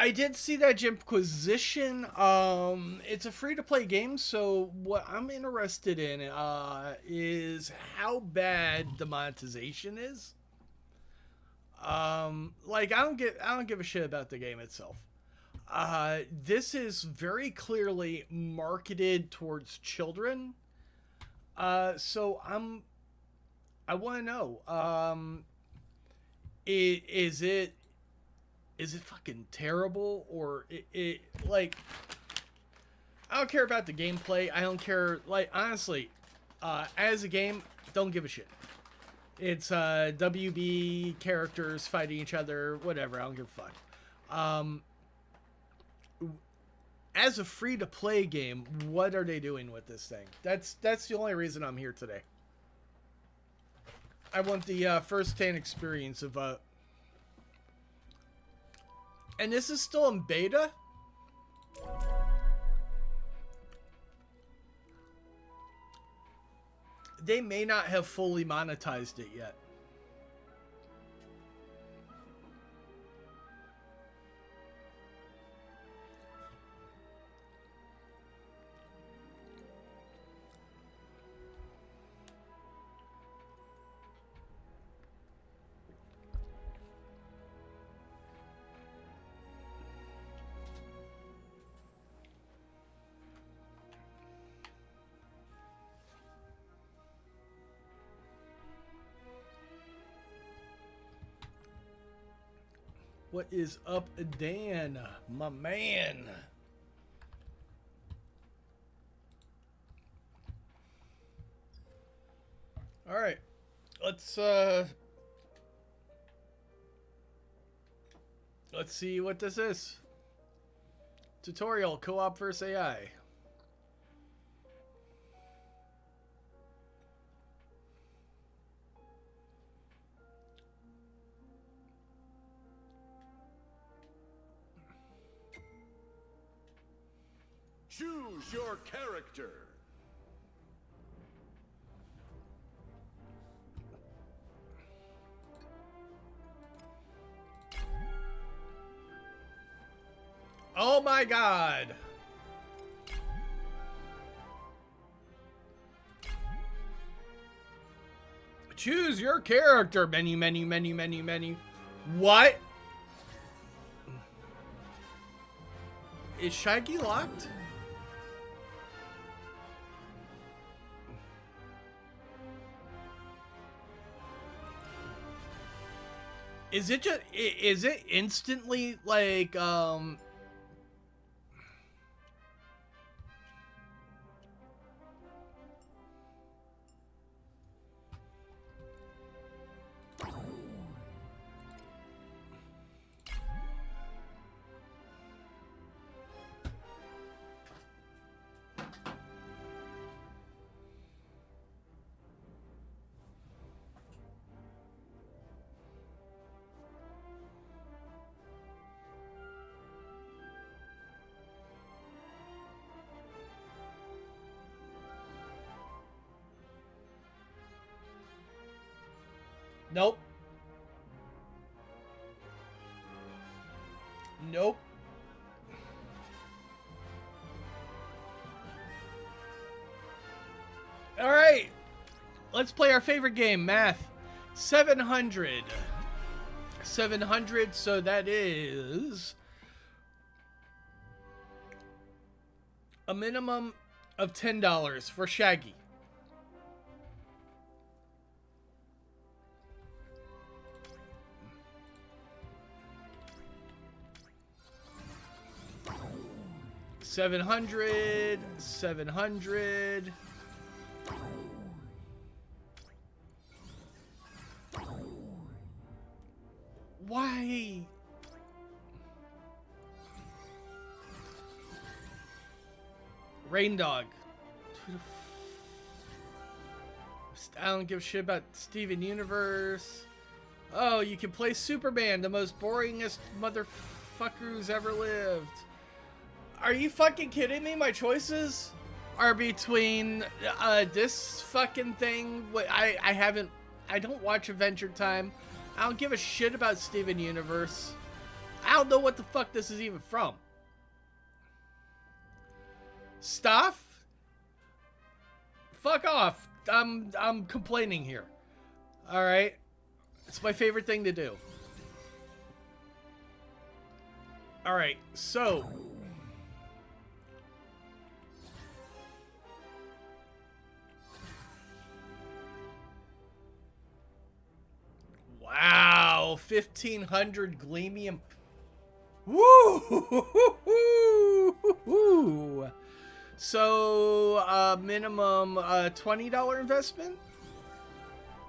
I did see that Jimquisition. It's a free-to-play game, so what I'm interested in is how bad the monetization is. Like I don't give a shit about the game itself. This is very clearly marketed towards children. So I want to know, is it fucking terrible, or it like, I don't care about the gameplay. I don't care, like, honestly, as a game, don't give a shit. It's WB characters fighting each other, whatever. I don't give a fuck. As a free-to-play game, what are they doing with this thing? That's the only reason I'm here today. I want the first-hand experience of and this is still in beta? They may not have fully monetized it yet. What is up, Dan? My man. All right. Let's see what this is. Tutorial co-op versus AI. Choose your character. Oh my god. Choose your character. Menu. What? Is Shaggy locked? Is it just, is it instantly like, nope. Nope. let's play our favorite game, math. 700. 700, so that is a minimum of $10 for Shaggy. $700. Why? Rain Dog. I don't give a shit about Steven Universe. Oh, you can play Superman, the most boringest motherfucker who's ever lived. Are you fucking kidding me? My choices are between this fucking thing. I don't watch Adventure Time. I don't give a shit about Steven Universe. I don't know what the fuck this is even from. Stuff? Fuck off. I'm complaining here. Alright. It's my favorite thing to do. Alright, so wow, 1,500 Gleamium. Woo! So, minimum $20 investment,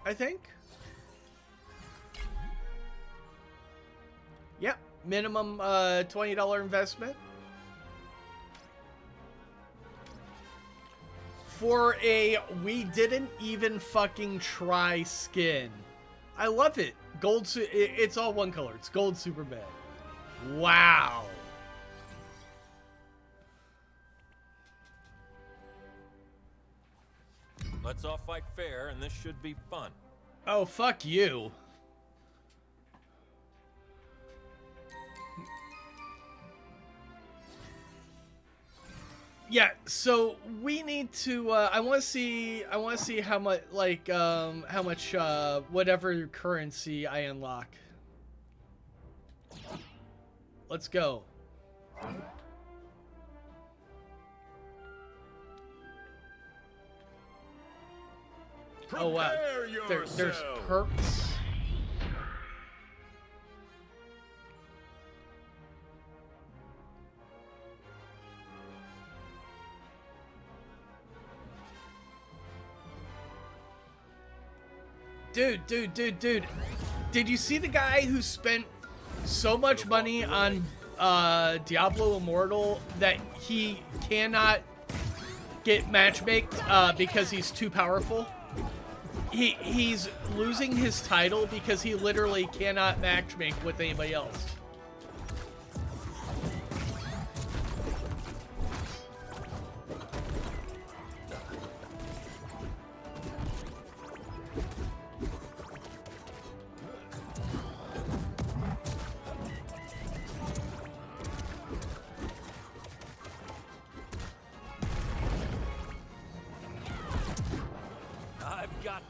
I think. Yep, minimum $20 investment. For a we didn't even fucking try skin. I love it. Gold, it's all one color. It's gold Superman. Wow. Let's all fight fair, and this should be fun. Oh, fuck you. Yeah, so we need to I want to see how much whatever currency I unlock. Let's go. Oh wow. There's perks. Dude. Did you see the guy who spent so much money on Diablo Immortal that he cannot get matchmaked because he's too powerful? He's losing his title because he literally cannot matchmake with anybody else.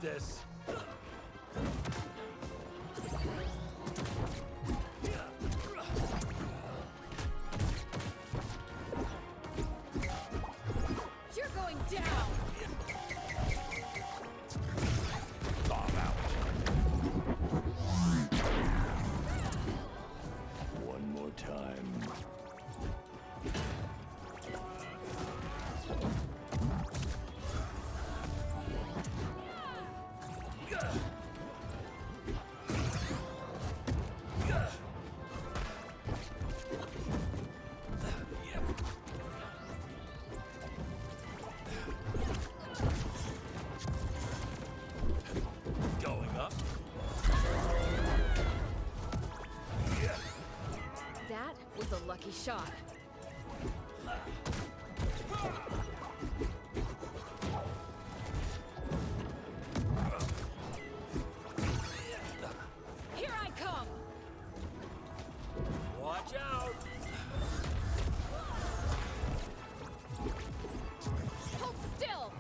This. You're going down. Thaw out. One more time. That was a lucky shot. Here I come. Watch out. Hold still.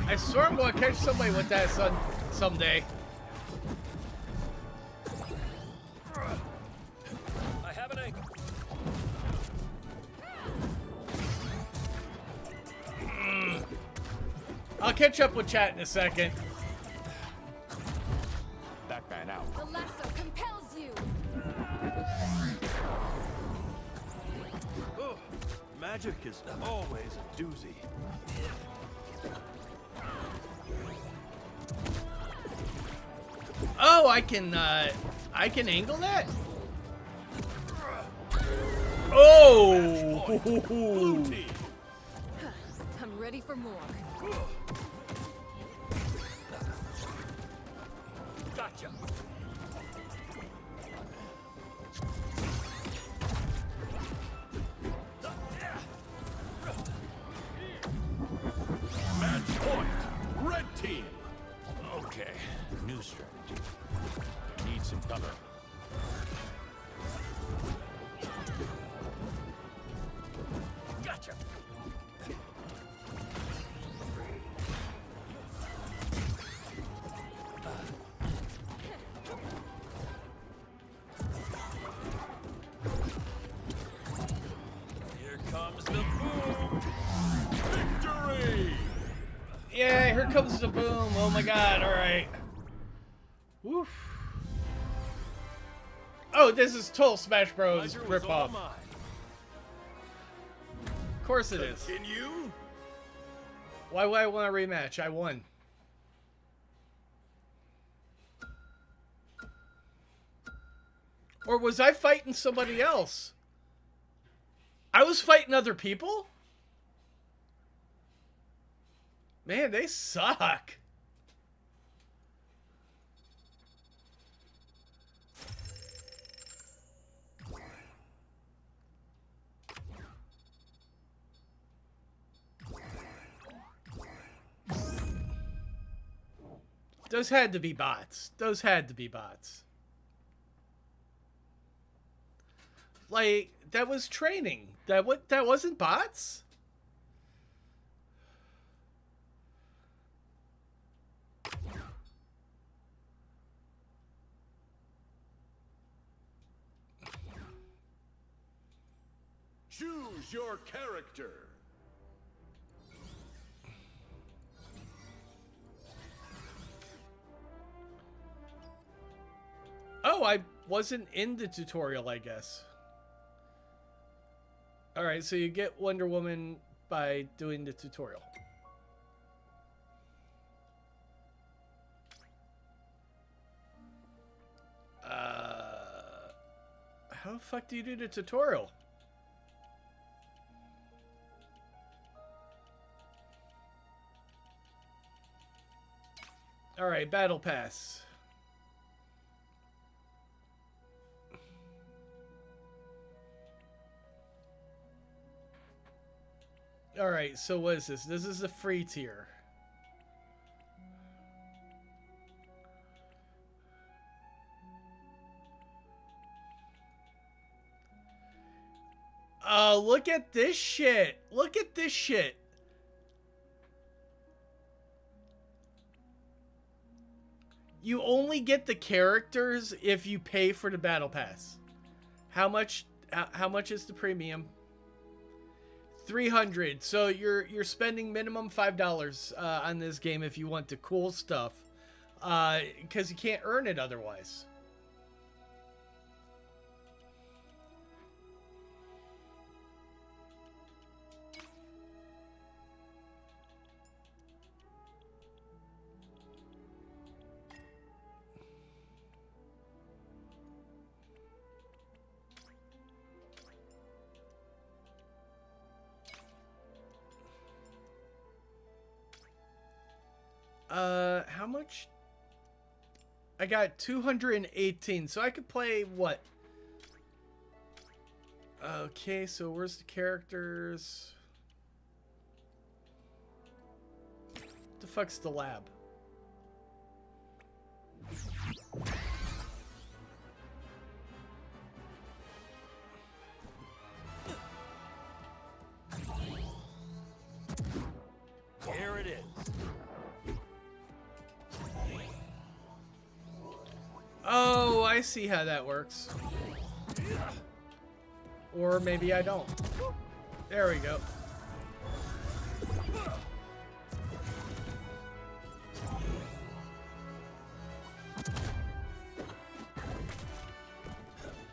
I swear I'm gonna catch somebody with that someday. I have an angle. I'll catch up with chat in a second. That man out. The lasso compels you. Oh, magic is always a doozy. Oh, I can angle that? Oh! Blue team. I'm ready for more. Gotcha. Match point. Red team. Okay, new strategy. Need some cover. Gotcha. Here comes the boom. Victory. Yeah, here comes the boom. Oh my god, alright. Woof. Oh, this is total Smash Bros. Pleasure was all ripoff. mine. Of course it is. Continue. Why would I want a rematch? I won. Or was I fighting somebody else? I was fighting other people? Man, they suck. Those had to be bots. Those had to be bots. Like, that was training. That wasn't bots? Choose your character. Oh, I wasn't in the tutorial, I guess. Alright, so you get Wonder Woman by doing the tutorial. How the fuck do you do the tutorial? Alright, Battle Pass. Alright, so what is this? This is the free tier. Look at this shit. Look at this shit. You only get the characters if you pay for the battle pass. How much is the premium? 300. So you're spending minimum $5 on this game if you want the cool stuff, because you can't earn it otherwise. How much? I got 218, so I could play, what, Okay, so where's the characters? What the fuck's the lab? Here it is. Oh, I see how that works. Or maybe I don't. There we go.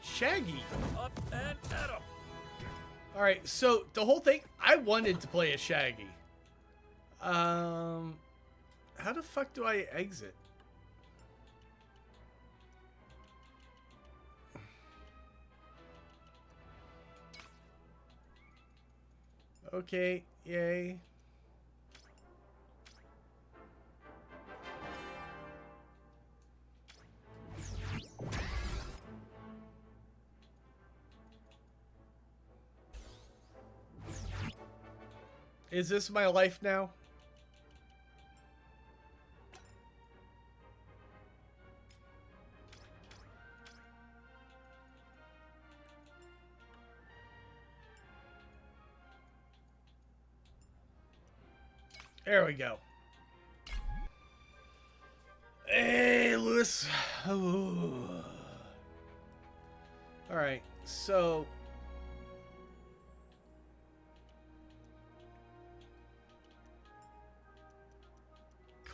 Shaggy. Up and at 'em. Alright, so the whole thing, I wanted to play as Shaggy. How the fuck do I exit? Okay, yay. Is this my life now? There we go. Hey, Lewis. Oh. All right, so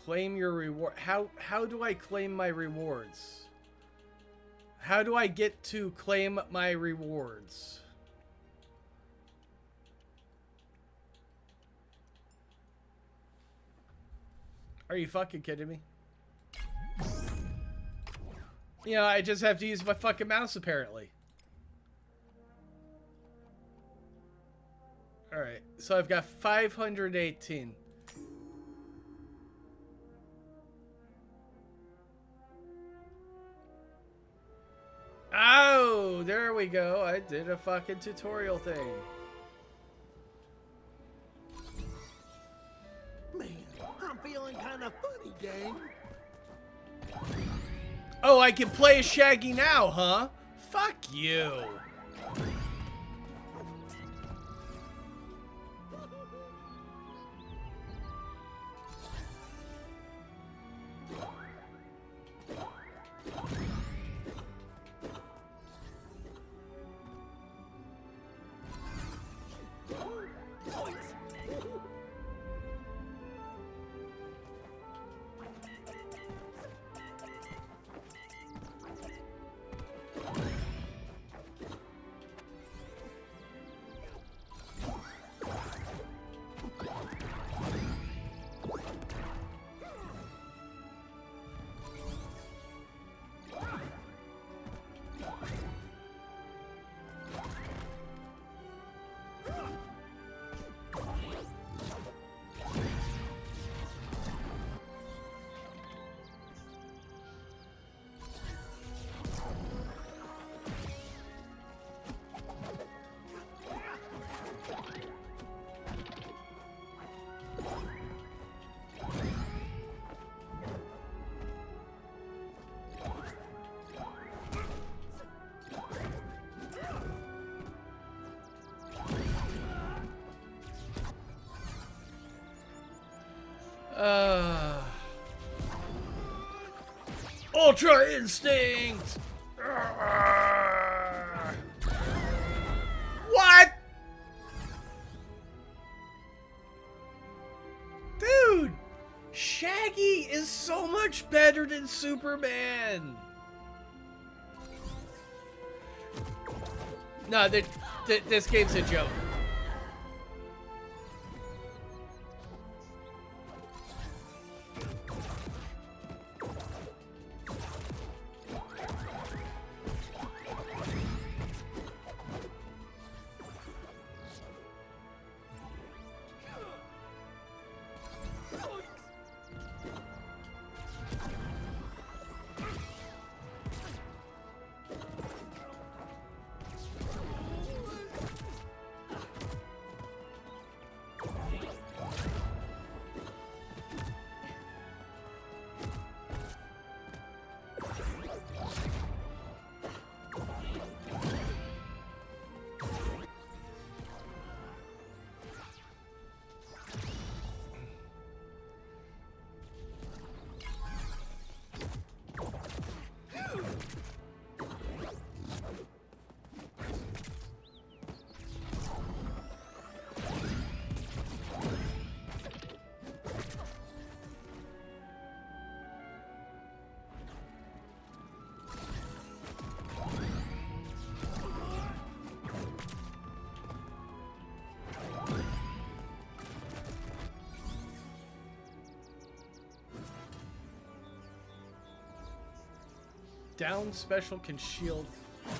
claim your reward. How do I claim my rewards? How do I get to claim my rewards? Are you fucking kidding me? You know, I just have to use my fucking mouse apparently. Alright, so I've got 518. Oh, there we go. I did a fucking tutorial thing. Man, I'm feeling kind of funny, gang. Oh, I can play as Shaggy now, huh? Fuck you. Ultra Instinct! What? Dude! Shaggy is so much better than Superman! No, this game's a joke. Down special can shield. The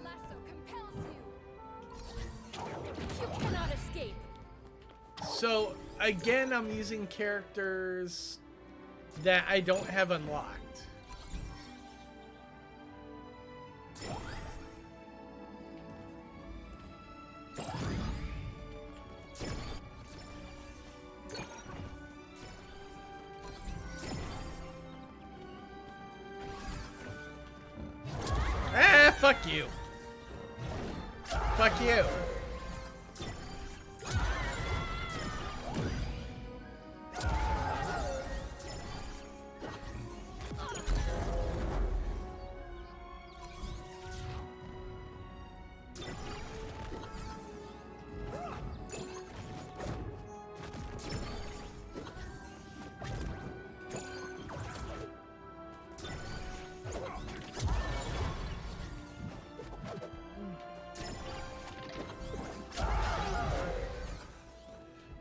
lasso compels you. You cannot escape. So, again, I'm using characters that I don't have unlocked. Ah, fuck you. Fuck you.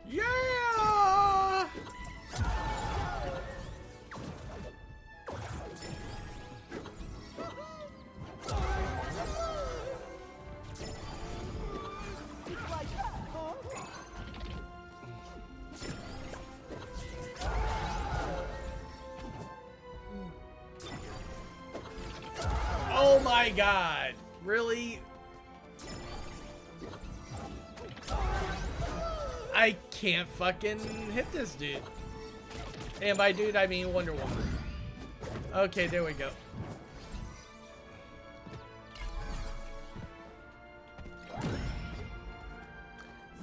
Yeah! Oh my god. Really? I can't fucking hit this dude. And by dude, I mean Wonder Woman. Okay, there we go.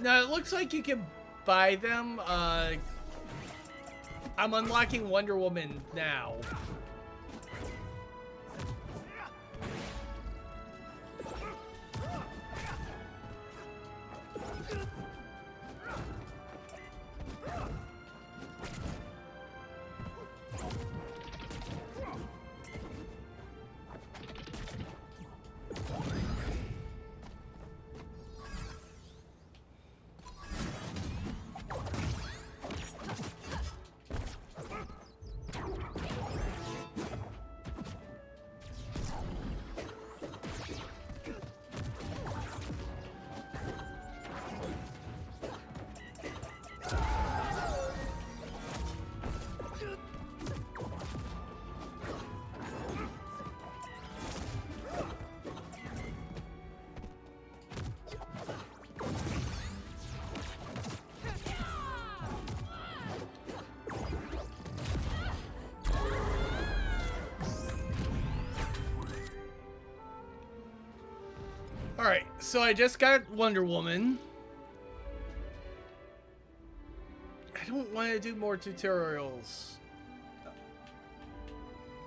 Now, it looks like you can buy them. I'm unlocking Wonder Woman now. Alright, so I just got Wonder Woman. I don't want to do more tutorials.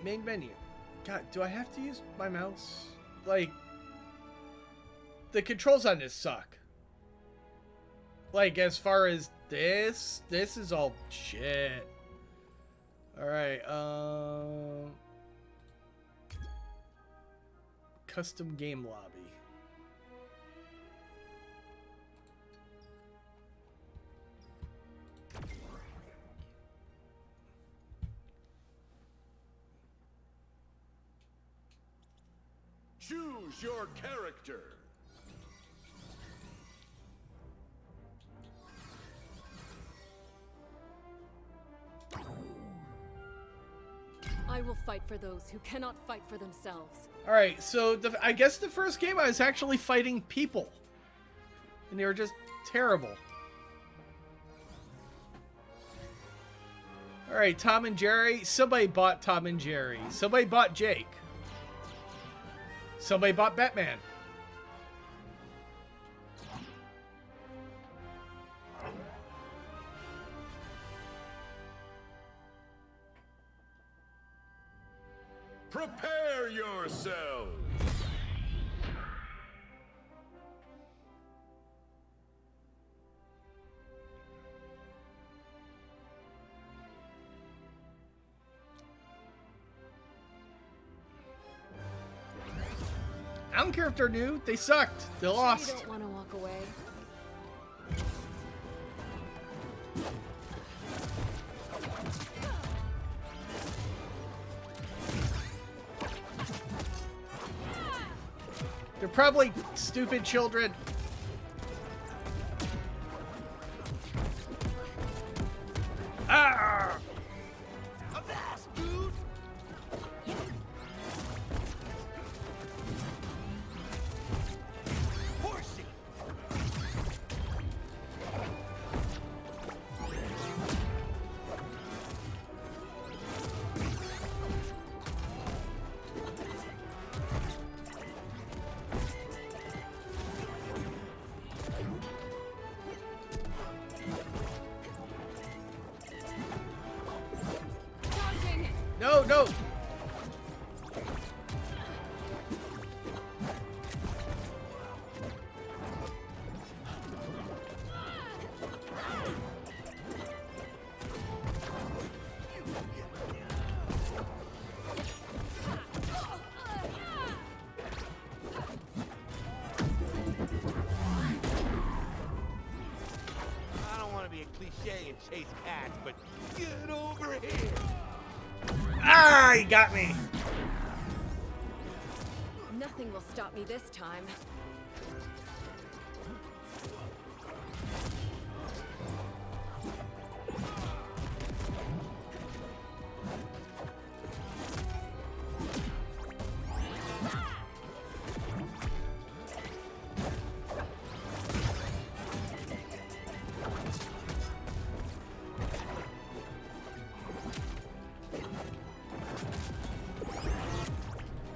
Main menu. God, do I have to use my mouse? Like, the controls on this suck. Like, as far as this is all shit. Alright, custom game lobby. Choose your character. I will fight for those who cannot fight for themselves. Alright, so I guess the first game I was actually fighting people. And they were just terrible. Alright, Tom and Jerry. Somebody bought Tom and Jerry. Somebody bought Jake. Somebody bought Batman. Prepare yourselves. I don't care if they're new. They sucked. They lost. You don't want to walk away. They're probably stupid children. Ah! Avast, dude! Horsey! Dodging! No, no. I don't want to be a cliche and chase cats, but get over here! Ah, he got me. Nothing will stop me this time.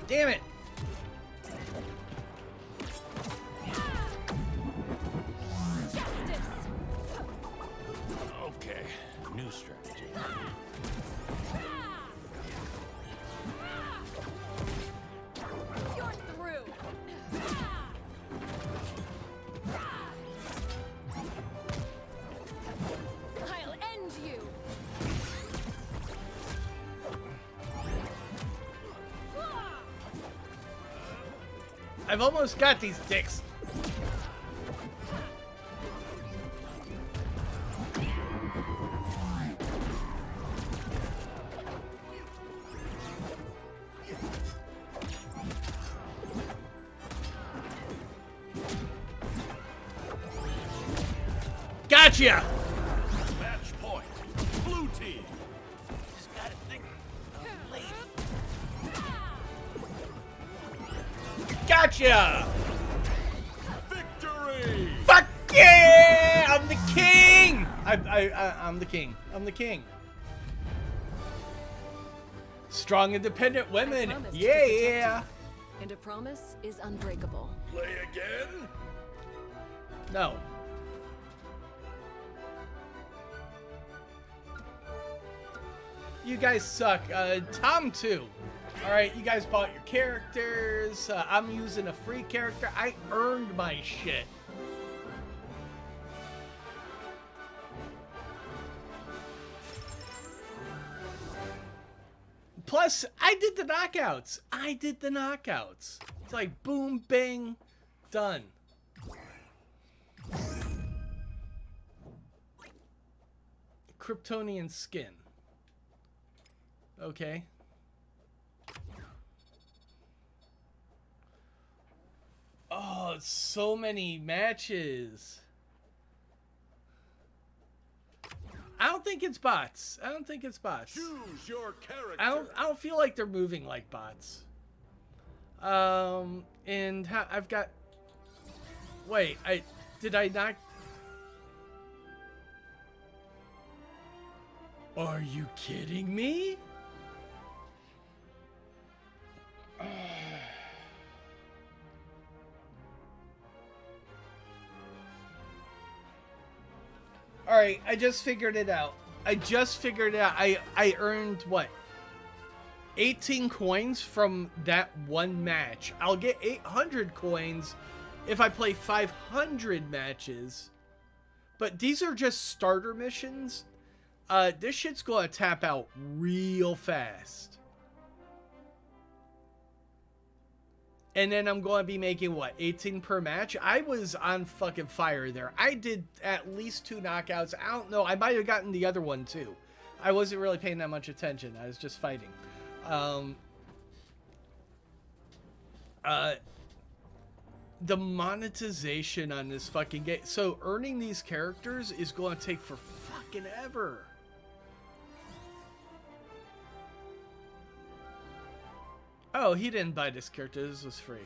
Damn it. Justice! Okay, new strategy. You're through! I'll end you! I've almost got these dicks. Gotcha! Match point. Blue team. Just gotta think. Lady. Gotcha! Victory! Fuck yeah! I'm the king! I'm the king. I'm the king. Strong, independent I women. promised to Yeah, protect you, yeah. And a promise is unbreakable. Play again? No. You guys suck. Tom too. Alright, you guys bought your characters. I'm using a free character. I earned my shit. Plus, I did the knockouts. I did the knockouts. It's like boom, bang, done. Kryptonian skin. Okay. Oh, it's so many matches. I don't think it's bots. I don't think it's bots. Choose your character. I don't feel like they're moving like bots. And I've got. Wait, did I not? Are you kidding me? All right, I just figured it out. I earned what? 18 coins from that one match. I'll get 800 coins if I play 500 matches. But these are just starter missions. This shit's gonna tap out real fast. And then I'm going to be making, what, 18 per match? I was on fucking fire there. I did at least 2 knockouts. I don't know. I might have gotten the other one, too. I wasn't really paying that much attention. I was just fighting. the monetization on this fucking game. So earning these characters is going to take for fucking ever. Oh, he didn't buy this character. This was free.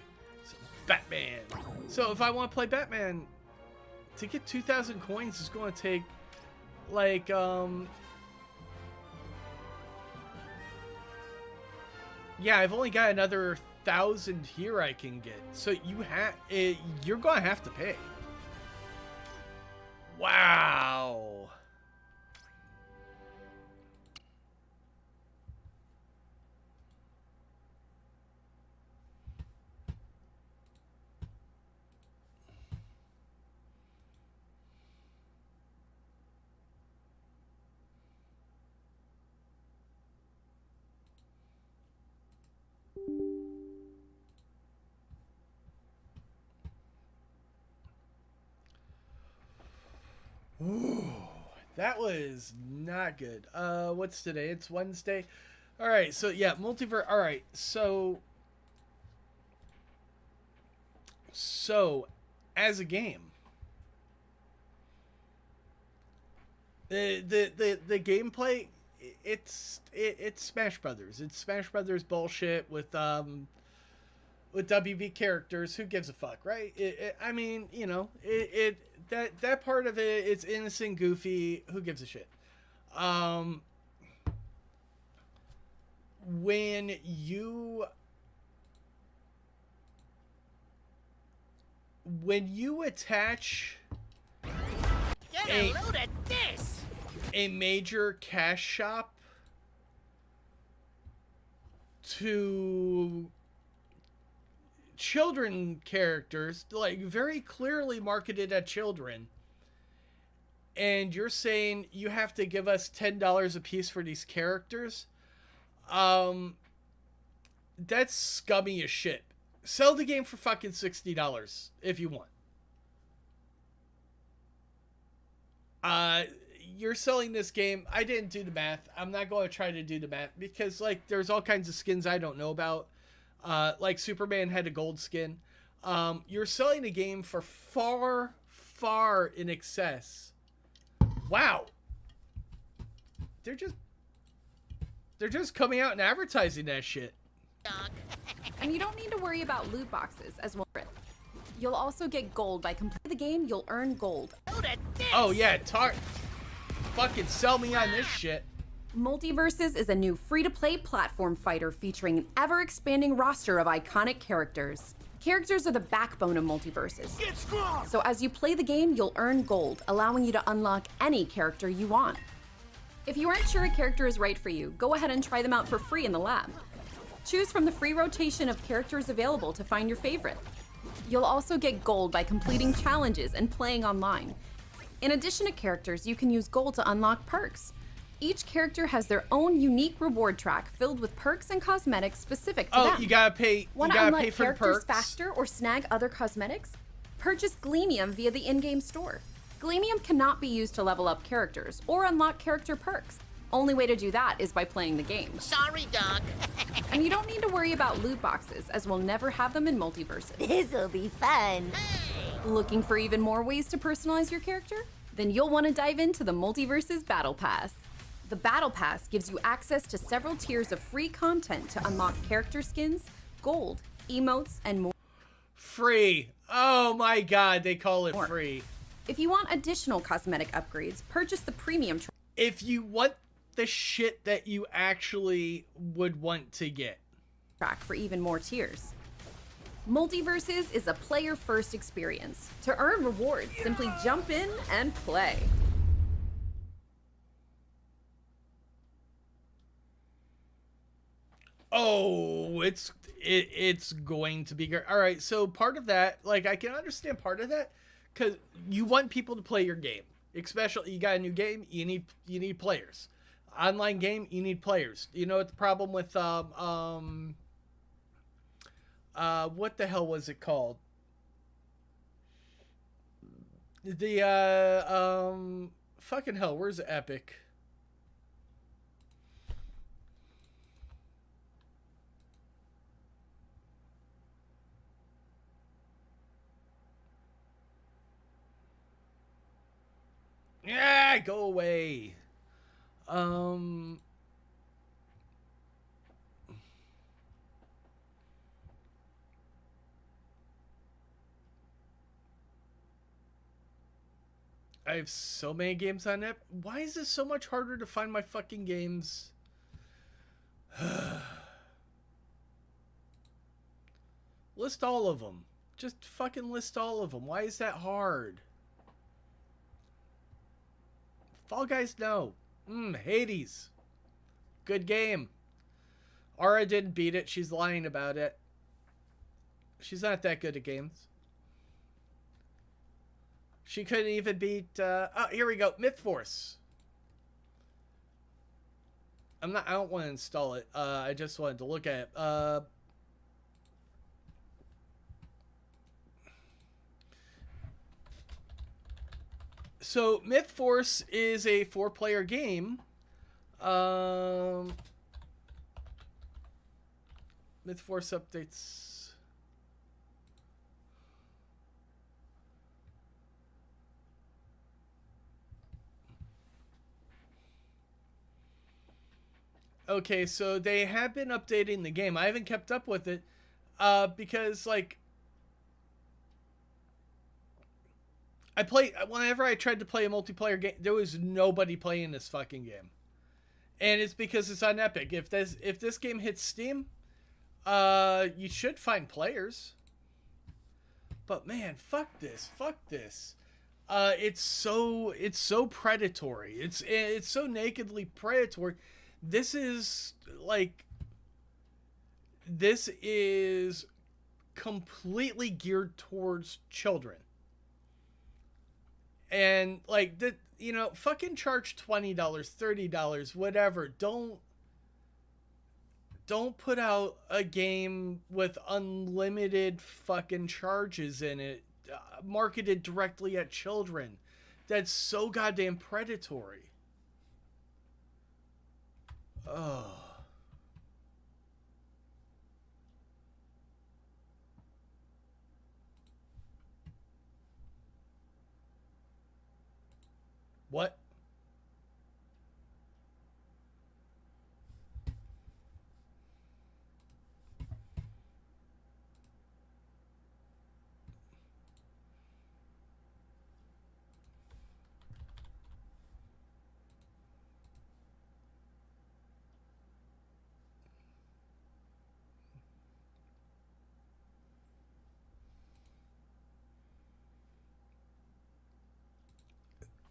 So, Batman. So if I want to play Batman, to get 2,000 coins is going to take like yeah, I've only got another 1,000 here I can get. So you're gonna have to pay. Wow. Ooh, that was not good. What's today? It's Wednesday. All right, so yeah, multiverse. All right, so as a game, the gameplay, it's Smash Brothers. It's Smash Brothers bullshit with WB characters. Who gives a fuck, right? I mean, you know, that part of it, it's innocent, goofy. Who gives a shit? When you attach Get a load of this! a major cash shop to children characters, like very clearly marketed at children, and you're saying you have to give us $10 a piece for these characters, that's scummy as shit. Sell the game for fucking $60 if you want. You're selling this game. I didn't do the math. I'm not going to try to do the math because like there's all kinds of skins I don't know about. Like Superman had a gold skin. You're selling a game for far, far in excess. Wow. They're just coming out and advertising that shit. And you don't need to worry about loot boxes as well. You'll also get gold by completing the game. You'll earn gold. Oh yeah, fucking sell me on this shit. Multiversus is a new free-to-play platform fighter featuring an ever-expanding roster of iconic characters. Characters are the backbone of Multiversus. Get strong! So as you play the game, you'll earn gold, allowing you to unlock any character you want. If you aren't sure a character is right for you, go ahead and try them out for free in the lab. Choose from the free rotation of characters available to find your favorite. You'll also get gold by completing challenges and playing online. In addition to characters, you can use gold to unlock perks. Each character has their own unique reward track filled with perks and cosmetics specific to them. Oh, you gotta pay. Want You to gotta unlock pay for the characters perks faster or snag other cosmetics? Purchase Gleamium via the in-game store. Gleamium cannot be used to level up characters or unlock character perks. Only way to do that is by playing the game. Sorry, Doc. And you don't need to worry about loot boxes, as we'll never have them in Multiversus. This'll be fun. Looking for even more ways to personalize your character? Then you'll want to dive into the Multiversus Battle Pass. The Battle Pass gives you access to several tiers of free content to unlock character skins, gold, emotes, and more. free. Oh my god, they call it More. free. If you want additional cosmetic upgrades, purchase the premium If you want the shit that you actually would want to get. track for even more tiers. Multiversus is a player-first experience. To earn rewards, simply jump in and play. Oh, it's going to be great. All right, so part of that, like I can understand part of that, because you want people to play your game. Especially, you got a new game, you need players. Online game, you need players. You know what the problem with what the hell was it called? The fucking hell, where's Epic? Yeah, go away. I have so many games on it. Why is this so much harder to find my fucking games? List all of them. Just fucking list all of them. Why is that hard? Fall Guys, no. Hades. Good game. Aura didn't beat it. She's lying about it. She's not that good at games. She couldn't even beat... oh, here we go. Myth Force. I don't want to install it. I just wanted to look at it. So, Myth Force is a 4-player game. Myth Force updates... Okay, so they have been updating the game. I haven't kept up with it because, like, whenever I tried to play a multiplayer game, there was nobody playing this fucking game, and it's because it's on Epic. If this game hits Steam, you should find players. But man, fuck this. It's so predatory. It's so nakedly predatory. This is completely geared towards children. And fucking charge $20, $30, whatever. Don't put out a game with unlimited fucking charges in it, marketed directly at children. That's so goddamn predatory. Oh. What?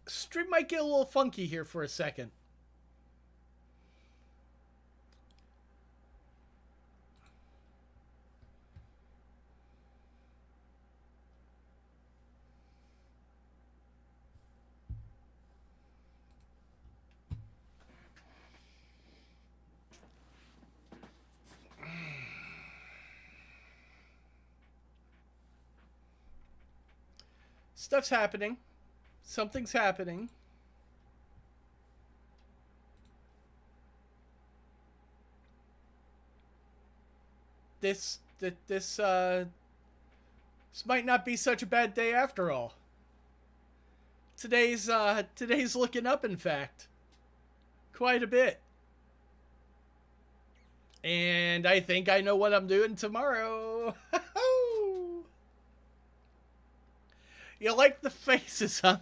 Stream might get a little funky here for a second. Stuff's happening. Something's happening. This might not be such a bad day after all. Today's looking up, in fact. Quite a bit. And I think I know what I'm doing tomorrow. You like the faces, huh?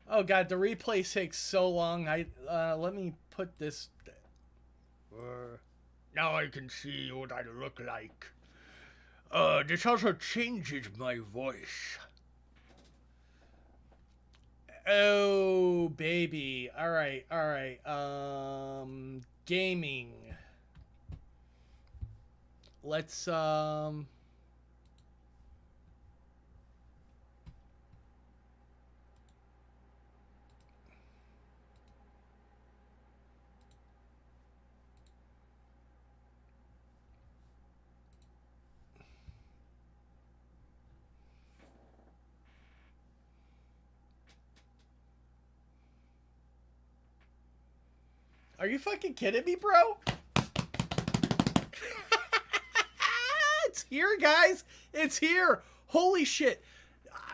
Oh god, the replay takes so long. Let me put this. Now I can see what I look like. This also changes my voice. Oh baby. All right. Gaming. Let's Are you fucking kidding me, bro? here, guys. It's here. Holy shit.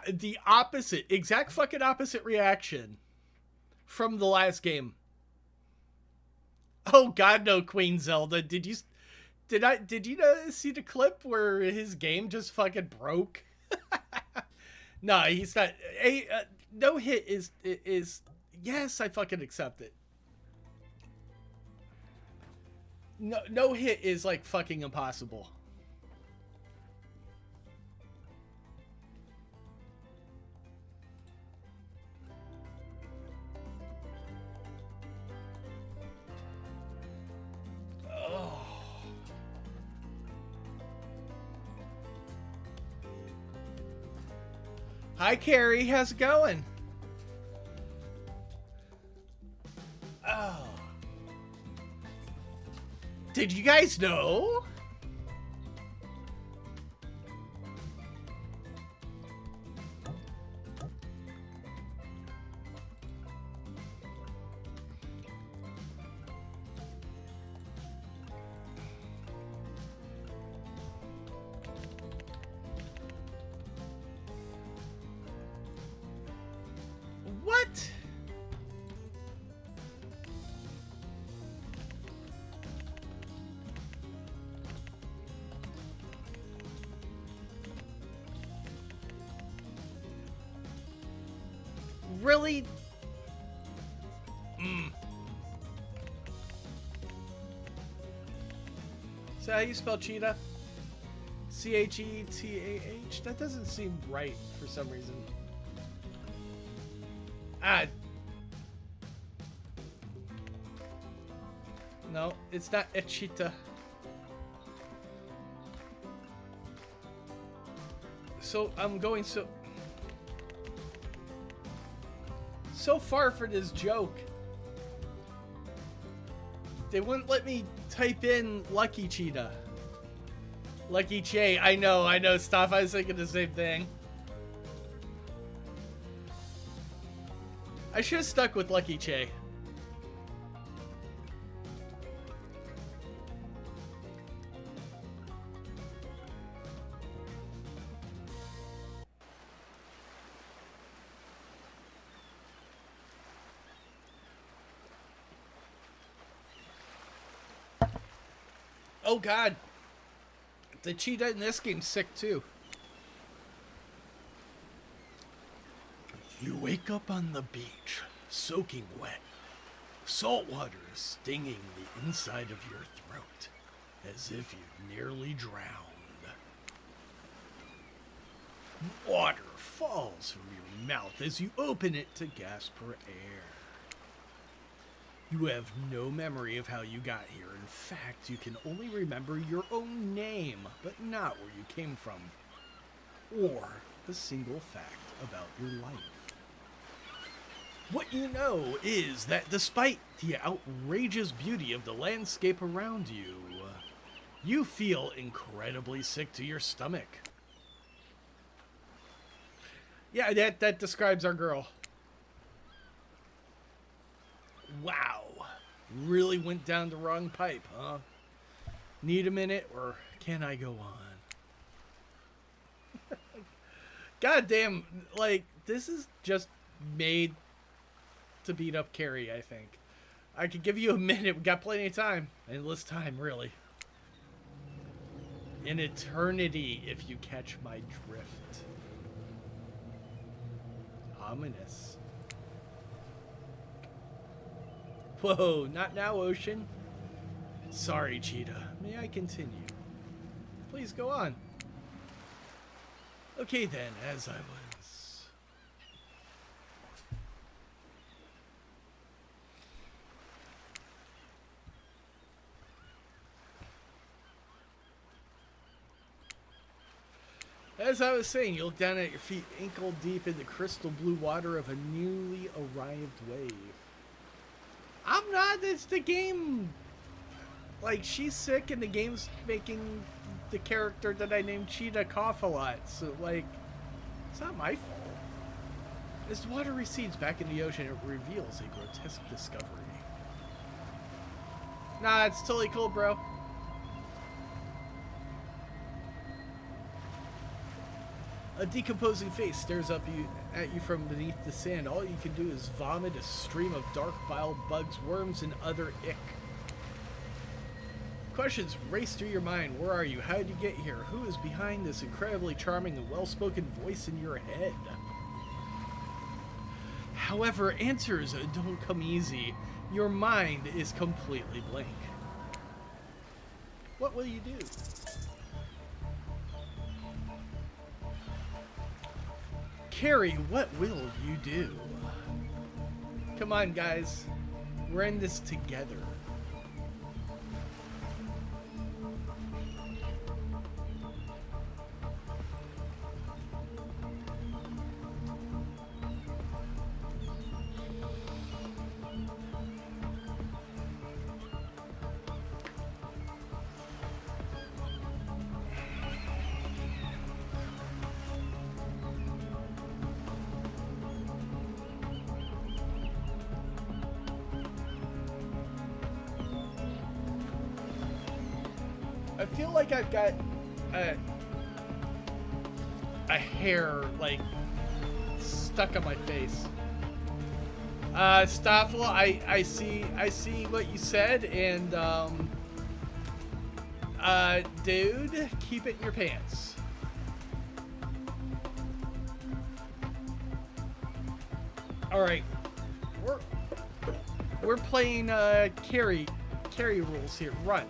The opposite, exact fucking opposite reaction from the last game. Oh God, no, Queen Zelda. Did you see the clip where his game just fucking broke? No, he's not. No hit is yes, I fucking accept it. No hit is like fucking impossible. Hi, Carrie. How's it going? Oh. Did you guys know? What? Really? Is that how you spell cheetah? C-H-E-T-A-H? That doesn't seem right for some reason. No, it's not Echita. So I'm going so far for this joke. They wouldn't let me type in Lucky Cheetah. Lucky Che. I know. Stop. I was thinking the same thing. I should have stuck with Lucky Che. Oh God. The cheetah in this game's sick too. You wake up on the beach, soaking wet. Salt water stinging the inside of your throat, as if you'd nearly drowned. Water falls from your mouth as you open it to gasp for air. You have no memory of how you got here. In fact, you can only remember your own name, but not where you came from, or a single fact about your life. What you know is that despite the outrageous beauty of the landscape around you, you feel incredibly sick to your stomach. Yeah, that describes our girl. Wow. Really went down the wrong pipe, huh? Need a minute, or can I go on? God damn, like, this is just made to beat up Carrie, I think. I could give you a minute. We got plenty of time. Endless time, really. An eternity, if you catch my drift. Ominous. Whoa, not now, Ocean. Sorry, Cheetah. May I continue? Please go on. Okay then, as I was. As I was saying, you look down at your feet, ankle deep in the crystal blue water of a newly arrived wave. I'm not, it's the game. Like, she's sick and the game's making the character that I named Cheetah cough a lot. So, like, it's not my fault. As the water recedes back in the ocean, it reveals a grotesque discovery. Nah, it's totally cool, bro. A decomposing face stares at you from beneath the sand. All you can do is vomit a stream of dark bile, bugs, worms, and other ick. Questions race through your mind. Where are you? How did you get here? Who is behind this incredibly charming and well-spoken voice in your head? However, answers don't come easy. Your mind is completely blank. What will you do? Carrie, what will you do? Come on, guys. We're in this together. I feel like I've got a hair like stuck on my face. Stoffel, I see what you said, and dude, keep it in your pants. All right, we're playing carry rules here. Run.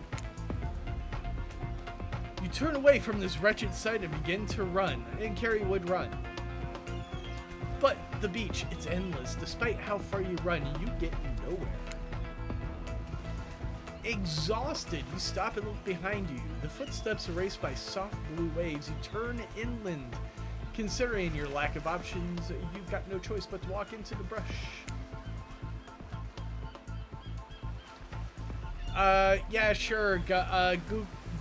You turn away from this wretched sight and begin to run, and Carrie would run. But the beach, it's endless. Despite how far you run, you get nowhere. Exhausted, you stop and look behind you. The footsteps erased by soft blue waves. You turn inland. Considering your lack of options, you've got no choice but to walk into the brush. Yeah, sure.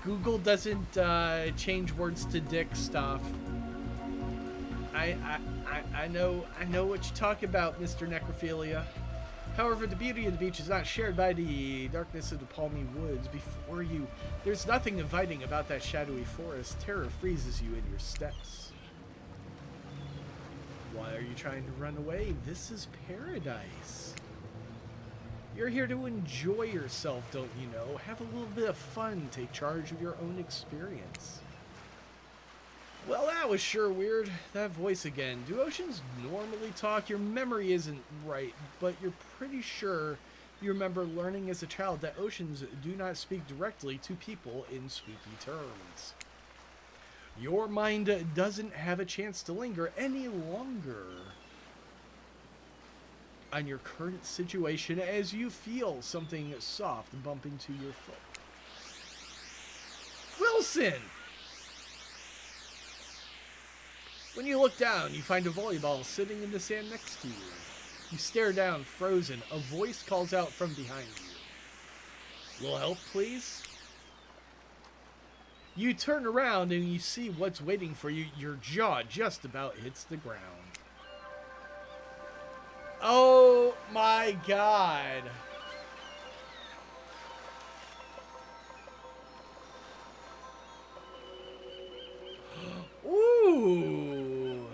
Google doesn't change words to dick stuff. I know what you talk about, Mr. Necrophilia. However, the beauty of the beach is not shared by the darkness of the palmy woods before you. There's nothing inviting about that shadowy forest. Terror freezes you in your steps. Why are you trying to run away? This is paradise. You're here to enjoy yourself, don't you know? Have a little bit of fun. Take charge of your own experience. Well, that was sure weird. That voice again. Do oceans normally talk? Your memory isn't right, but you're pretty sure you remember learning as a child that oceans do not speak directly to people in squeaky terms. Your mind doesn't have a chance to linger any longer on your current situation as you feel something soft bump into your foot. Wilson! When you look down, you find a volleyball sitting in the sand next to you. You stare down, frozen. A voice calls out from behind you. Little help, please? You turn around and you see what's waiting for you. Your jaw just about hits the ground. Oh my God. Ooh.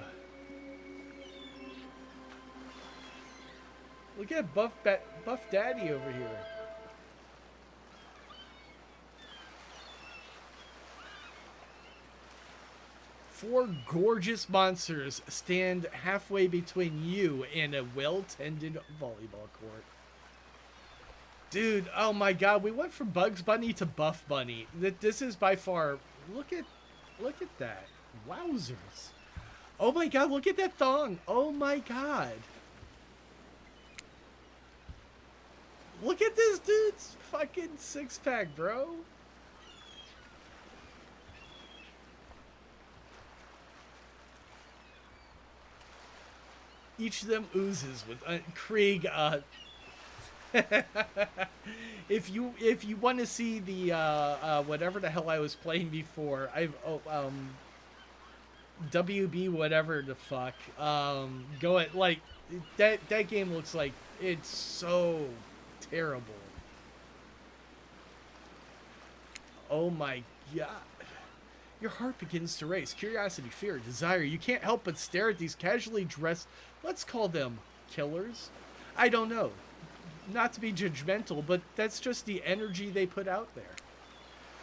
Look at Buff Daddy over here. Four gorgeous monsters stand halfway between you and a well-tended volleyball court. Dude, oh my God, we went from Bugs Bunny to Buff Bunny. This is by far, look at that. Wowzers. Oh my God, look at that thong. Oh my God. Look at this dude's fucking six-pack, bro. Each of them oozes with Krieg. If you want to see the whatever the hell I was playing before, WB whatever the fuck. Go at like that game looks like it's so terrible. Oh my God. Your heart begins to race. Curiosity, fear, desire. You can't help but stare at these casually dressed, let's call them killers. I don't know. Not to be judgmental, but that's just the energy they put out there.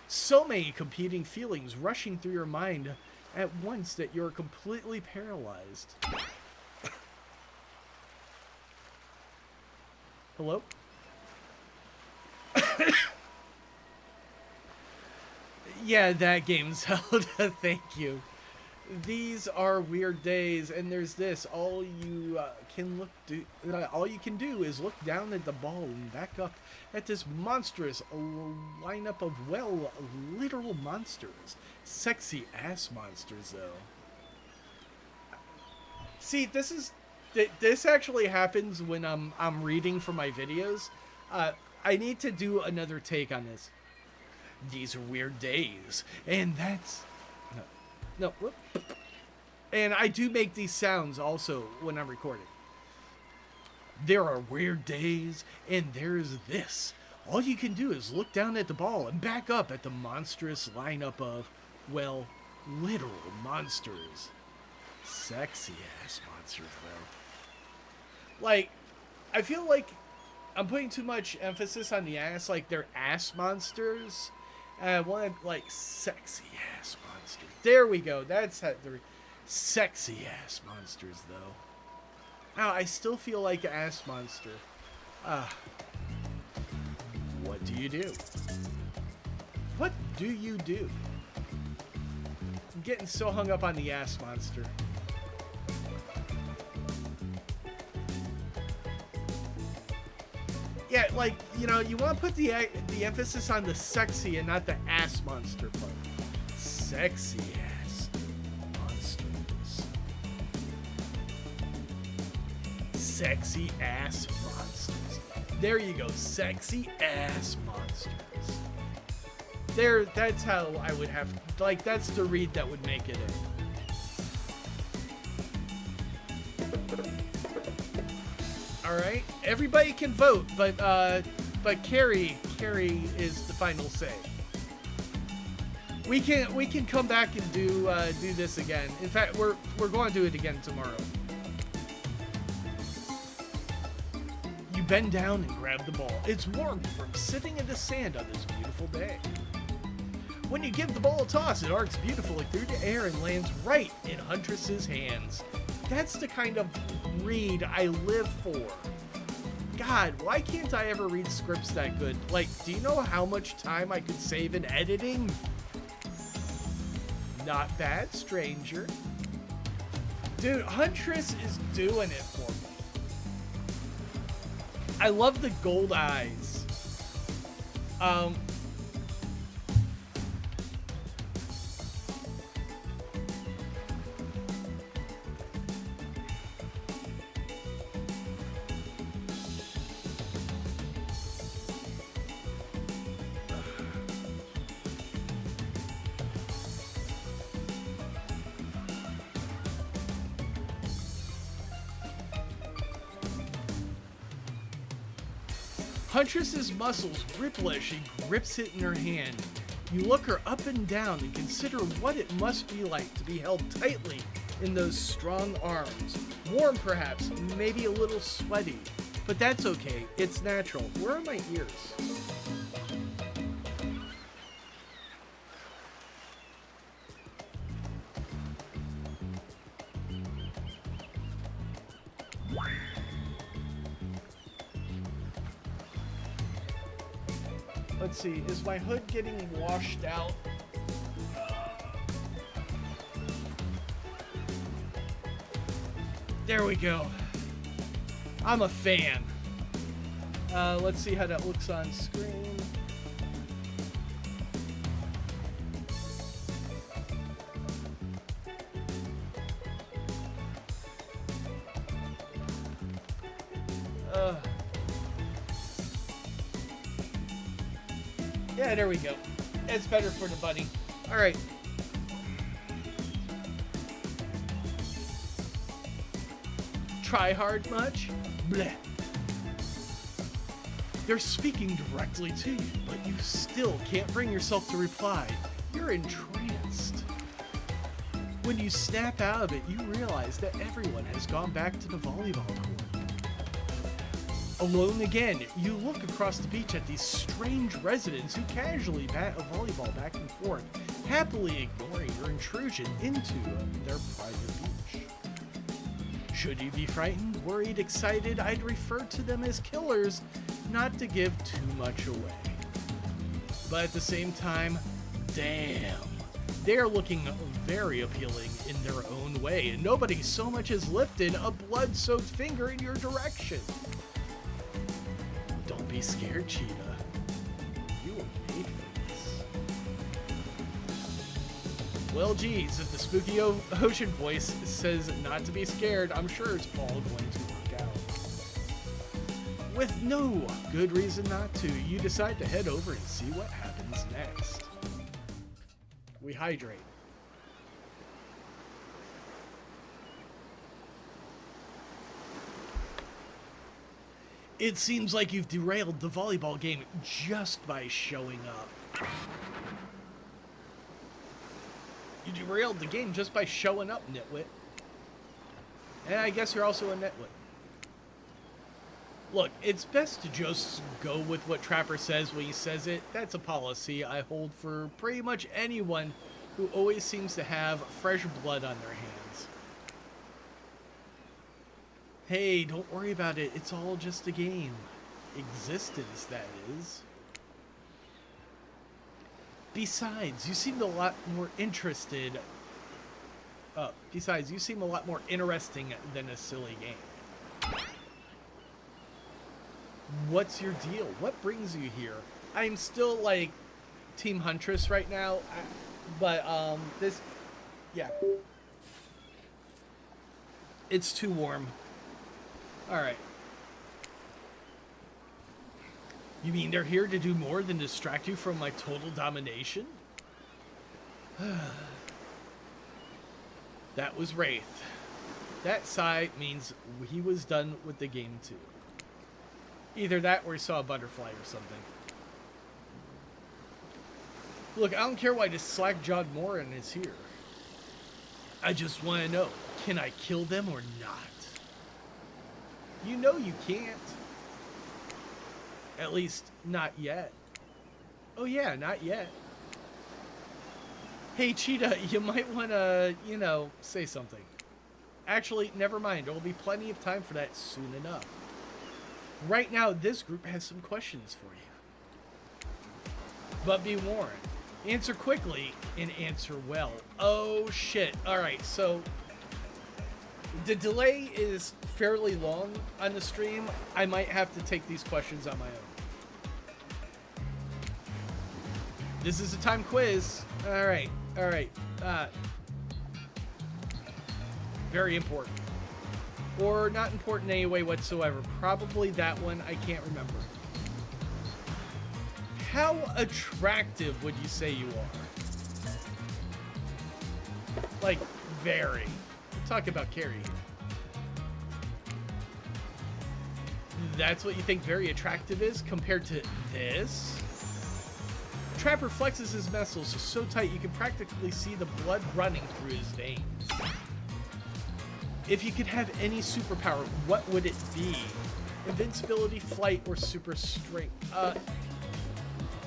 So many competing feelings rushing through your mind at once that you're completely paralyzed. Hello? Yeah, that game, Zelda. Thank you. These are weird days, and there's this. All you can do is look down at the ball and back up at this monstrous lineup of, well, literal monsters. Sexy ass monsters, though. See, this actually happens when I'm reading for my videos. I need to do another take on this. These are weird days, and that's no. Whoop. And I do make these sounds also when I'm recording. There are weird days, and there's this. All you can do is look down at the ball and back up at the monstrous lineup of, well, literal monsters. Sexy ass monsters, though. Like, I feel like I'm putting too much emphasis on the ass, like they're ass monsters. I want, like, sexy ass monsters. There we go. That's how they're sexy ass monsters, though. Oh, I still feel like an ass monster. What do you do? What do you do? I'm getting so hung up on the ass monster. Yeah, like, you know, you want to put the emphasis on the sexy and not the ass monster part. Sexy ass monsters. Sexy ass monsters. There you go, sexy ass monsters. There, that's how I would have, like, that's the read that would make it in. All right, everybody can vote, but Carrie is the final say. We can come back and do this again. In fact, we're going to do it again tomorrow. You bend down and grab the ball. It's warm from sitting in the sand on this beautiful day. When you give the ball a toss, it arcs beautifully through the air and lands right in Huntress's hands. That's the kind of read I live for. God, why can't I ever read scripts that good? Like, do you know how much time I could save in editing? Not bad, stranger. Dude, Huntress is doing it for me. I love the gold eyes. Huntress's muscles ripple as she grips it in her hand. You look her up and down and consider what it must be like to be held tightly in those strong arms. Warm perhaps, maybe a little sweaty, but that's okay, it's natural. Where are my ears? Let's see, is my hood getting washed out? There we go. I'm a fan. Let's see how that looks on screen. Yeah, there we go. It's better for the bunny. All right. Try hard much? Bleh. They're speaking directly to you, but you still can't bring yourself to reply. You're entranced. When you snap out of it, you realize that everyone has gone back to the volleyball court. Alone again, you look across the beach at these strange residents who casually bat a volleyball back and forth, happily ignoring your intrusion into their private beach. Should you be frightened, worried, excited, I'd refer to them as killers, not to give too much away. But at the same time, damn, they are looking very appealing in their own way, and nobody so much as lifted a blood-soaked finger in your direction. Don't be scared, Cheetah. You were made for this. Well, geez, if the spooky ocean voice says not to be scared, I'm sure it's all going to work out. With no good reason not to, you decide to head over and see what happens next. We hydrate. It seems like you've derailed the volleyball game just by showing up. You derailed the game just by showing up, nitwit. And I guess you're also a nitwit. Look, it's best to just go with what Trapper says when he says it. That's a policy I hold for pretty much anyone who always seems to have fresh blood on their hands. Hey, don't worry about it. It's all just a game. Existence, that is. Besides, you seem a lot more interested. Besides, you seem a lot more interesting than a silly game. What's your deal? What brings you here? I'm still like Team Huntress right now, but this, yeah, it's too warm. All right. You mean they're here to do more than distract you from my total domination? That was Wraith. That sigh means he was done with the game too. Either that or he saw a butterfly or something. Look, I don't care why this slack-jawed moron is here. I just want to know, can I kill them or not? You know you can't. At least, not yet. Oh yeah, not yet. Hey, Cheetah, you might want to, you know, say something. Actually, never mind. There will be plenty of time for that soon enough. Right now, this group has some questions for you. But be warned. Answer quickly and answer well. Oh, shit. All right, so the delay is fairly long on the stream. I might have to take these questions on my own. This is a time quiz. All right. Very important. Or not important in any way whatsoever. Probably that one. I can't remember. How attractive would you say you are? Like, very. We're talking about Carrie here. That's what you think very attractive is compared to this? Trapper flexes his muscles so tight you can practically see the blood running through his veins. If you could have any superpower, what would it be? Invincibility, flight, or super strength?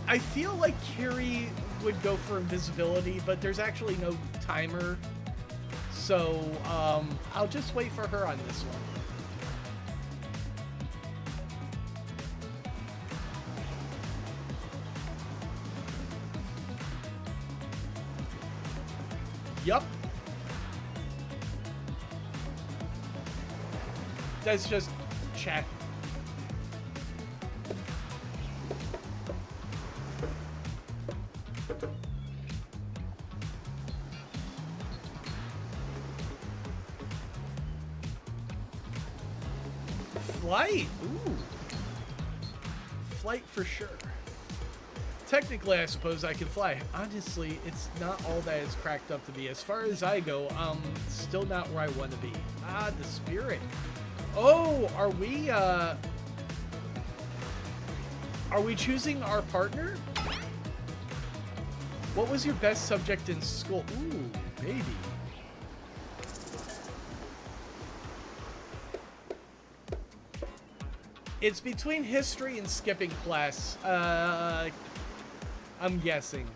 I feel like Carrie would go for invisibility, but there's actually no timer. So, I'll just wait for her on this one. Yup. That's just chat. Flight! Ooh. Flight for sure. Technically, I suppose I can fly. Honestly, it's not all that it's cracked up to be. As far as I go, still not where I want to be. Ah, the spirit. Oh, are we choosing our partner? What was your best subject in school? Ooh, baby. It's between history and skipping class. I'm guessing.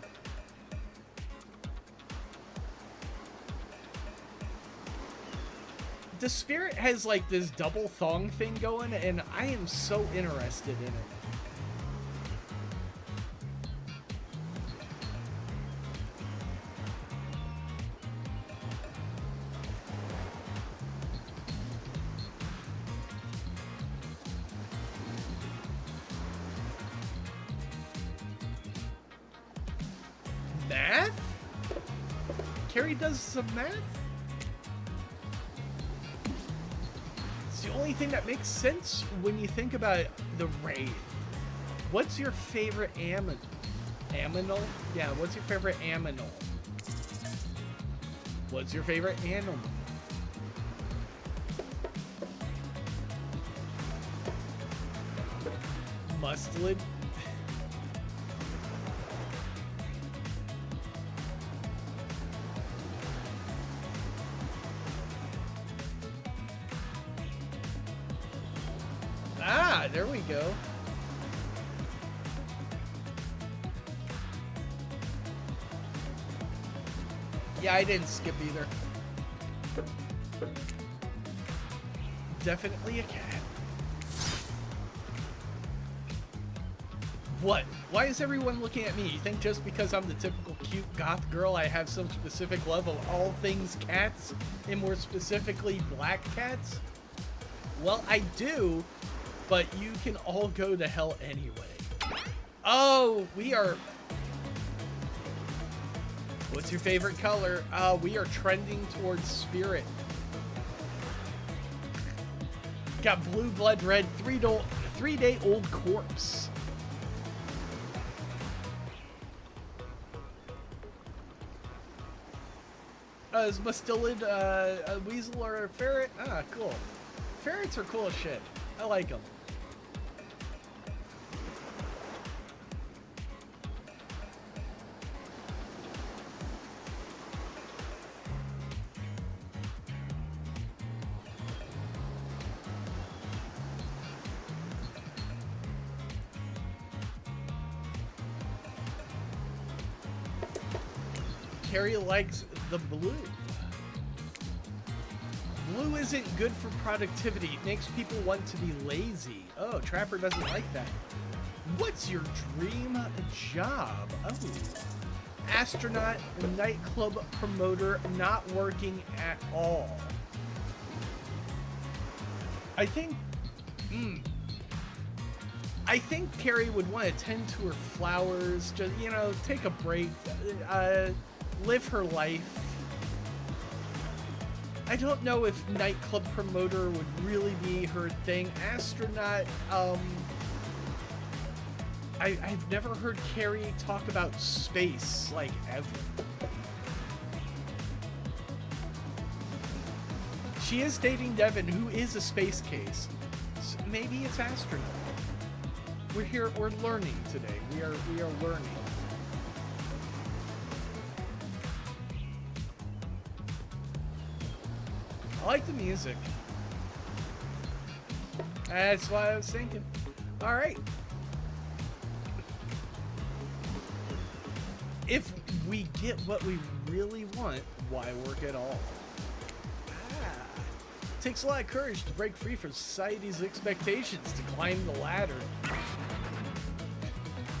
The Spirit has like this double thong thing going, and I am so interested in it. Math? Carrie does some math? It's the only thing that makes sense when you think about the raid. What's your favorite aminal? Yeah, what's your favorite aminal? What's your favorite animal? Mustelid? Ah, there we go. Yeah, I didn't skip either. Definitely a cat. What? Why is everyone looking at me? You think just because I'm the typical cute goth girl, I have some specific love of all things cats, and more specifically black cats? Well, I do, but you can all go to hell anyway. Oh, we are... What's your favorite color? We are trending towards Spirit. Got blue, blood red, 3-day-old corpse. Is Mustelid a weasel or a ferret? Ah, cool. Ferrets are cool as shit. I like them. Carrie likes the blue. Blue isn't good for productivity. It makes people want to be lazy. Oh, Trapper doesn't like that. What's your dream job? Oh. Astronaut, nightclub promoter, not working at all. I think Carrie would want to tend to her flowers, just, you know, take a break, live her life. I don't know if nightclub promoter would really be her thing. Astronaut, I've never heard Carrie talk about space, like, ever. She is dating Devin, who is a space case. So maybe it's astronaut. We're learning today. We are learning. I like the music. That's what I was thinking. All right. If we get what we really want, why work at all? Takes a lot of courage to break free from society's expectations to climb the ladder.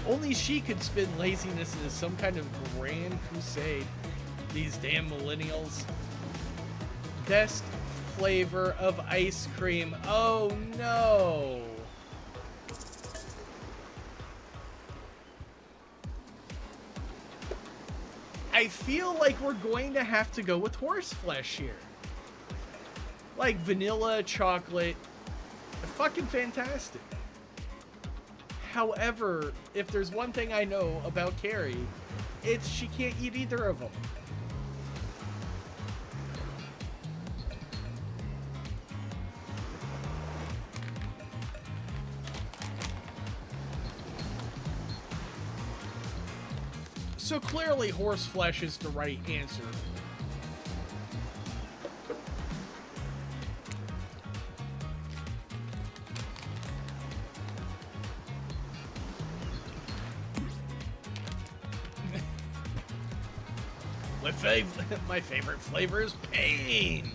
Only she could spin laziness into some kind of grand crusade. These damn millennials. Best flavor of ice cream. Oh no. I feel like we're going to have to go with horse flesh here. Like vanilla, chocolate. Fucking fantastic. However, if there's one thing I know about Carrie, it's she can't eat either of them. So clearly horse flesh is the right answer. My favorite flavor is pain.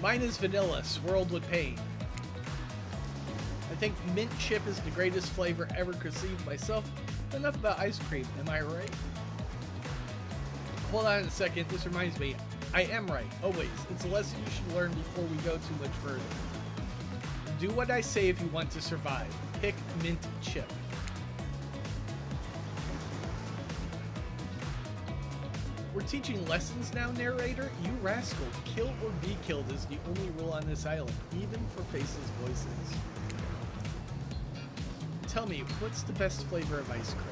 Mine is vanilla, swirled with pain. I think mint chip is the greatest flavor ever conceived myself. Enough about ice cream, am I right? Hold on a second, this reminds me. I am right, always. It's a lesson you should learn before we go too much further. Do what I say if you want to survive. Pick mint chip. We're teaching lessons now, narrator? You rascal. Kill or be killed is the only rule on this island, even for faceless voices. Tell me, what's the best flavor of ice cream?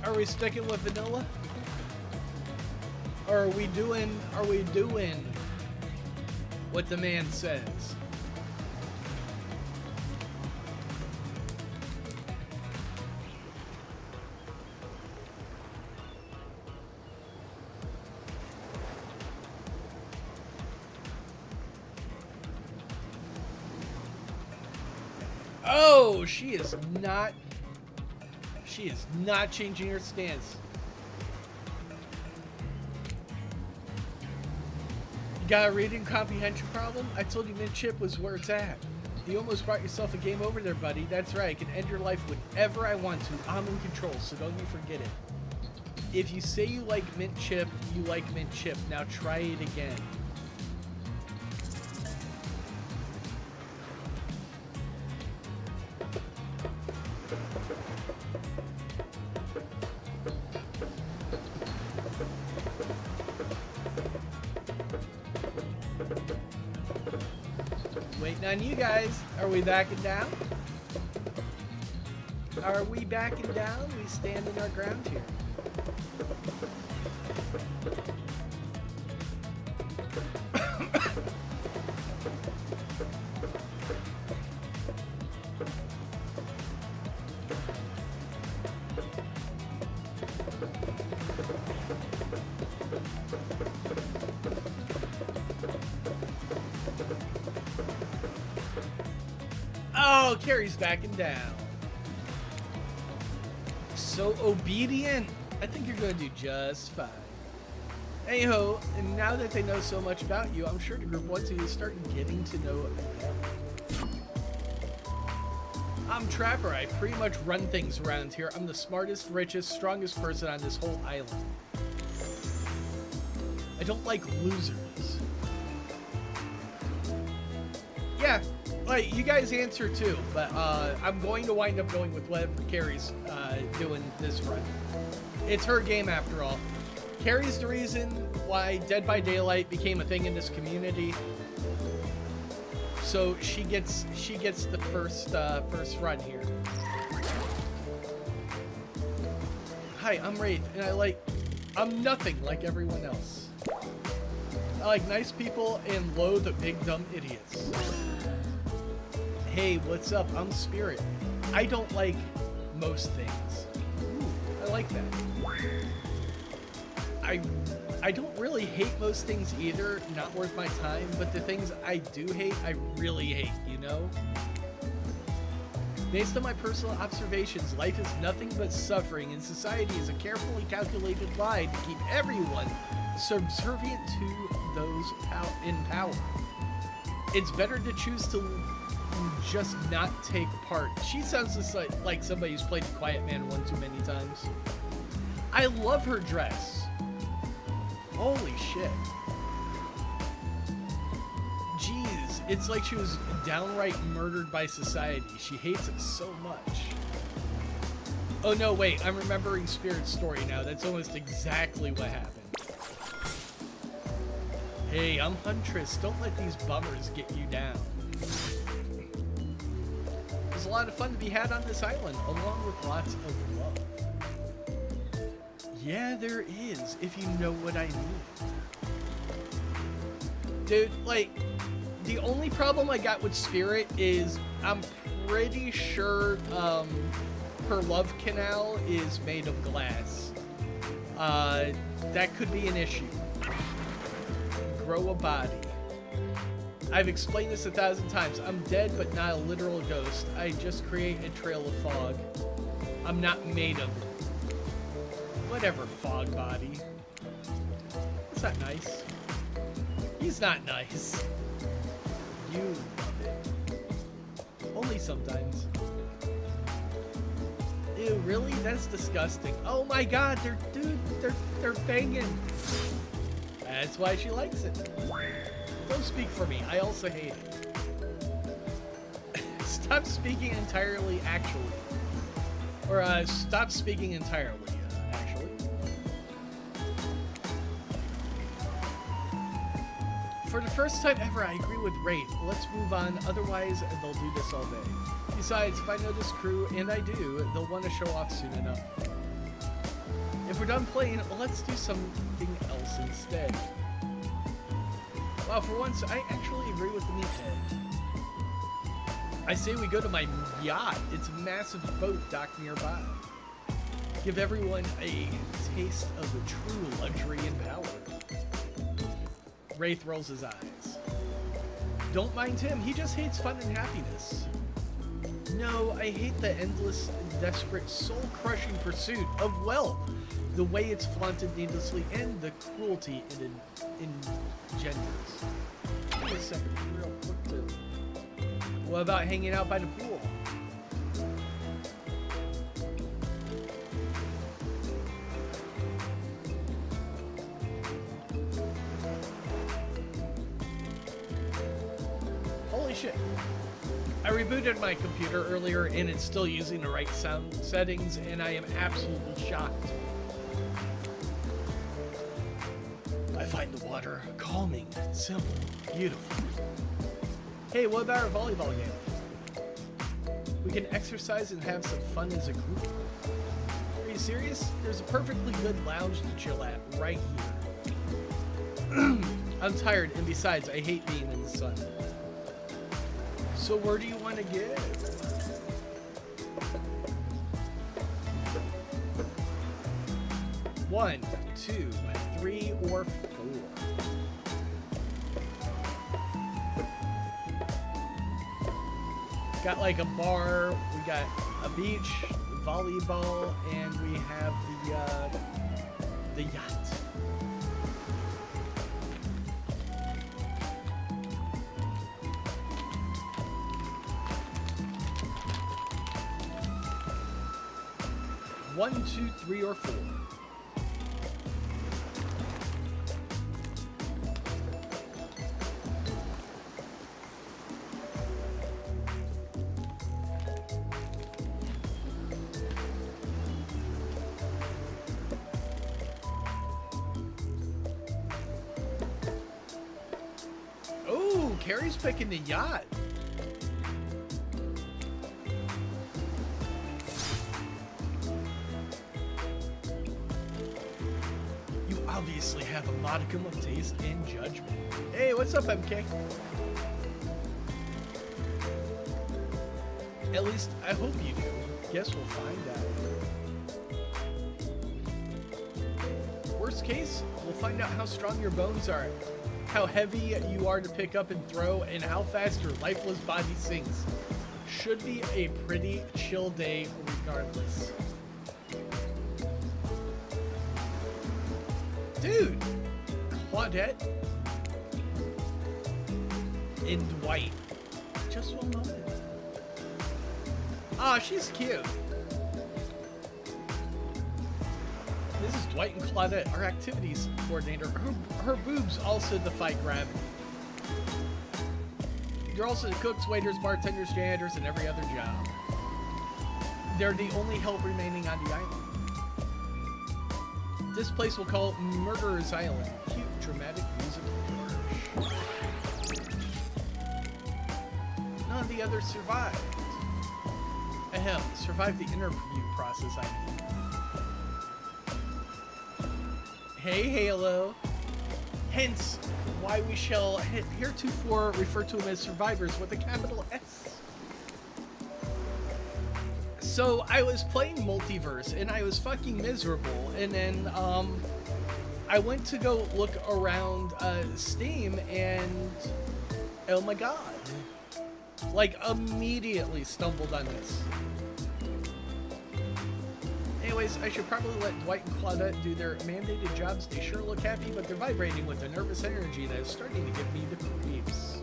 Are we sticking with vanilla? Or are we doing what the man says? Oh, she is not changing her stance. You got a reading comprehension problem? I told you mint chip was where it's at. You almost brought yourself a game over there, buddy. That's right, I can end your life whenever I want to. I'm in control, so don't you forget it. If you say you like mint chip, you like mint chip. Now try it again. Waiting on you guys. Are we backing down? Are we backing down? We standing our ground here. Oh, Carrie's backing down. So obedient. I think you're going to do just fine. Hey-ho, and now that they know so much about you, I'm sure the group wants you to start getting to know them. I'm Trapper. I pretty much run things around here. I'm the smartest, richest, strongest person on this whole island. I don't like losers. Yeah. Like, you guys answer too, but I'm going to wind up going with whatever Carrie's doing this run. It's her game after all. Carrie's the reason why Dead by Daylight became a thing in this community. So she gets the first run here. Hi, I'm Wraith, and I'm nothing like everyone else. I like nice people and loathe big dumb idiots. Hey, what's up? I'm Spirit. I don't like most things. Ooh, I like that. I don't really hate most things either, not worth my time, but the things I do hate, I really hate, you know? Based on my personal observations, life is nothing but suffering, and society is a carefully calculated lie to keep everyone subservient to those in power. It's better to choose to just not take part. She sounds just like somebody who's played Quiet Man one too many times. I love her dress. Holy shit. Jeez, it's like she was downright murdered by society. She hates it so much. Oh no, wait, I'm remembering Spirit's story now. That's almost exactly what happened. Hey, I'm Huntress. Don't let these bummers get you down. There's a lot of fun to be had on this island, along with lots of love. Yeah, there is, if you know what I mean. Dude, like, the only problem I got with Spirit is I'm pretty sure her love canal is made of glass. That could be an issue. Grow a body. I've explained this 1,000 times. I'm dead, but not a literal ghost. I just create a trail of fog. I'm not made of it. Whatever, fog body. It's not nice. He's not nice. You love it. Only sometimes. Ew, really? That's disgusting. Oh my god, they're banging. That's why she likes it. Don't speak for me. I also hate it. Stop speaking entirely, actually. Or, stop speaking entirely, actually. For the first time ever, I agree with Wraith. Let's move on, otherwise they'll do this all day. Besides, if I know this crew, and I do, they'll want to show off soon enough. If we're done playing, let's do something else instead. Wow, for once, I actually agree with the meathead. I say we go to my yacht. It's a massive boat docked nearby. Give everyone a taste of the true luxury and power. Wraith rolls his eyes. Don't mind him, he just hates fun and happiness. No, I hate the endless, desperate, soul-crushing pursuit of wealth. The way it's flaunted needlessly and the cruelty it engenders. Give me a second, real quick too. What about hanging out by the pool? Holy shit. I rebooted my computer earlier and it's still using the right sound settings and I am absolutely shocked. I find the water calming, simple, beautiful. Hey, what about our volleyball game? We can exercise and have some fun as a group. Are you serious? There's a perfectly good lounge to chill at right here. I'm tired, and besides, I hate being in the sun. So where do you want to get? One, 2, 3, or 4. Got like a bar, we got a beach, volleyball, and we have the yacht. One, 2, 3, or 4. Oh, Carrie's picking the yacht. Obviously have a modicum of taste and judgment. Hey, what's up, MK? At least, I hope you do. Guess we'll find out. Worst case, we'll find out how strong your bones are, how heavy you are to pick up and throw, and how fast your lifeless body sinks. Should be a pretty chill day regardless. Dude, Claudette and Dwight. Just one moment. Ah, she's cute. This is Dwight and Claudette, our activities coordinator. Her boobs also defy gravity. They're also the cooks, waiters, bartenders, janitors, and every other job. They're the only help remaining on the island. This place we'll call Murderer's Island. Cute, dramatic music flourish. None of the others survived. Ahem, survived the interview process, I mean. Hey, Halo. Hence, why we shall heretofore refer to them as survivors with a capital S. So I was playing Multiverse and I was fucking miserable, and then I went to go look around Steam, and oh my god, like immediately stumbled on this. Anyways, I should probably let Dwight and Claudette do their mandated jobs. They sure look happy, but they're vibrating with a nervous energy that is starting to give me the creeps.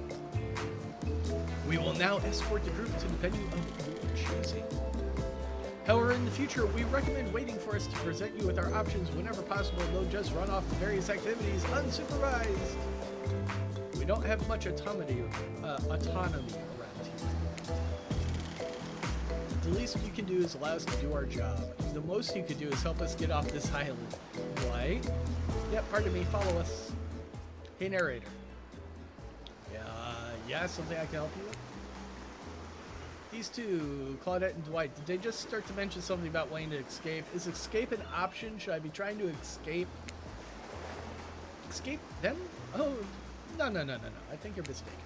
We will now escort the group to the venue of your choosing. However, in the future, we recommend waiting for us to present you with our options whenever possible. They'll just run off to various activities unsupervised. We don't have much autonomy around here. The least you can do is allow us to do our job. The most you could do is help us get off this island. Right? Yep, pardon me, follow us. Hey, narrator. Yeah, something I can help you with? These two, Claudette and Dwight, did they just start to mention something about wanting to escape? Is escape an option? Should I be trying to escape? Escape them? Oh, no. I think you're mistaken.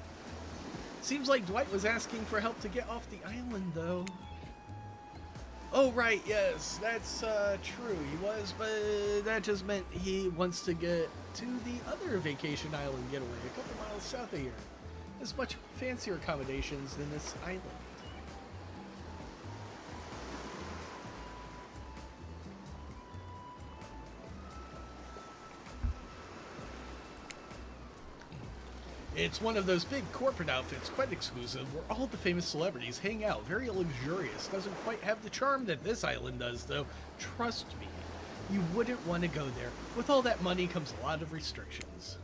Seems like Dwight was asking for help to get off the island, though. Oh, right, yes, that's true. He was, but that just meant he wants to get to the other vacation island getaway a couple miles south of here. There's much fancier accommodations than this island. It's one of those big corporate outfits, quite exclusive, where all the famous celebrities hang out. Very luxurious. Doesn't quite have the charm that this island does, though. Trust me, you wouldn't want to go there. With all that money comes a lot of restrictions.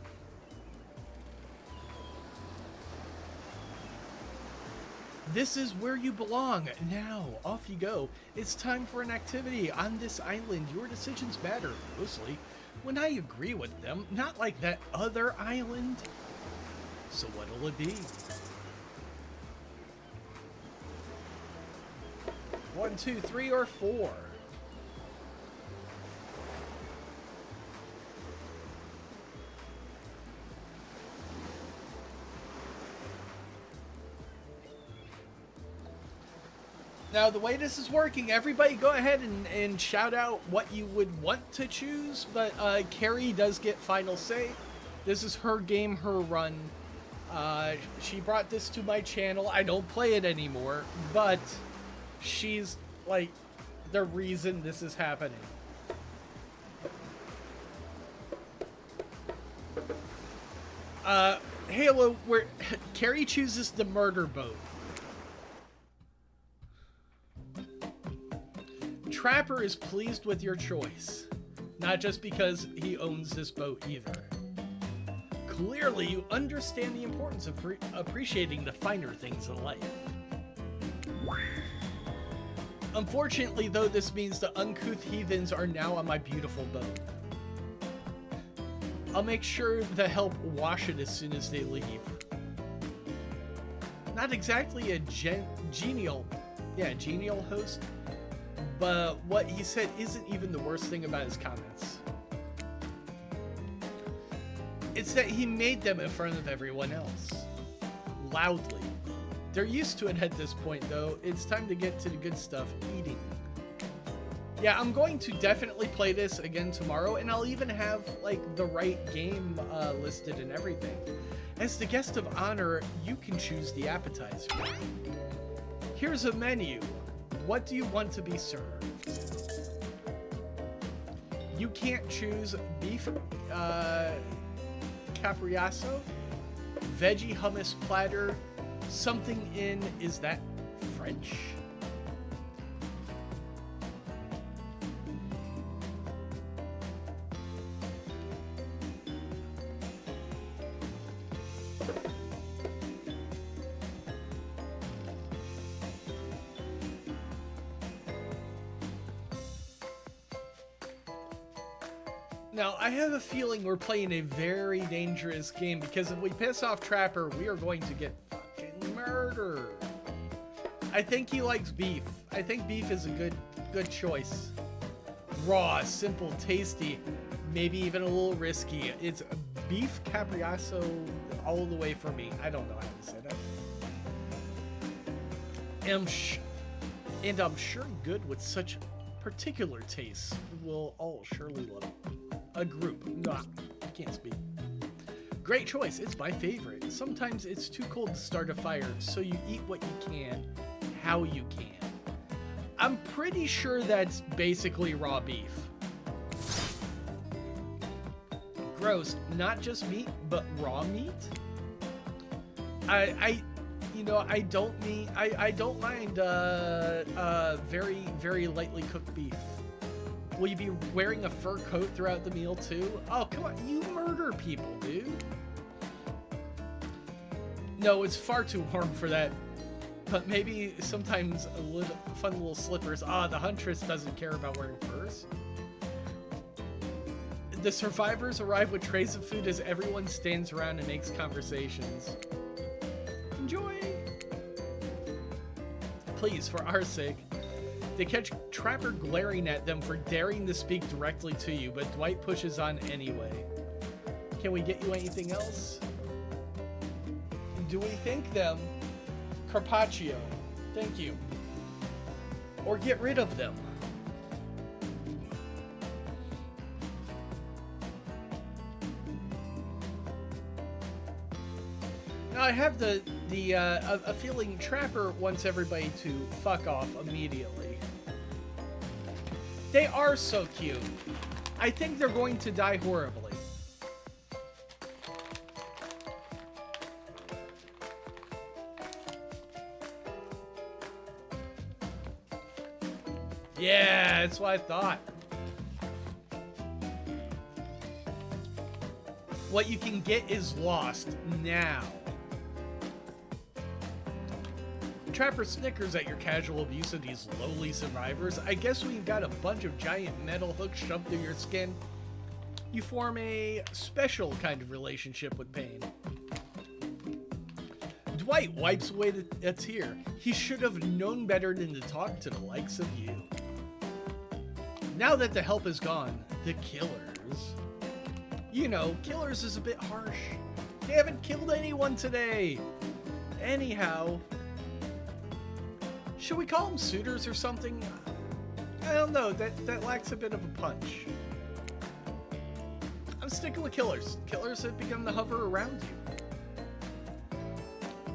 This is where you belong. Now, off you go. It's time for an activity on this island. Your decisions matter, mostly. When I agree with them, not like that other island. So what'll it be? 1, 2, 3, or 4? Now, the way this is working, everybody go ahead and shout out what you would want to choose, but Carrie does get final say. This is her game, her run. She brought this to my channel. I don't play it anymore, but she's, like, the reason this is happening. Halo, where Carrie chooses the murder boat. Trapper is pleased with your choice, not just because he owns this boat either. Clearly, you understand the importance of appreciating the finer things in life. Unfortunately, though, this means the uncouth heathens are now on my beautiful boat. I'll make sure to help wash it as soon as they leave. Not exactly a genial host, but what he said isn't even the worst thing about his comments. It's that he made them in front of everyone else. Loudly. They're used to it at this point, though. It's time to get to the good stuff, eating. Yeah, I'm going to definitely play this again tomorrow, and I'll even have, like, the right game listed and everything. As the guest of honor, you can choose the appetizer. Here's a menu. What do you want to be served? You can't choose beef caprioso, veggie hummus platter, something in, is that French? Now, I have a feeling we're playing a very dangerous game, because if we piss off Trapper, we are going to get fucking murdered. I think he likes beef. I think beef is a good choice. Raw, simple, tasty, maybe even a little risky. It's beef caprioso all the way for me. I don't know how to say that. And I'm sure good with such particular tastes will all surely love it. A group. Nah, I can't speak. Great choice. It's my favorite. Sometimes it's too cold to start a fire, so you eat what you can, how you can. I'm pretty sure that's basically raw beef. Gross. Not just meat, but raw meat? I don't mind very, very lightly cooked beef. Will you be wearing a fur coat throughout the meal too? Oh, come on, you murder people, dude. No, it's far too warm for that. But maybe sometimes a little fun little slippers. Ah, the huntress doesn't care about wearing furs. The survivors arrive with trays of food as everyone stands around and makes conversations. Enjoy! Please, for our sake. They catch Trapper glaring at them for daring to speak directly to you, but Dwight pushes on anyway. Can we get you anything else? Do we thank them? Carpaccio. Thank you. Or get rid of them. Now I have a feeling Trapper wants everybody to fuck off immediately. They are so cute. I think they're going to die horribly. Yeah, that's what I thought. What you can get is lost now. Trapper snickers at your casual abuse of these lowly survivors. I guess when you've got a bunch of giant metal hooks shoved through your skin, you form a special kind of relationship with pain. Dwight wipes away a tear. He should have known better than to talk to the likes of you. Now that the help is gone, the killers. You know, killers is a bit harsh. They haven't killed anyone today. Anyhow, should we call them suitors or something? I don't know, that lacks a bit of a punch. I'm sticking with killers. Killers have begun to hover around you.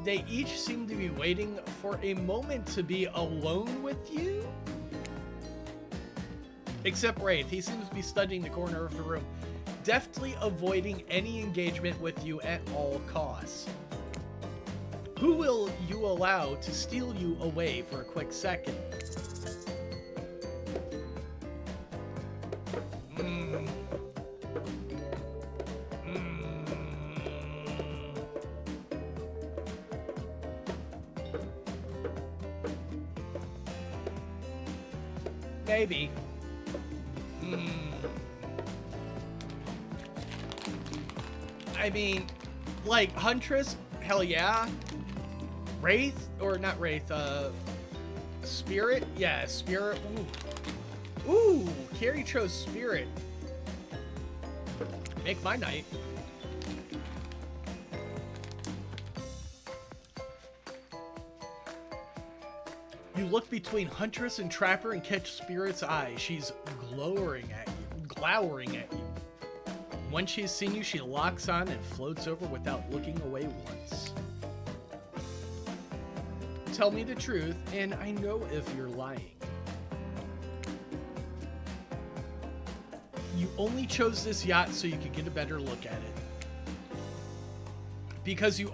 They each seem to be waiting for a moment to be alone with you. Except Wraith, he seems to be studying the corner of the room, deftly avoiding any engagement with you at all costs. Who will you allow to steal you away for a quick second? Maybe. I mean, like, Huntress, hell yeah. Wraith, or not Wraith, Spirit? Yeah, Spirit. Ooh. Ooh, Carrie chose Spirit. Make my night. You look between Huntress and Trapper and catch Spirit's eye. She's glowering at you. Once she's seen you, she locks on and floats over without looking away once. Tell me the truth, and I know if you're lying. You only chose this yacht so you could get a better look at it. Because you're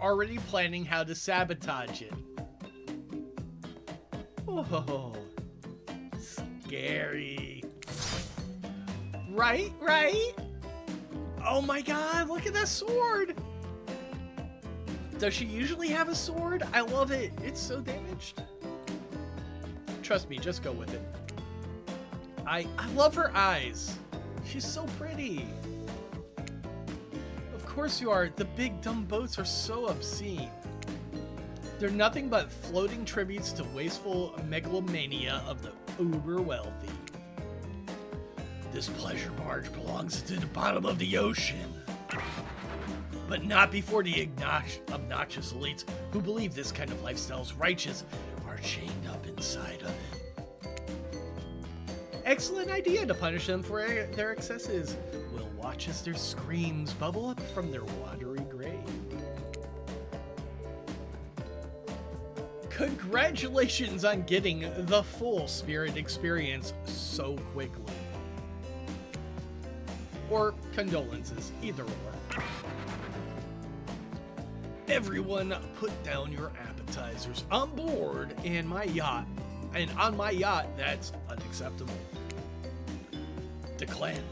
already planning how to sabotage it. Oh, scary. Right? Oh my god, look at that sword! Does she usually have a sword? I love it. It's so damaged. Trust me, just go with it. I love her eyes. She's so pretty. Of course you are. The big dumb boats are so obscene. They're nothing but floating tributes to wasteful megalomania of the uber wealthy. This pleasure barge belongs to the bottom of the ocean. But not before the obnoxious elites who believe this kind of lifestyle is righteous are chained up inside of it. Excellent idea to punish them for their excesses. We'll watch as their screams bubble up from their watery grave. Congratulations on getting the full Spirit experience so quickly. Or condolences, either or. Everyone put down your appetizers on board and my yacht. And on my yacht, that's unacceptable. The clan.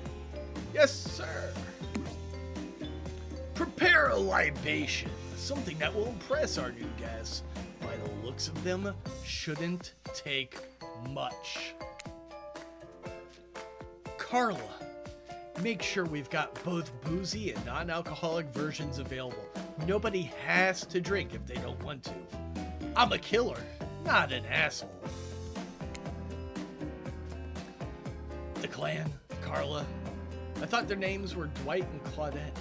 Yes, sir. Prepare a libation. Something that will impress our new guests. By the looks of them, shouldn't take much. Carla. Make sure we've got both boozy and non-alcoholic versions available. Nobody has to drink if they don't want to. I'm a killer, not an asshole. The clan, Carla. I thought their names were Dwight and Claudette.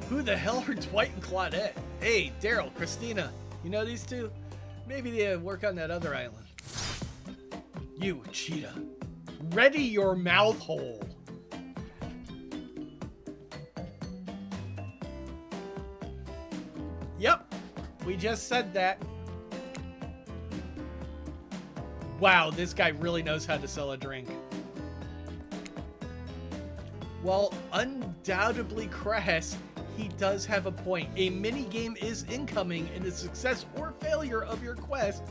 Who the hell are Dwight and Claudette? Hey, Daryl, Christina, you know these two? Maybe they work on that other island. You, Cheetah, ready your mouth hole. Yep, we just said that. Wow, this guy really knows how to sell a drink. Well, undoubtedly crass, he does have a point. A mini-game is incoming, and the success or failure of your quest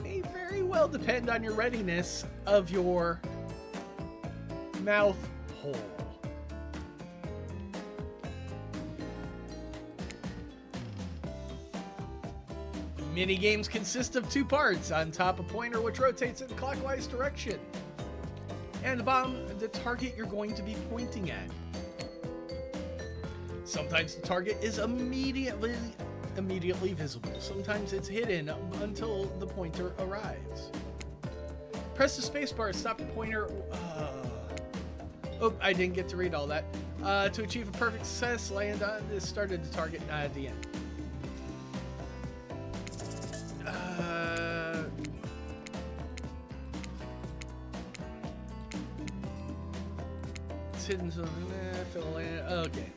may very well depend on your readiness of your mouth hole. Mini-games consist of two parts. On top, a pointer which rotates in a clockwise direction. And the bottom, the target you're going to be pointing at. Sometimes the target is immediately visible. Sometimes it's hidden until the pointer arrives. Press the spacebar to stop the pointer. Oh, I didn't get to read all that. To achieve a perfect success, land on this started the target, not at the end. It's hidden something. Okay.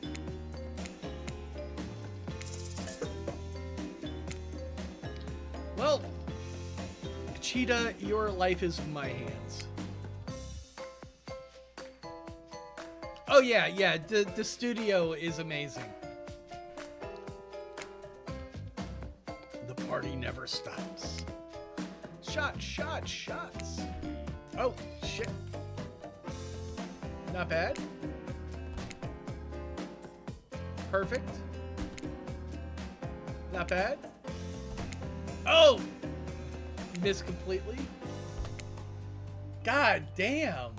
Well, Cheetah, your life is in my hands. Oh yeah, the studio is amazing. The party never stops. Shots. Oh, shit. Not bad. Perfect. Not bad. Oh! Missed completely. God damn.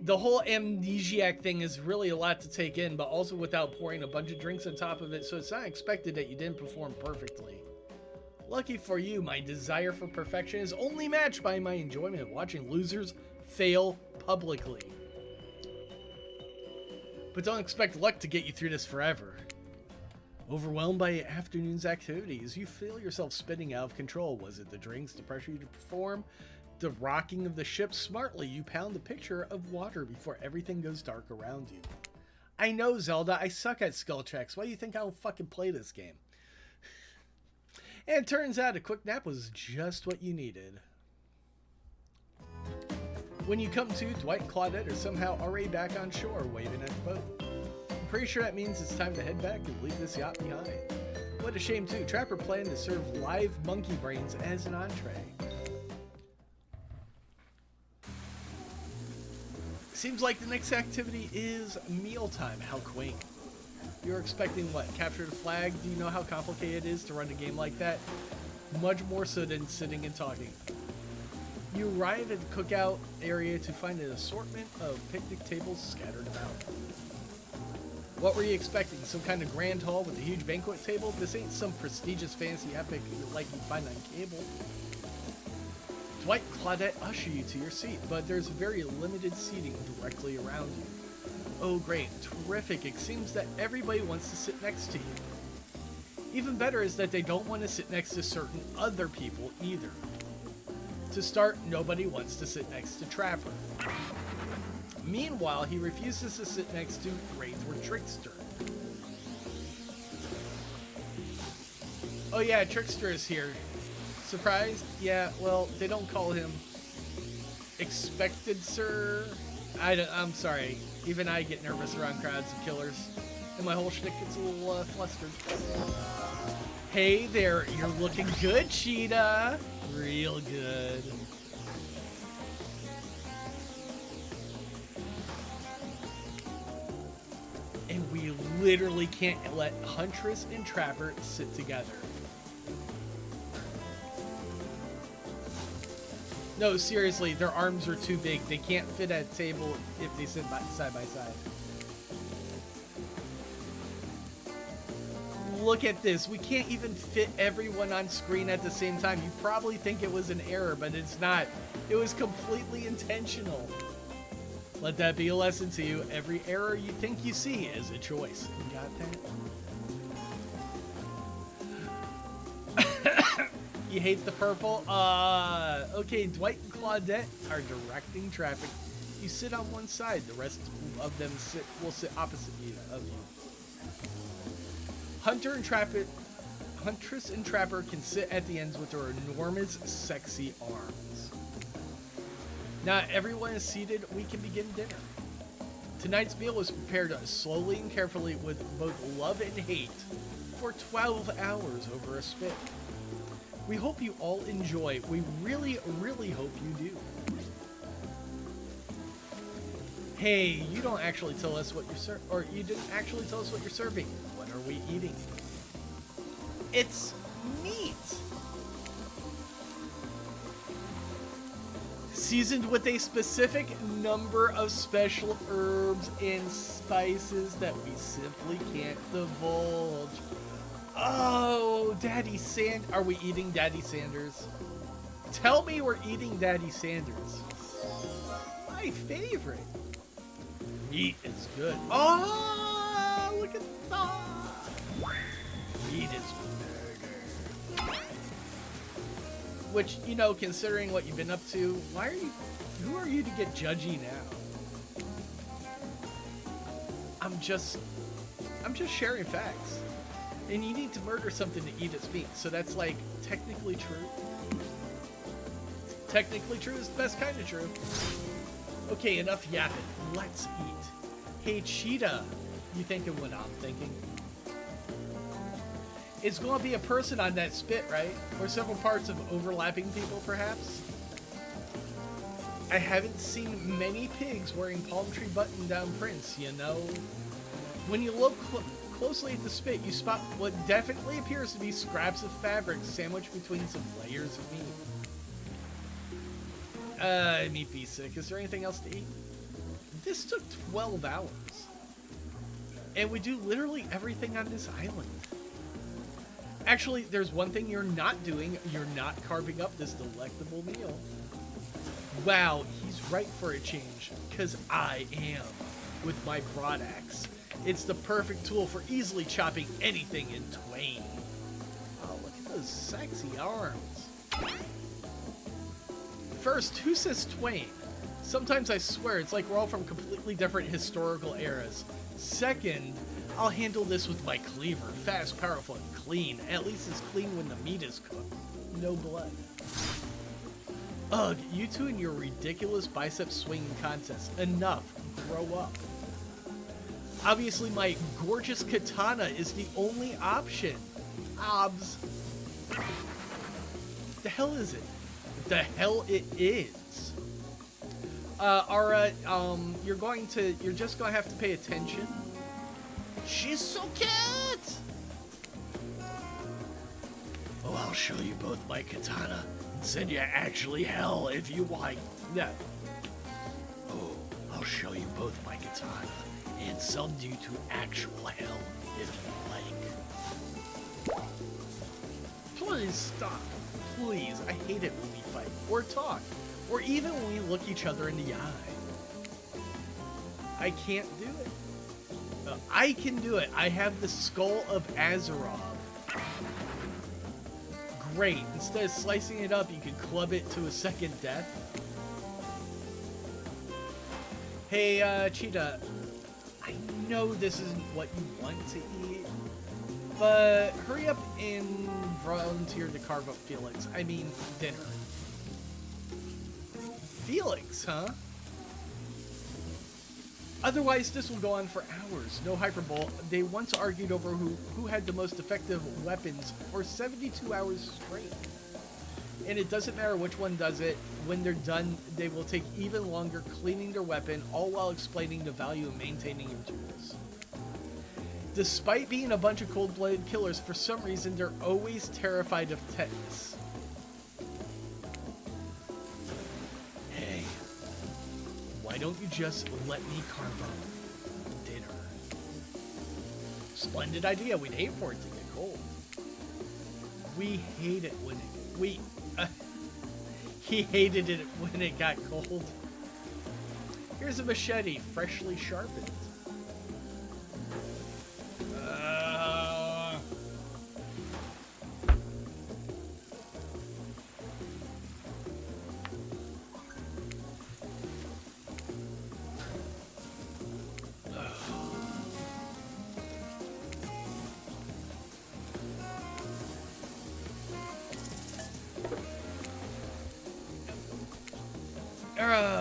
The whole amnesiac thing is really a lot to take in, but also without pouring a bunch of drinks on top of it, so it's not expected that you didn't perform perfectly. Lucky for you, my desire for perfection is only matched by my enjoyment of watching losers fail publicly. But don't expect luck to get you through this forever. Overwhelmed by afternoon's activities, you feel yourself spinning out of control. Was it the drinks, the pressure you to perform, the rocking of the ship? Smartly, you pound the pitcher of water before everything goes dark around you. I know, Zelda, I suck at skill checks. Why do you think I'll fucking play this game? And it turns out a quick nap was just what you needed. When you come to, Dwight and Claudette are somehow already back on shore, waving at the boat. I'm pretty sure that means it's time to head back and leave this yacht behind. What a shame too, Trapper planned to serve live monkey brains as an entree. Seems like the next activity is mealtime. How quaint. You're expecting what? Capture the flag? Do you know how complicated it is to run a game like that? Much more so than sitting and talking. You arrive at the cookout area to find an assortment of picnic tables scattered about. What were you expecting? Some kind of grand hall with a huge banquet table? This ain't some prestigious fancy epic like you find on cable. Dwight and Claudette usher you to your seat, but there's very limited seating directly around you. Oh great, terrific, it seems that everybody wants to sit next to you. Even better is that they don't want to sit next to certain other people either. To start, nobody wants to sit next to Trapper. Meanwhile, he refuses to sit next to Wraith or Trickster. Oh yeah, Trickster is here. Surprised? Yeah, well, they don't call him Expected Sir. I'm sorry. Even I get nervous around crowds of killers. And my whole shtick gets a little flustered. Hey there, you're looking good, Cheetah. Real good. And we literally can't let Huntress and Trapper sit together. No, seriously, their arms are too big. They can't fit at a table if they sit side by side. Look at this. We can't even fit everyone on screen at the same time. You probably think it was an error, but it's not. It was completely intentional. Let that be a lesson to you. Every error you think you see is a choice. You got that? You hate the purple? Okay, Dwight and Claudette are directing traffic. You sit on one side. The rest of them will sit opposite of you. Huntress and Trapper can sit at the ends with their enormous, sexy arms. Now everyone is seated, we can begin dinner. Tonight's meal was prepared slowly and carefully with both love and hate for 12 hours over a spit. We hope you all enjoy. We really, really hope you do. Hey, you don't actually tell us what you're you didn't actually tell us what you're serving. What are we eating? It's meat. Seasoned with a specific number of special herbs and spices that we simply can't divulge. Oh, Daddy Are we eating Daddy Sanders? Tell me we're eating Daddy Sanders. My favorite. Meat is good. Oh, look at that. Meat is murder. Which, you know, considering what you've been up to, who are you to get judgy now? I'm just sharing facts. And you need to murder something to eat its meat. So that's like technically true. Technically true is the best kind of true. Okay, enough yapping. Let's eat. Hey, Cheetah. You thinking what I'm thinking? It's going to be a person on that spit, right? Or several parts of overlapping people, perhaps? I haven't seen many pigs wearing palm tree button-down prints, you know? When you look closely at the spit, you spot what definitely appears to be scraps of fabric sandwiched between some layers of meat. Meat be sick. Is there anything else to eat? This took 12 hours. And we do literally everything on this island. Actually, there's one thing you're not doing. You're not carving up this delectable meal. Wow, he's right for a change. Because I am. With my broad axe. It's the perfect tool for easily chopping anything in twain. Oh, look at those sexy arms. First, who says twain? Sometimes I swear it's like we're all from completely different historical eras. Second, I'll handle this with my cleaver. Fast, powerful, and clean. At least it's clean when the meat is cooked. No blood. Ugh, you two and your ridiculous bicep swinging contest. Enough. Grow up. Obviously, my gorgeous katana is the only option. Obs. The hell is it? The hell it is. Alright, you're just gonna have to pay attention. She's so cute! Oh, I'll show you both my katana and send you actually hell if you like. Yeah. Oh, I'll show you both my katana and send you to actual hell if you like. Please stop. Please, I hate it when we fight, or talk, or even when we look each other in the eye. I can't do it. I can do it. I have the skull of Azeroth. Great. Instead of slicing it up, you can club it to a second death. Hey, Cheetah. I know this isn't what you want to eat, but hurry up and volunteer to carve up Felix. I mean, dinner. Felix, huh? Otherwise, this will go on for hours. No hyperbole. They once argued over who had the most effective weapons for 72 hours straight. And it doesn't matter which one does it. When they're done, they will take even longer cleaning their weapon, all while explaining the value of maintaining your tools. Despite being a bunch of cold-blooded killers, for some reason, they're always terrified of tetanus. Hey. Why don't you just let me carve up dinner? Splendid idea. We'd hate for it to get cold. We hate it when he hated it when it got cold. Here's a machete, freshly sharpened.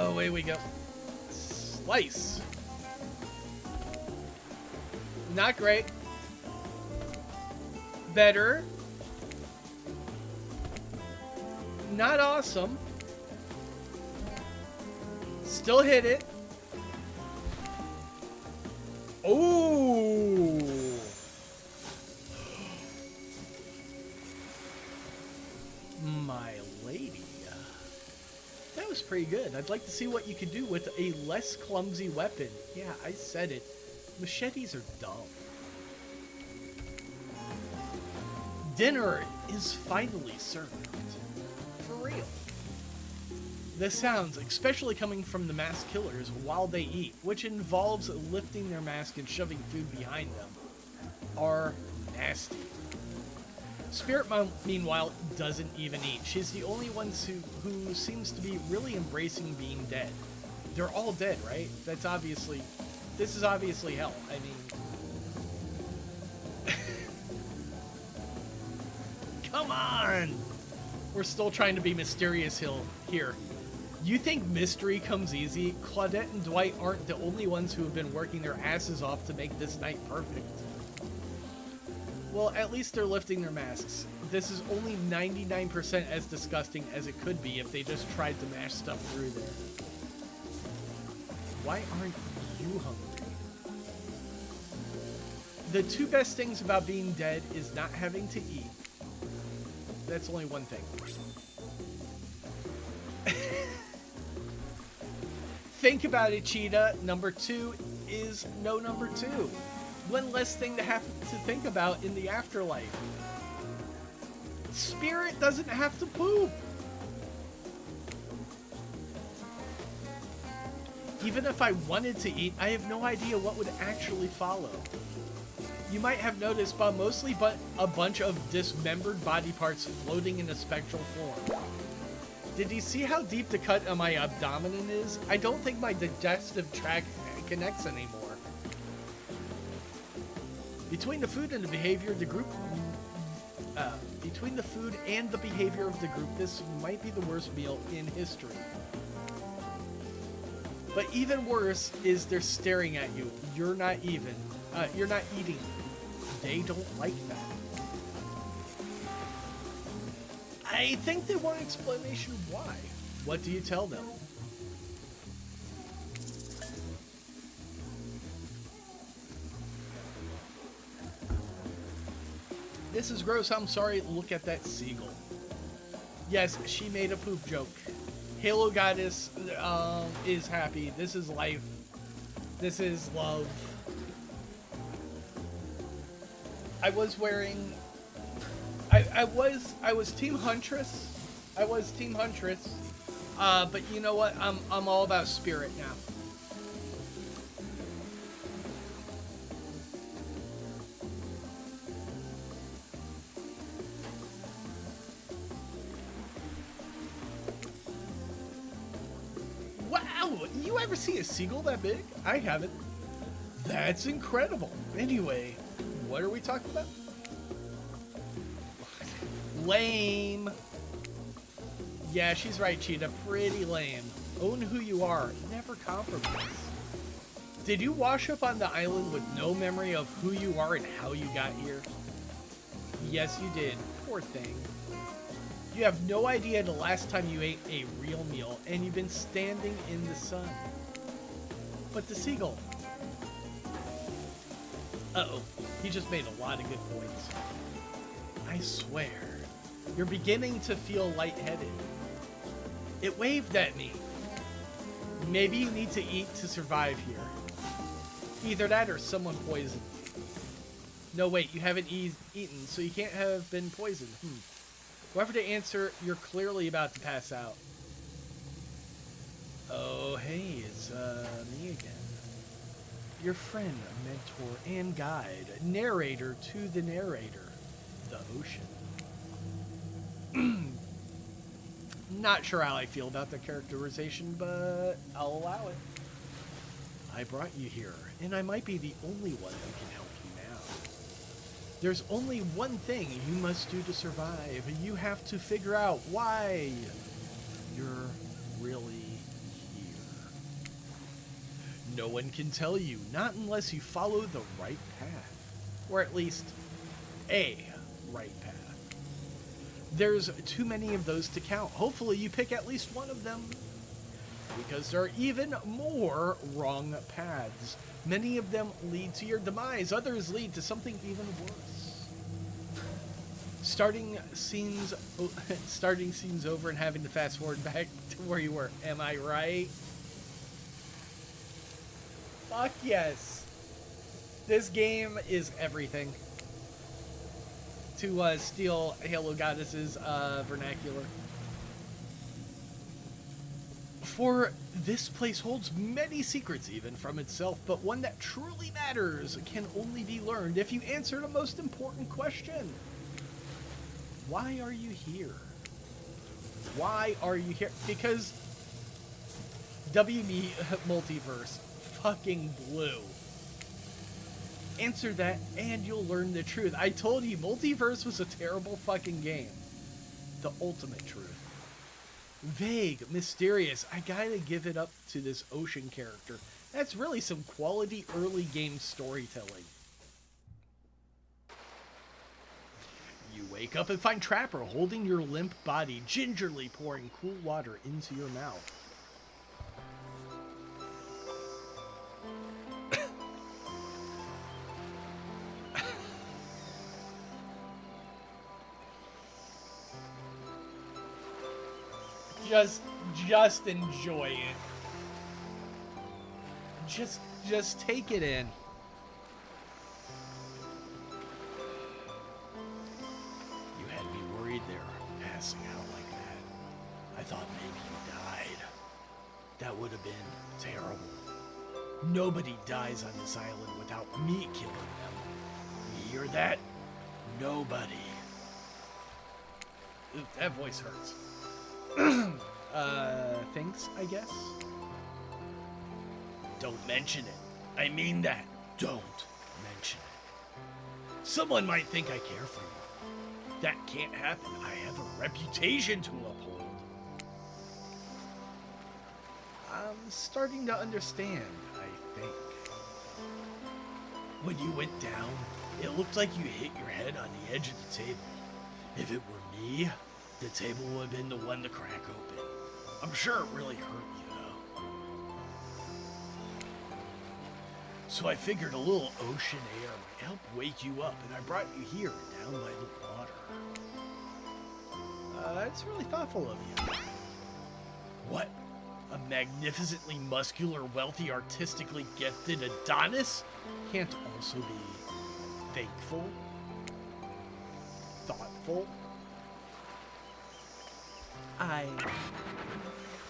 Away we go. Slice. Not great. Better. Not awesome. Still hit it. Oh. My lady. That was pretty good. I'd like to see what you could do with a less clumsy weapon. Yeah, I said it. Machetes are dumb. Dinner is finally served. For real. The sounds, especially coming from the masked killers while they eat, which involves lifting their mask and shoving food behind them, are nasty. Spirit, meanwhile, doesn't even eat. She's the only one who seems to be really embracing being dead. They're all dead, right? This is obviously hell. I mean... Come on! We're still trying to be mysterious here. You think mystery comes easy? Claudette and Dwight aren't the only ones who have been working their asses off to make this night perfect. Well, at least they're lifting their masks. This is only 99% as disgusting as it could be if they just tried to mash stuff through there. Why aren't you hungry? The two best things about being dead is not having to eat. That's only one thing. Think about it, Cheetah. Number 2 is no number 2. One less thing to have to think about in the afterlife. Spirit doesn't have to poop. Even if I wanted to eat, I have no idea what would actually follow. You might have noticed, but mostly a bunch of dismembered body parts floating in a spectral form. Did you see how deep the cut on my abdomen is? I don't think my digestive tract connects anymore. Between the food and the behavior of the group, this might be the worst meal in history. But even worse is they're staring at you. You're not eating. They don't like that. I think they want an explanation why. What do you tell them? This is gross, I'm sorry. Look at that seagull. Yes, she made a poop joke. Halo Goddess is happy. This is life. This is love. I was wearing... I was Team Huntress. But you know what? I'm all about Spirit now. ever see a seagull that big? I haven't. That's incredible. Anyway, what are we talking about? Lame. Yeah, she's right, Cheetah. Pretty lame. Own who you are. Never compromise. Did you wash up on the island with no memory of who you are and how you got here? Yes, you did. Poor thing. You have no idea the last time you ate a real meal, and you've been standing in the sun. But the seagull. Uh-oh. He just made a lot of good points. I swear. You're beginning to feel lightheaded. It waved at me. Maybe you need to eat to survive here. Either that or someone poisoned. No, wait, you haven't eaten, so you can't have been poisoned. Whoever to answer, you're clearly about to pass out. Oh, hey, it's me again. Your friend, mentor, and guide. Narrator to the narrator. The ocean. Not sure how I feel about the characterization, but I'll allow it. I brought you here, and I might be the only one who can help you now. There's only one thing you must do to survive. You have to figure out why you're really here. No one can tell you, not unless you follow the right path. Or at least, a right path. There's too many of those to count. Hopefully you pick at least one of them. Because there are even more wrong paths. Many of them lead to your demise. Others lead to something even worse. Starting scenes over and having to fast forward back to where you were. Am I right? Fuck yes. This game is everything. To steal Halo Goddess's vernacular. For this place holds many secrets even from itself, but one that truly matters can only be learned if you answer the most important question. Why are you here? Why are you here? Because WB Multiverse fucking blew. Answer that and you'll learn the truth. I told you, Multiverse was a terrible fucking game. The ultimate truth. Vague, mysterious. I gotta give it up to this ocean character. That's really some quality early game storytelling. You wake up and find Trapper holding your limp body, gingerly pouring cool water into your mouth. Just enjoy it. Just take it in. You had me worried there, passing out like that. I thought maybe you died. That would have been terrible. Nobody dies on this island without me killing them. You hear that? Nobody. Ooh, that voice hurts. Thanks, I guess? Don't mention it. I mean that. Don't mention it. Someone might think I care for you. That can't happen. I have a reputation to uphold. I'm starting to understand, I think. When you went down, it looked like you hit your head on the edge of the table. If it were me, the table would have been the one to crack open. I'm sure it really hurt you, though. So I figured a little ocean air might help wake you up, and I brought you here, down by the water. That's really thoughtful of you. What? A magnificently muscular, wealthy, artistically gifted Adonis can't also be thankful? Thoughtful? I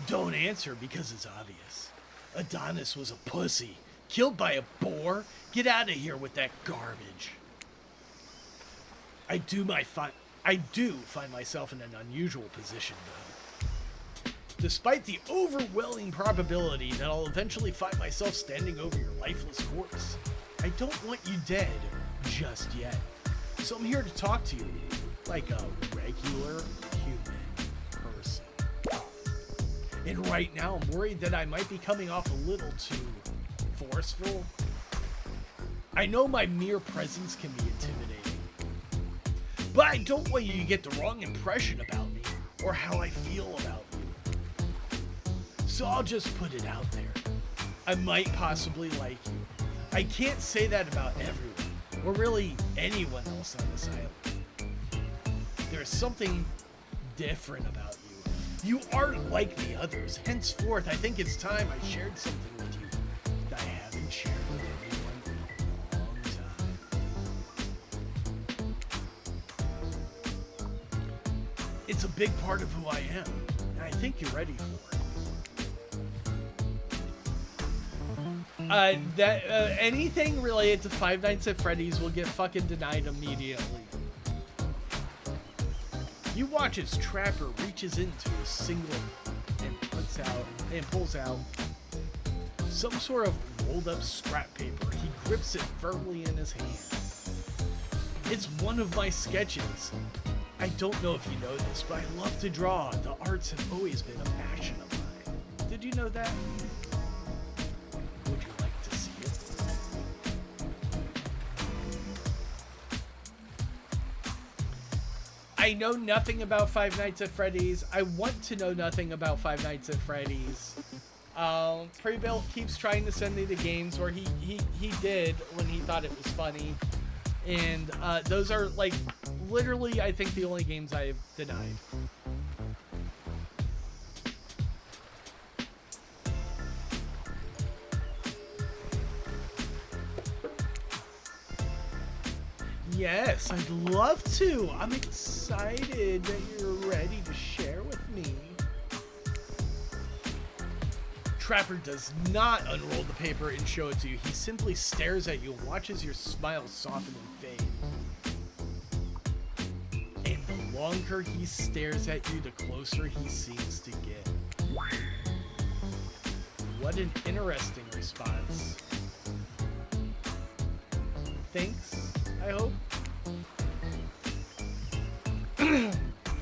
don't answer because it's obvious. Adonis was a pussy. Killed by a boar? Get out of here with that garbage. I do find myself in an unusual position, though. despite the overwhelming probability that I'll eventually find myself standing over your lifeless corpse. I don't want you dead just yet. So I'm here to talk to you like a regular human person. And right now I'm worried that I might be coming off a little too forceful. I know my mere presence can be intimidating, but I don't want you to get the wrong impression about me or how I feel about you. So I'll just put it out there. I might possibly like you. I can't say that about everyone, or really anyone else on this island. There's something different about you. You aren't like the others. Henceforth, I think it's time I shared something with you that I haven't shared with anyone in a long time. It's a big part of who I am, and I think you're ready for it. Anything related to Five Nights at Freddy's will get fucking denied immediately. You watch as Trapper reaches into his singlet and pulls out some sort of rolled up scrap paper. He grips it firmly in his hand. It's one of my sketches. I don't know if you know this, but I love to draw. The arts have always been a passion of mine. Did you know that? Would you like to see it? I know nothing about Five Nights at Freddy's. I want to know nothing about Five Nights at Freddy's. Pre-Built keeps trying to send me the games, or he did when he thought it was funny. And those are, like, literally, I think, the only games I have denied. Yes, I'd love to. I'm excited that you're ready to share with me. Trapper does not unroll the paper and show it to you. He simply stares at you and watches your smile soften and fade. And the longer he stares at you, the closer he seems to get. What an interesting response. Thanks, I hope.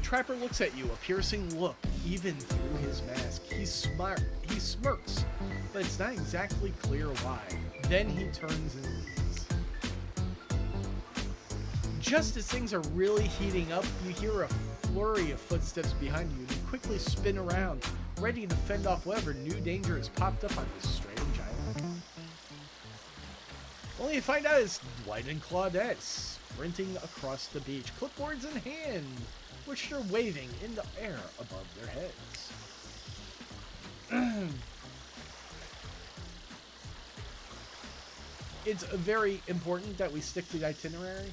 Trapper looks at you, a piercing look, even through his mask. He smirks, but it's not exactly clear why. Then he turns and leaves. Just as things are really heating up, you hear a flurry of footsteps behind you, and you quickly spin around, ready to fend off whatever new danger has popped up on this strange island. Only to find out it's Dwight and Claudette sprinting across the beach, clipboards in hand, which they're waving in the air above their heads. It's very important that we stick to the itinerary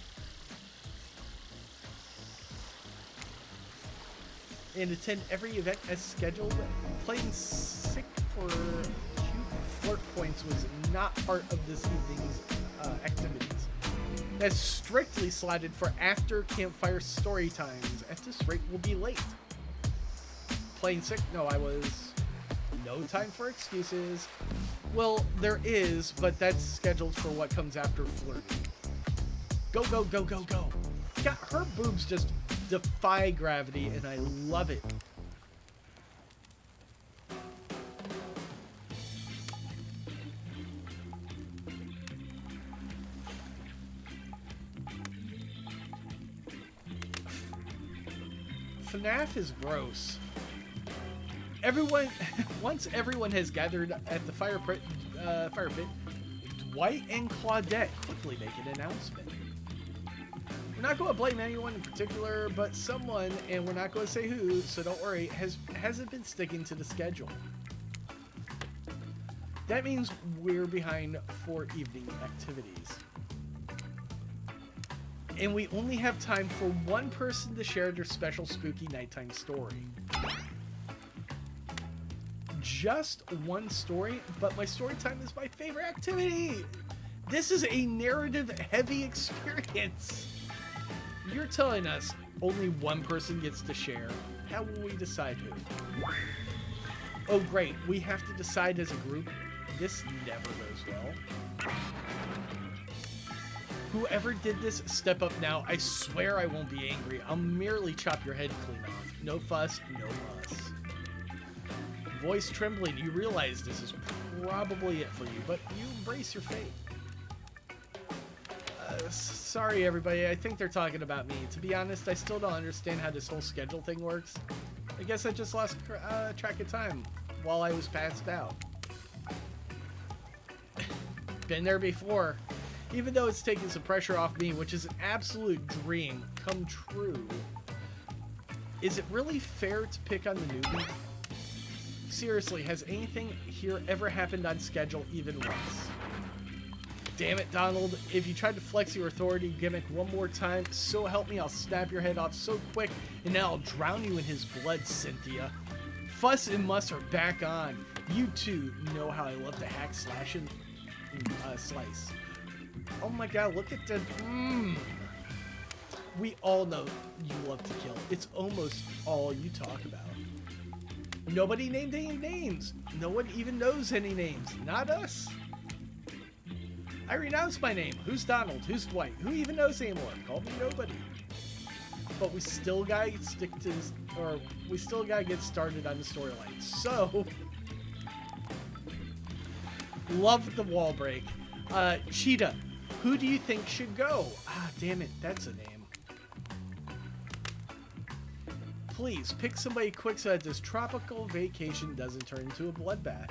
and attend every event as scheduled. Playing sick for cute flirt points was not part of this evening's activities. That's strictly slotted for after campfire story times. At this rate, we'll be late. Playing sick? No, I was. No time for excuses. Well, there is, but that's scheduled for what comes after flirting. Go, go, go, go, go. God, her boobs just defy gravity, and I love it. FNAF is gross. Once everyone has gathered at the fire pit, Dwight and Claudette quickly make an announcement. We're not going to blame anyone in particular, but someone, and we're not going to say who, so don't worry, hasn't been sticking to the schedule. That means we're behind for evening activities. And we only have time for one person to share their special spooky nighttime story. Just one story, but my story time is my favorite activity. This is a narrative-heavy experience. You're telling us only one person gets to share. How will we decide who? Oh, great. We have to decide as a group. This never goes well. Whoever did this, step up now. I swear I won't be angry. I'll merely chop your head clean off. No fuss, no muss. Voice trembling. You realize this is probably it for you, but you embrace your fate. Sorry, everybody. I think they're talking about me. To be honest, I still don't understand how this whole schedule thing works. I guess I just lost track of time while I was passed out. Been there before. Even though it's taken some pressure off me, which is an absolute dream come true, is it really fair to pick on the newbie? Seriously, has anything here ever happened on schedule even once? Damn it, Donald. If you tried to flex your authority gimmick one more time, so help me, I'll snap your head off so quick, and then I'll drown you in his blood, Cynthia. Fuss and muss are back on. You two know how I love to hack, slash, and slice. Oh my god, look at the... We all know you love to kill. It's almost all you talk about. Nobody named any names. No one even knows any names. Not us. I renounced my name. Who's Donald? Who's Dwight? Who even knows anymore? Call me nobody. But we still gotta stick to this, or we still gotta get started on the storyline. So, love the wall break. Cheetah, who do you think should go? Ah, damn it, that's a name. Please, pick somebody quick so that this tropical vacation doesn't turn into a bloodbath.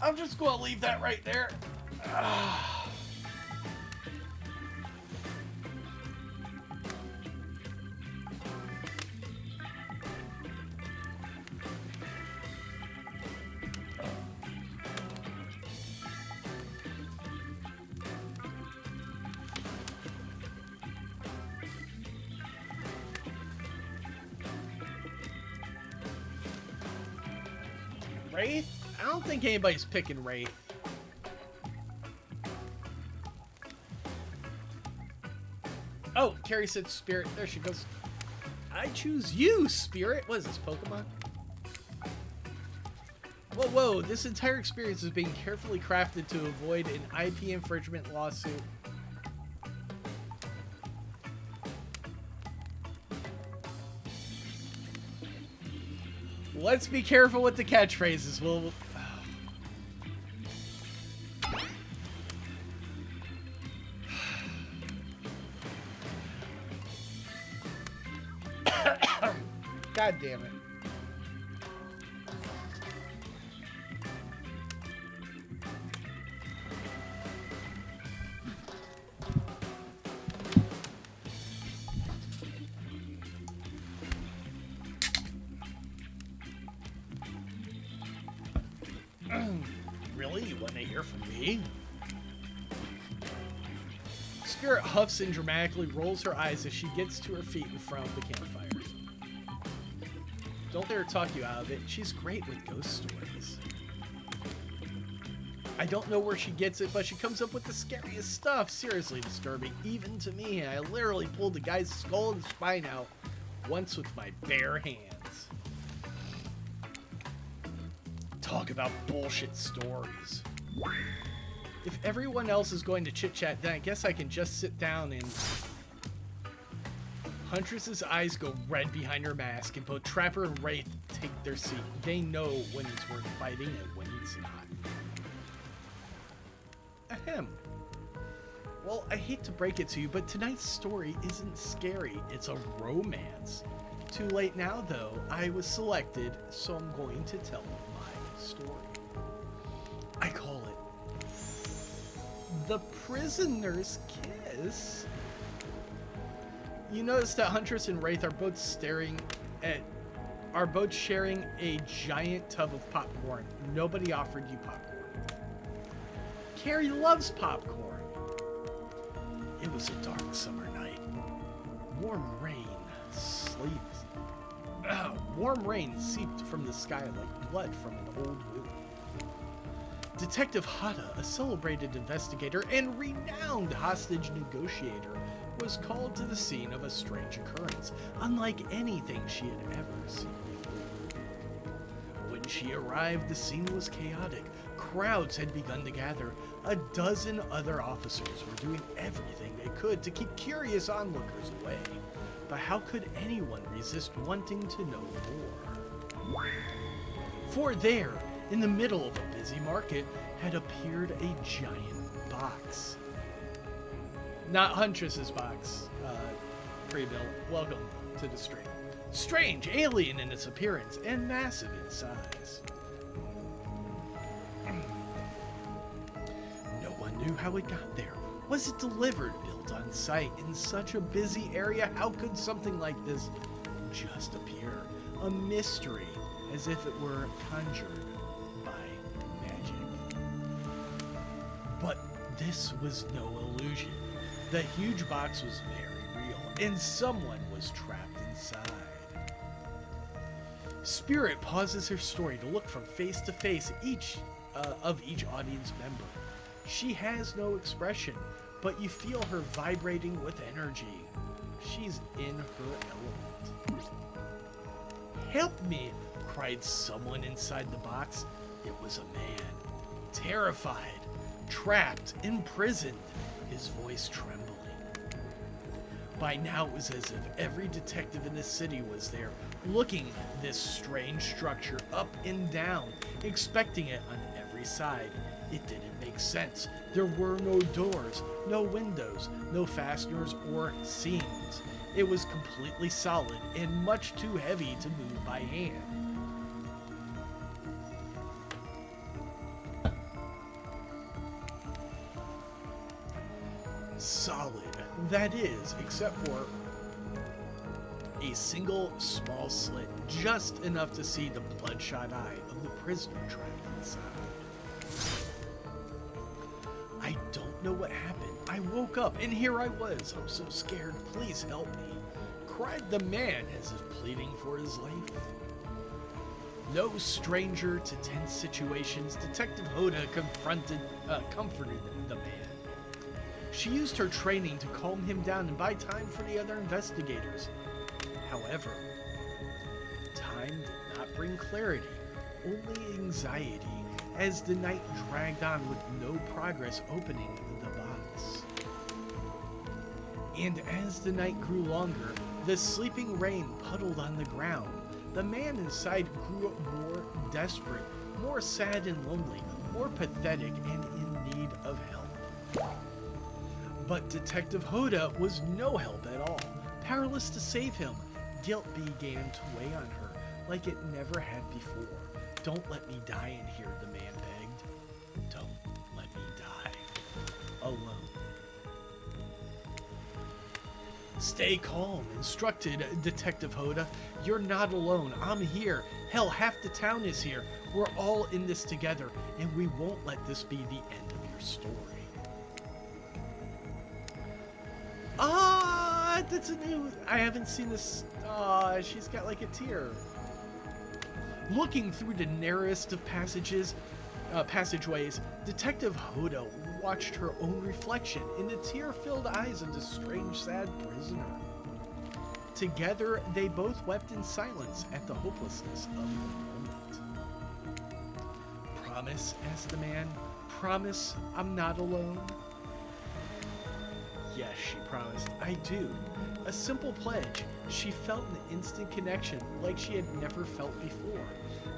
I'm just going to leave that right there. Wraith? I don't think anybody's picking Wraith. Oh, Carrie said Spirit. There she goes. I choose you, Spirit. What is this, Pokemon? Whoa, whoa. This entire experience is being carefully crafted to avoid an IP infringement lawsuit. Let's be careful with the catchphrases. We'll... God damn it. Really? You want to hear from me? Spirit huffs and dramatically rolls her eyes as she gets to her feet in front of the campfire. Don't let her talk you out of it. She's great with ghost stories. I don't know where she gets it, but she comes up with the scariest stuff. Seriously disturbing, even to me. I literally pulled the guy's skull and spine out once with my bare hands. Talk about bullshit stories. If everyone else is going to chit-chat, then I guess I can just sit down and... Huntress's eyes go red behind her mask, and both Trapper and Wraith take their seat. They know when it's worth fighting and when it's not. Ahem. Well, I hate to break it to you, but tonight's story isn't scary. It's a romance. Too late now, though. I was selected, so I'm going to tell my story. I call it The Prisoner's Kiss. You notice that Huntress and Wraith are both sharing a giant tub of popcorn. Nobody offered you popcorn. Carrie loves popcorn. It was a dark summer night. Warm rain seeped from the sky like blood from an old wound. Detective Hata, a celebrated investigator and renowned hostage negotiator, was called to the scene of a strange occurrence, unlike anything she had ever seen before. When she arrived, the scene was chaotic. Crowds had begun to gather. A dozen other officers were doing everything they could to keep curious onlookers away. But how could anyone resist wanting to know more? For there, in the middle of a busy market, had appeared a giant box. Not Huntress's box, pre-built. Welcome to the stream. Strange, alien in its appearance, and massive in size. No one knew how it got there. Was it delivered, built on site in such a busy area? How could something like this just appear? A mystery, as if it were conjured by magic. But this was no illusion. The huge box was very real, and someone was trapped inside. Spirit pauses her story to look from face to face of each audience member. She has no expression, but you feel her vibrating with energy. She's in her element. "Help me!" cried someone inside the box. It was a man, terrified, trapped, imprisoned, his voice trembling. By now it was as if every detective in the city was there, looking this strange structure up and down, expecting it on every side. It didn't make sense. There were no doors, no windows, no fasteners or seams. It was completely solid and much too heavy to move by hand. Solid, that is, except for a single small slit, just enough to see the bloodshot eye of the prisoner trapped inside. I don't know what happened. I woke up and here I was. I'm so scared. Please help me, cried the man as if pleading for his life. No stranger to tense situations, Detective Hoda comforted the man. She used her training to calm him down and buy time for the other investigators. However, time did not bring clarity, only anxiety, as the night dragged on with no progress opening the box. And as the night grew longer, the sleeping rain puddled on the ground. The man inside grew more desperate, more sad and lonely, more pathetic and in need of help. But Detective Hoda was no help at all. Powerless to save him, guilt began to weigh on her like it never had before. "Don't let me die in here," the man begged. "Don't let me die alone." "Stay calm," instructed Detective Hoda. "You're not alone. I'm here. Hell, half the town is here. We're all in this together, and we won't let this be the end of your story." That's a new... I haven't seen this... she's got like a tear. Looking through the narrowest of passageways, Detective Hoda watched her own reflection in the tear-filled eyes of the strange, sad prisoner. Together, they both wept in silence at the hopelessness of the moment. "Promise?" asked the man. "Promise I'm not alone?" "Yes," she promised. "I do." A simple pledge. She felt an instant connection like she had never felt before.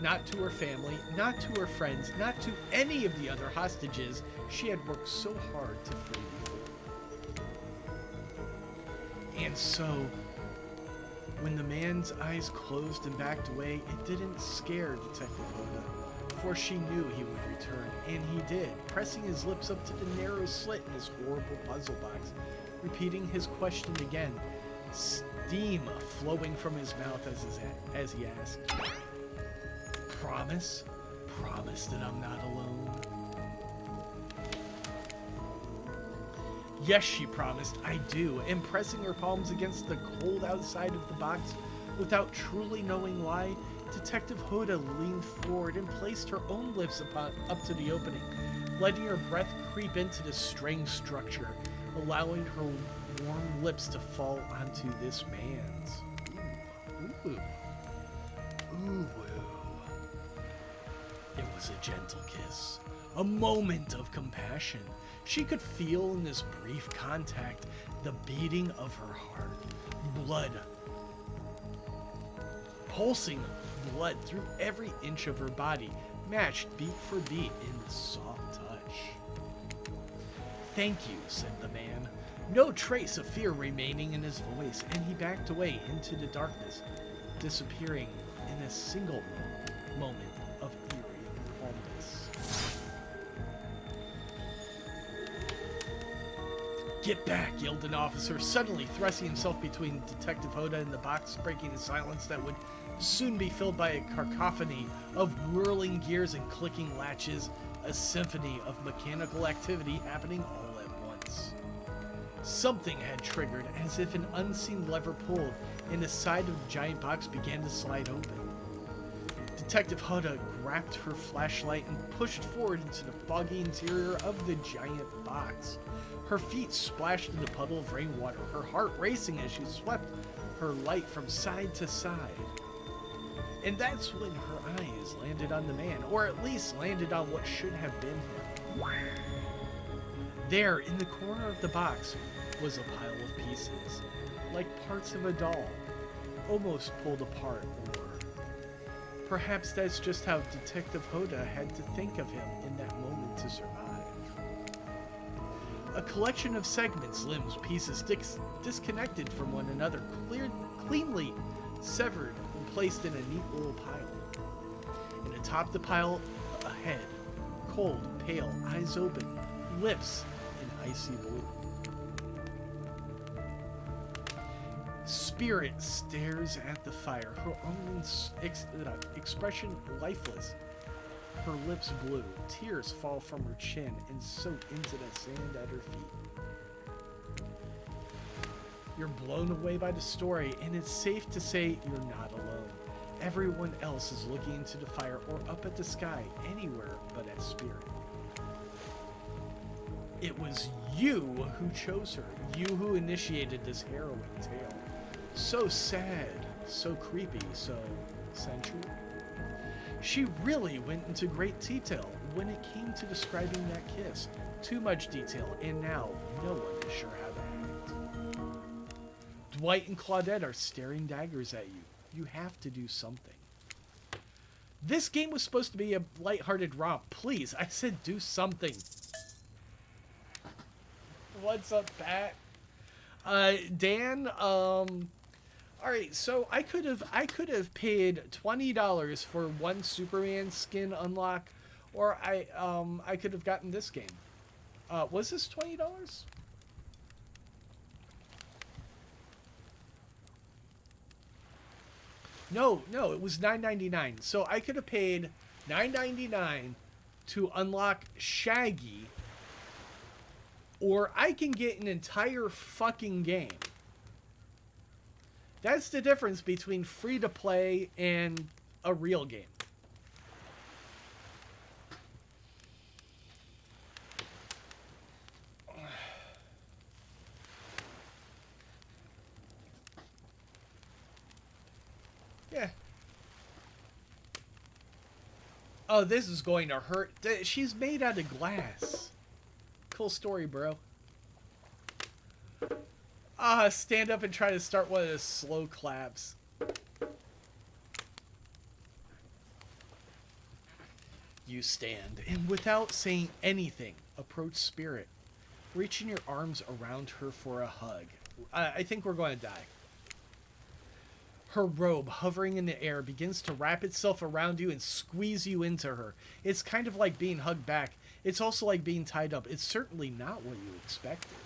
Not to her family, not to her friends, not to any of the other hostages she had worked so hard to free before. And so, when the man's eyes closed and backed away, it didn't scare Detective Hoda, for she knew he would return, and he did, pressing his lips up to the narrow slit in his horrible puzzle box, repeating his question again, steam flowing from his mouth as he asked, "Promise? Promise that I'm not alone?" "Yes," she promised, "I do," and pressing her palms against the cold outside of the box without truly knowing why, Detective Hoda leaned forward and placed her own lips up to the opening, letting her breath creep into the strange structure, allowing her warm lips to fall onto this man's. Ooh. Ooh. It was a gentle kiss, a moment of compassion. She could feel in this brief contact the beating of her heart, blood, pulsing blood through every inch of her body, matched beat for beat in the soft touch. "Thank you," said the man, no trace of fear remaining in his voice, and he backed away into the darkness, disappearing in a single moment of eerie calmness. "Get back!" yelled an officer, suddenly thrusting himself between Detective Hoda and the box, breaking a silence that would soon be filled by a cacophony of whirling gears and clicking latches, a symphony of mechanical activity happening all at once. Something had triggered, as if an unseen lever pulled, and the side of the giant box began to slide open. Detective Hoda grabbed her flashlight and pushed forward into the foggy interior of the giant box. Her feet splashed in a puddle of rainwater, her heart racing as she swept her light from side to side. And that's when her eyes landed on the man, or at least landed on what should have been him. There, in the corner of the box, was a pile of pieces, like parts of a doll, almost pulled apart, or perhaps that's just how Detective Hoda had to think of him in that moment to survive. A collection of segments, limbs, pieces disconnected from one another, cleanly severed and placed in a neat little pile. And atop the pile, a head, cold, pale, eyes open, lips in icy blue. Spirit stares at the fire, her own expression lifeless, her lips blue. Tears fall from her chin and soak into the sand at her feet. You're blown away by the story, and it's safe to say you're not alone. Everyone else is looking into the fire or up at the sky, anywhere but at Spirit. It was you who chose her, you who initiated this harrowing tale. So sad, so creepy, so sensual. She really went into great detail when it came to describing that kiss. Too much detail, and now no one is sure how to act. Dwight and Claudette are staring daggers at you. You have to do something. This game was supposed to be a lighthearted romp. Please, I said do something. What's up, Pat? Dan, alright, so I could have paid $20 for one Superman skin unlock, or I could have gotten this game. Was this $20? No, it was $9.99. So I could have paid $9.99 to unlock Shaggy, or I can get an entire fucking game. That's the difference between free to play and a real game. Yeah. Oh, this is going to hurt. She's made out of glass. Cool story, bro. Stand up and try to start one of those slow claps. You stand, and without saying anything, approach Spirit, reaching your arms around her for a hug. I think we're going to die. Her robe, hovering in the air, begins to wrap itself around you and squeeze you into her. It's kind of like being hugged back. It's also like being tied up. It's certainly not what you expected.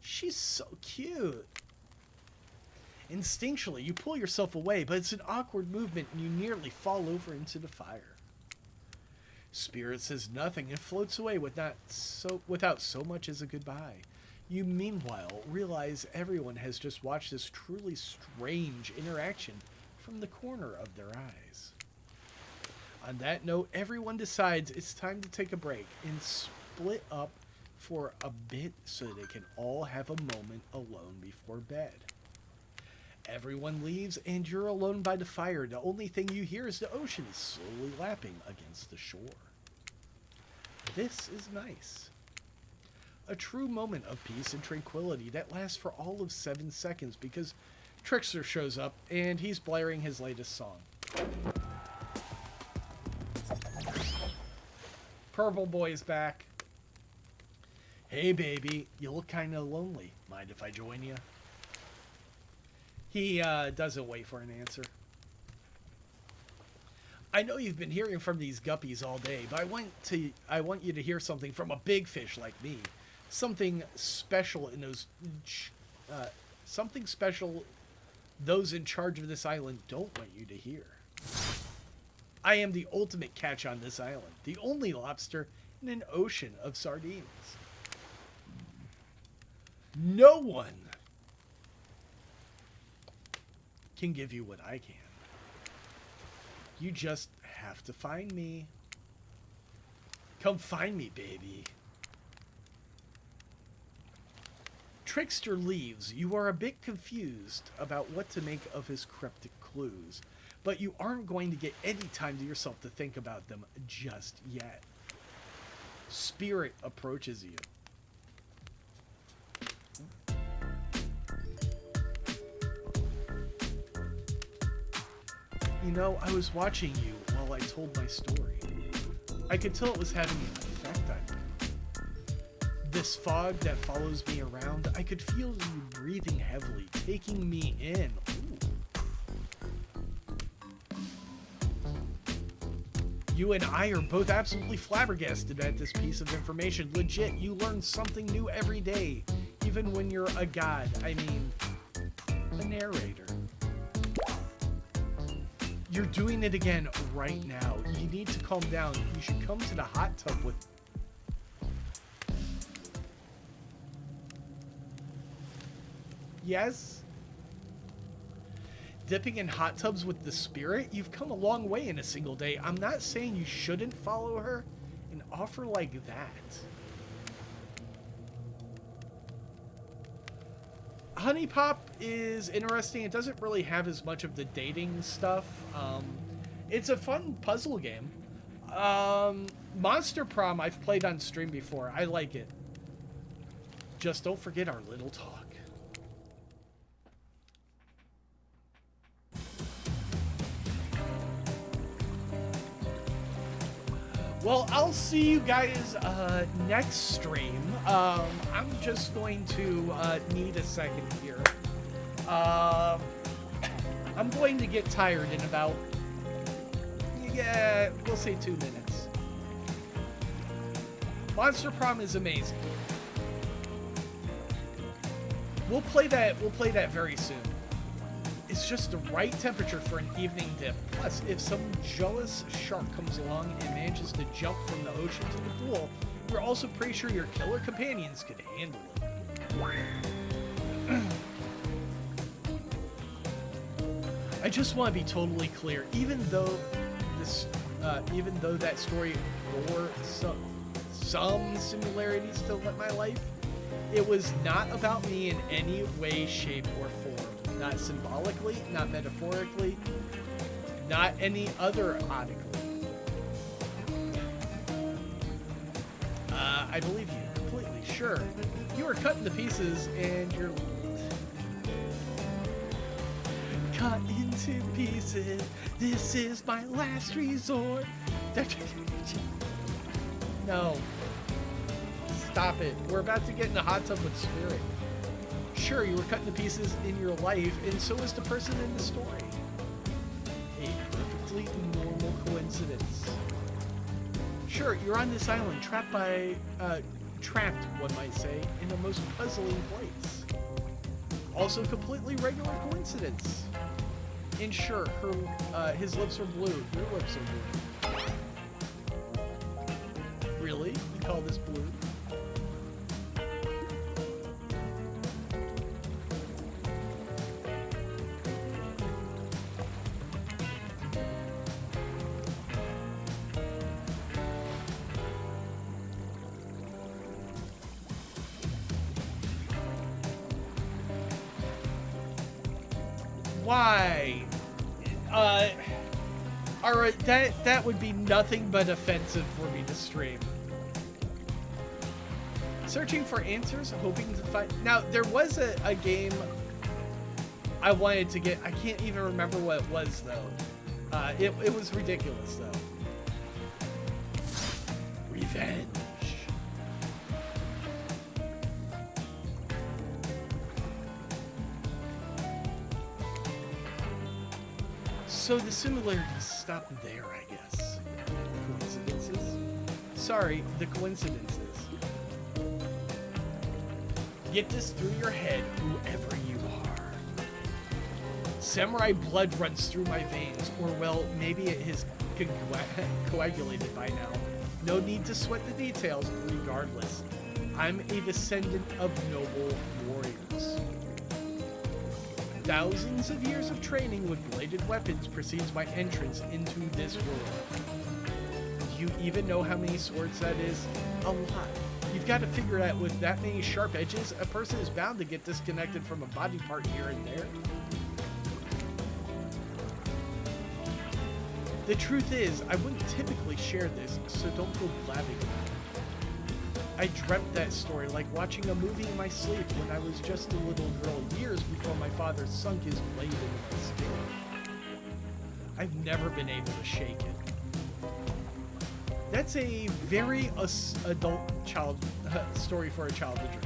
She's so cute. Instinctually, you pull yourself away, but it's an awkward movement and you nearly fall over into the fire. Spirit says nothing and floats away without so much as a goodbye. You, meanwhile, realize everyone has just watched this truly strange interaction from the corner of their eyes. On that note, everyone decides it's time to take a break and split up for a bit so they can all have a moment alone before bed. Everyone leaves and you're alone by the fire. The only thing you hear is the ocean slowly lapping against the shore. This is nice. A true moment of peace and tranquility that lasts for all of 7 seconds because Trickster shows up and he's blaring his latest song. Purple Boy's back. Hey baby, you look kinda lonely. Mind if I join you? He doesn't wait for an answer. I know you've been hearing from these guppies all day, but I want you to hear something from a big fish like me. Something special in those something special those in charge of this island don't want you to hear. I am the ultimate catch on this island, the only lobster in an ocean of sardines. No one can give you what I can. You just have to find me. Come find me, baby. Trickster leaves. You are a bit confused about what to make of his cryptic clues, but you aren't going to get any time to yourself to think about them just yet. Spirit approaches you. You know, I was watching you while I told my story. I could tell it was having an effect on you. This fog that follows me around, I could feel you breathing heavily, taking me in. Ooh. You and I are both absolutely flabbergasted at this piece of information. Legit, you learn something new every day, even when you're a god. I mean, a narrator. You're doing it again right now. You need to calm down. You should come to the hot tub with... Yes? Dipping in hot tubs with the spirit? You've come a long way in a single day. I'm not saying you shouldn't follow her. An offer like that. Honey Pop is interesting. It doesn't really have as much of the dating stuff. It's a fun puzzle game. Monster Prom I've played on stream before. I like it. Just don't forget our little talk. Well, I'll see you guys next stream. I'm just going to need a second here. I'm going to get tired in about, yeah, we'll say 2 minutes. Monster Prom is amazing. We'll play that very soon. It's just the right temperature for an evening dip. Plus, if some jealous shark comes along and manages to jump from the ocean to the pool, you're also pretty sure your killer companions could handle it. I just want to be totally clear. Even though that story bore some similarities to my life, it was not about me in any way, shape, or form. Not symbolically, not metaphorically, not any other odically. I believe you completely. Sure, you were cut into pieces, and you're cut into pieces. This is my last resort. No, stop it. We're about to get in a hot tub with Spirit. Sure, you were cut into pieces in your life, and so is the person in the story. A perfectly normal coincidence. Sure, you're on this island, trapped, one might say, in the most puzzling place. Also, completely regular coincidence. And sure, his lips are blue. Your lips are blue. Really? You call this blue? Why? Alright, that would be nothing but offensive for me to stream. Searching for answers, hoping to find... Now, there was a game I wanted to get. I can't even remember what it was, though. It was ridiculous, though. Revenge. So the similarities stop there, I guess. Coincidences? Sorry, the coincidences. Get this through your head, whoever you are. Samurai blood runs through my veins, or well, maybe it has coagulated by now. No need to sweat the details, regardless. I'm a descendant of noble warriors. Thousands of years of training with bladed weapons precedes my entrance into this world. Do you even know how many swords that is? A lot. You've got to figure out with that many sharp edges, a person is bound to get disconnected from a body part here and there. The truth is, I wouldn't typically share this, so don't go blabbing about it. I dreamt that story like watching a movie in my sleep when I was just a little girl years before my father sunk his blade into my skin. I've never been able to shake it. That's a very adult child story for a child to dream.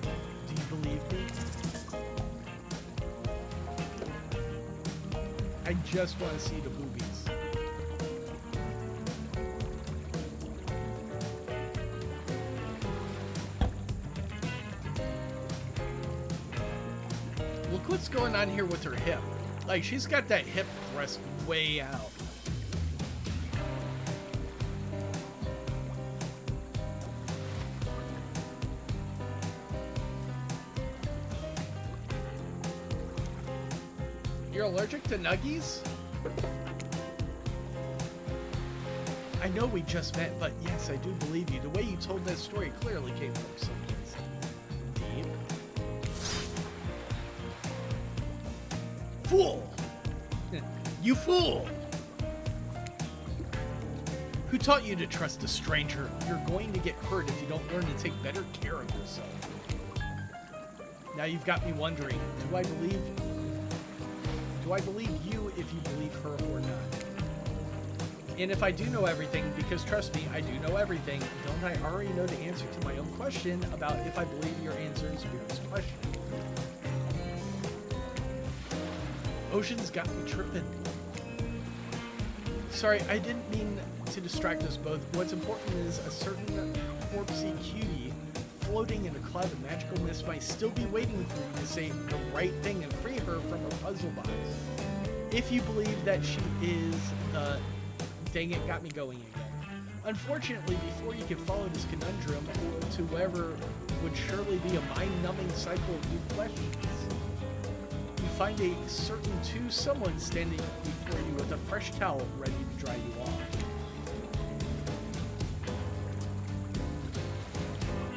Do you believe me? I just want to see the boobies. Look what's going on here with her hip. Like, she's got that hip thrust way out. You're allergic to nuggies? I know we just met, but yes, I do believe you. The way you told that story clearly came from someplace deep. Fool! You fool! Who taught you to trust a stranger? You're going to get hurt if you don't learn to take better care of yourself. Now you've got me wondering, do I believe you? Do I believe you if you believe her or not? And if I do know everything, because trust me, I do know everything, don't I already know the answer to my own question about if I believe your answer in Spirit's question? Ocean's got me tripping. Sorry, I didn't mean to distract us both. What's important is a certain corpsey cutie floating in a cloud of magical mist might still be waiting for you to say the right thing and free her from her puzzle box. If you believe that she is the... Dang it, got me going again. Unfortunately, before you can follow this conundrum to whoever would surely be a mind-numbing cycle of new questions, you find a certain someone standing before you with a fresh towel ready to dry you off.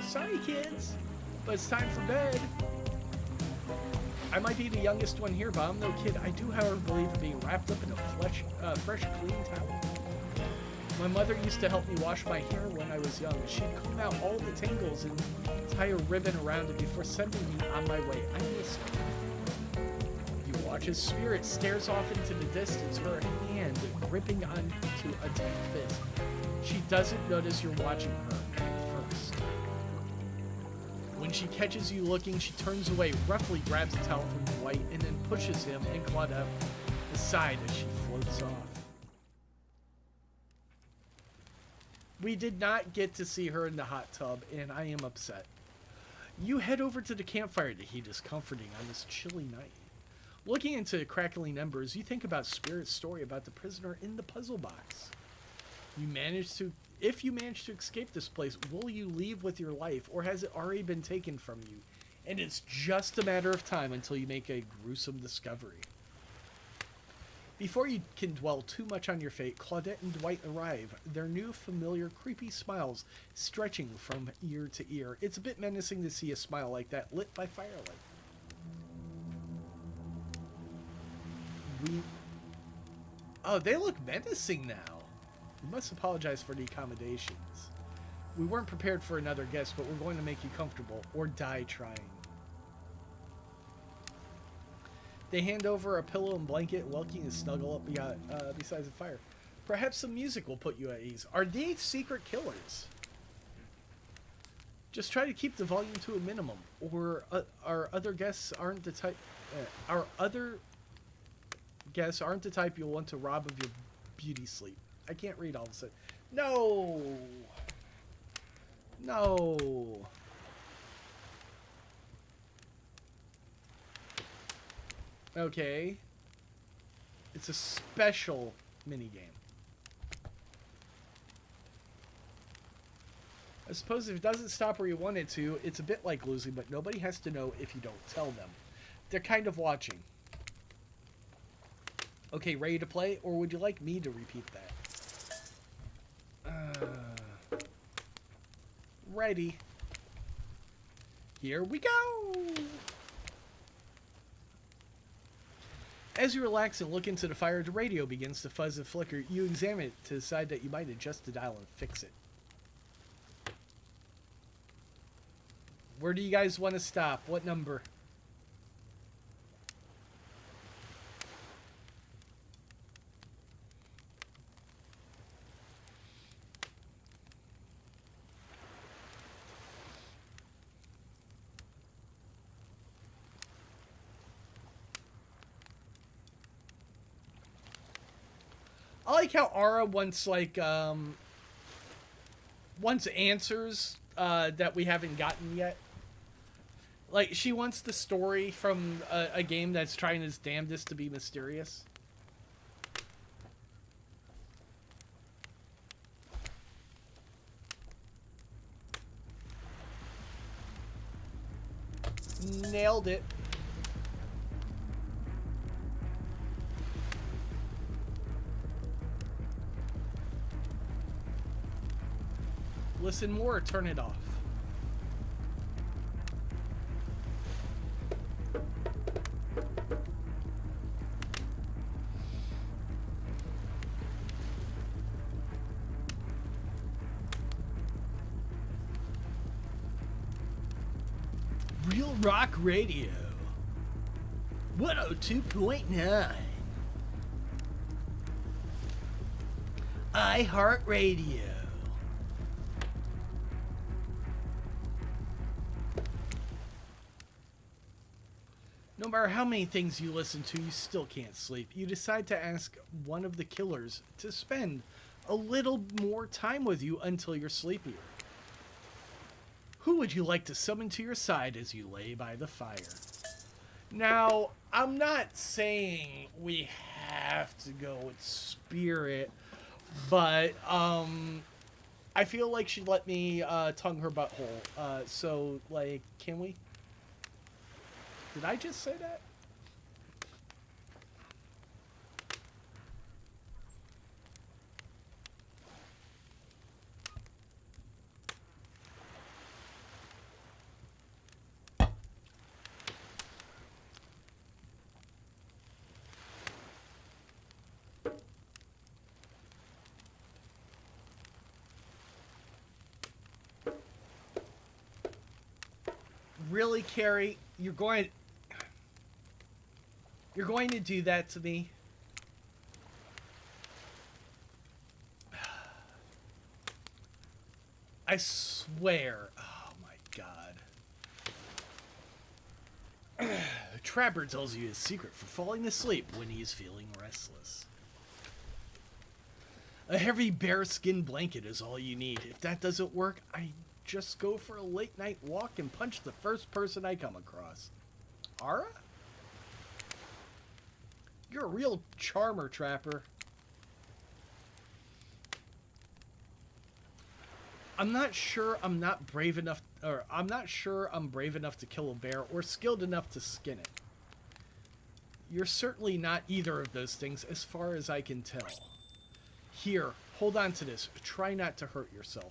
Sorry, kids, but it's time for bed. I might be the youngest one here, but I'm no kid. I do, however, believe in being wrapped up in a fresh, clean towel. My mother used to help me wash my hair when I was young. She'd comb out all the tangles and tie a ribbon around it before sending me on my way. I miss her. You watch as Spirit stares off into the distance, her hand gripping onto a tight fist. She doesn't notice you're watching her at first. When she catches you looking, she turns away, roughly grabs a towel from Dwight, and then pushes him and Claudette aside as she floats off. We did not get to see her in the hot tub, and I am upset. You head over to the campfire. The heat is comforting on this chilly night. Looking into the crackling embers, you think about Spirit's story about the prisoner in the puzzle box. If you manage to escape this place, will you leave with your life, or has it already been taken from you? And it's just a matter of time until you make a gruesome discovery. Before you can dwell too much on your fate, Claudette and Dwight arrive, their new familiar creepy smiles stretching from ear to ear. It's a bit menacing to see a smile like that lit by firelight. We... Oh, they look menacing now. We must apologize for the accommodations. We weren't prepared for another guest, but we're going to make you comfortable, or die trying. They hand over a pillow and blanket, welcoming you to snuggle up beside the fire. Perhaps some music will put you at ease. Are these secret killers? Just try to keep the volume to a minimum, or our other guests aren't the type. Our other guests aren't the type you'll want to rob of your beauty sleep. I can't read all of a sudden. No. No. Okay. It's a special minigame. I suppose if it doesn't stop where you want it to, it's a bit like losing, but nobody has to know if you don't tell them. They're kind of watching. Okay, ready to play? Or would you like me to repeat that? Ready. Here we go! As you relax and look into the fire, the radio begins to fuzz and flicker. You examine it to decide that you might adjust the dial and fix it. Where do you guys want to stop? What number? I like how Ara wants wants answers that we haven't gotten yet. Like, she wants the story from a game that's trying its damnedest to be mysterious. Nailed it. Listen more or turn it off. Real Rock Radio 102.9 iHeartRadio. No matter how many things you listen to, you still can't sleep. You decide to ask one of the killers to spend a little more time with you until you're sleepier. Who would you like to summon to your side as you lay by the fire? Now, I'm not saying we have to go with Spirit, but I feel like she'd let me tongue her butthole. So, like, can we? Did I just say that? Really, Carrie? You're going to do that to me? I swear. Oh my god. Trapper tells you his secret for falling asleep when he's feeling restless. A heavy bearskin blanket is all you need. If that doesn't work, I just go for a late night walk and punch the first person I come across. Ara? You're a real charmer, Trapper. I'm not sure I'm brave enough to kill a bear or skilled enough to skin it. You're certainly not either of those things as far as I can tell. Here, hold on to this. Try not to hurt yourself.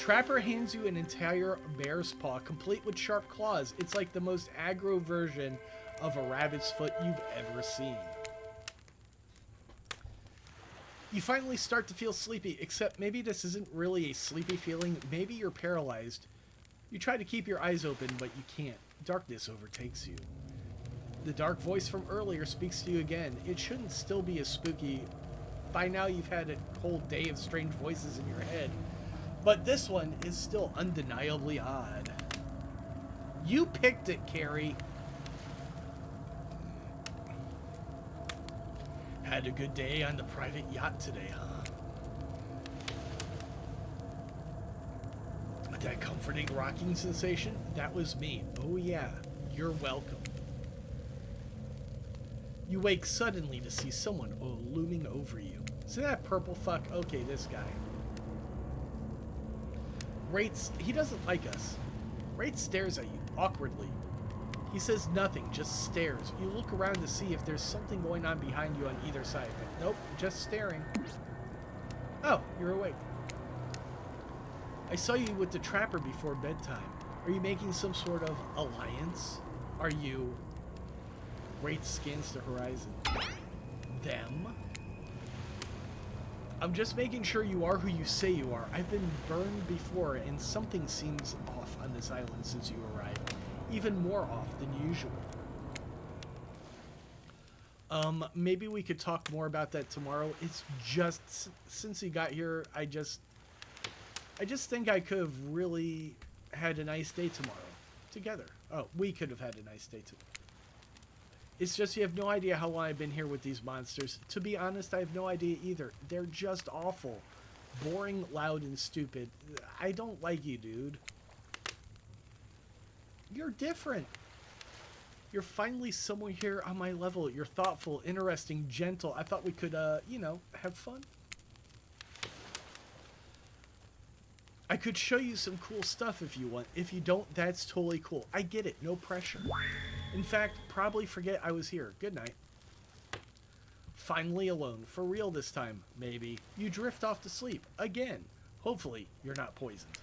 Trapper hands you an entire bear's paw, complete with sharp claws. It's like the most aggro version of a rabbit's foot you've ever seen. You finally start to feel sleepy, except maybe this isn't really a sleepy feeling. Maybe you're paralyzed. You try to keep your eyes open, but you can't. Darkness overtakes you. The dark voice from earlier speaks to you again. It shouldn't still be as spooky. By now you've had a whole day of strange voices in your head. But this one is still undeniably odd. You picked it, Carrie. Had a good day on the private yacht today, huh? That comforting rocking sensation? That was me. Oh yeah, you're welcome. You wake suddenly to see someone looming over you. See that purple fuck? Okay, this guy. He doesn't like us. Wraith stares at you, awkwardly. He says nothing, just stares. You look around to see if there's something going on behind you on either side. But nope, just staring. Oh, you're awake. I saw you with the Trapper before bedtime. Are you making some sort of alliance? Are you... Wraith scans the horizon. Them? I'm just making sure you are who you say you are. I've been burned before, and something seems off on this island since you arrived. Even more off than usual. Maybe we could talk more about that tomorrow. It's just, since you got here, I just think I could have really had a nice day tomorrow. Together. Oh, we could have had a nice day tomorrow. It's just you have no idea how long I've been here with these monsters. To be honest, I have no idea either. They're just awful. Boring, loud, and stupid. I don't like you, dude. You're different. You're finally someone here on my level. You're thoughtful, interesting, gentle. I thought we could, you know, have fun. I could show you some cool stuff if you want. If you don't, that's totally cool. I get it. No pressure. In fact, probably forget I was here. Good night. Finally alone. For real this time, maybe. You drift off to sleep. Again. Hopefully, you're not poisoned.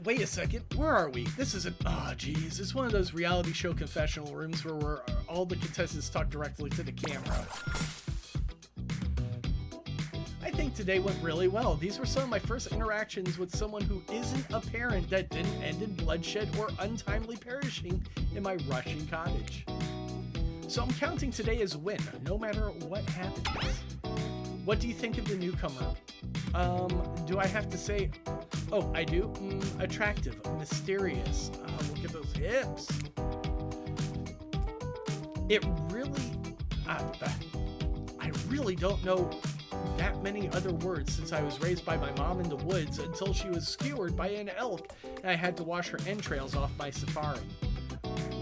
Wait a second, where are we? This isn't... Oh, geez. It's one of those reality show confessional rooms where all the contestants talk directly to the camera. I think today went really well. These were some of my first interactions with someone who isn't a parent that didn't end in bloodshed or untimely perishing in my Russian cottage. So I'm counting today as a win, no matter what happens. What do you think of the newcomer? Do I have to say... Oh, I do? Attractive, mysterious. Look at those hips. It really... I really don't know that many other words since I was raised by my mom in the woods until she was skewered by an elk and I had to wash her entrails off my safari.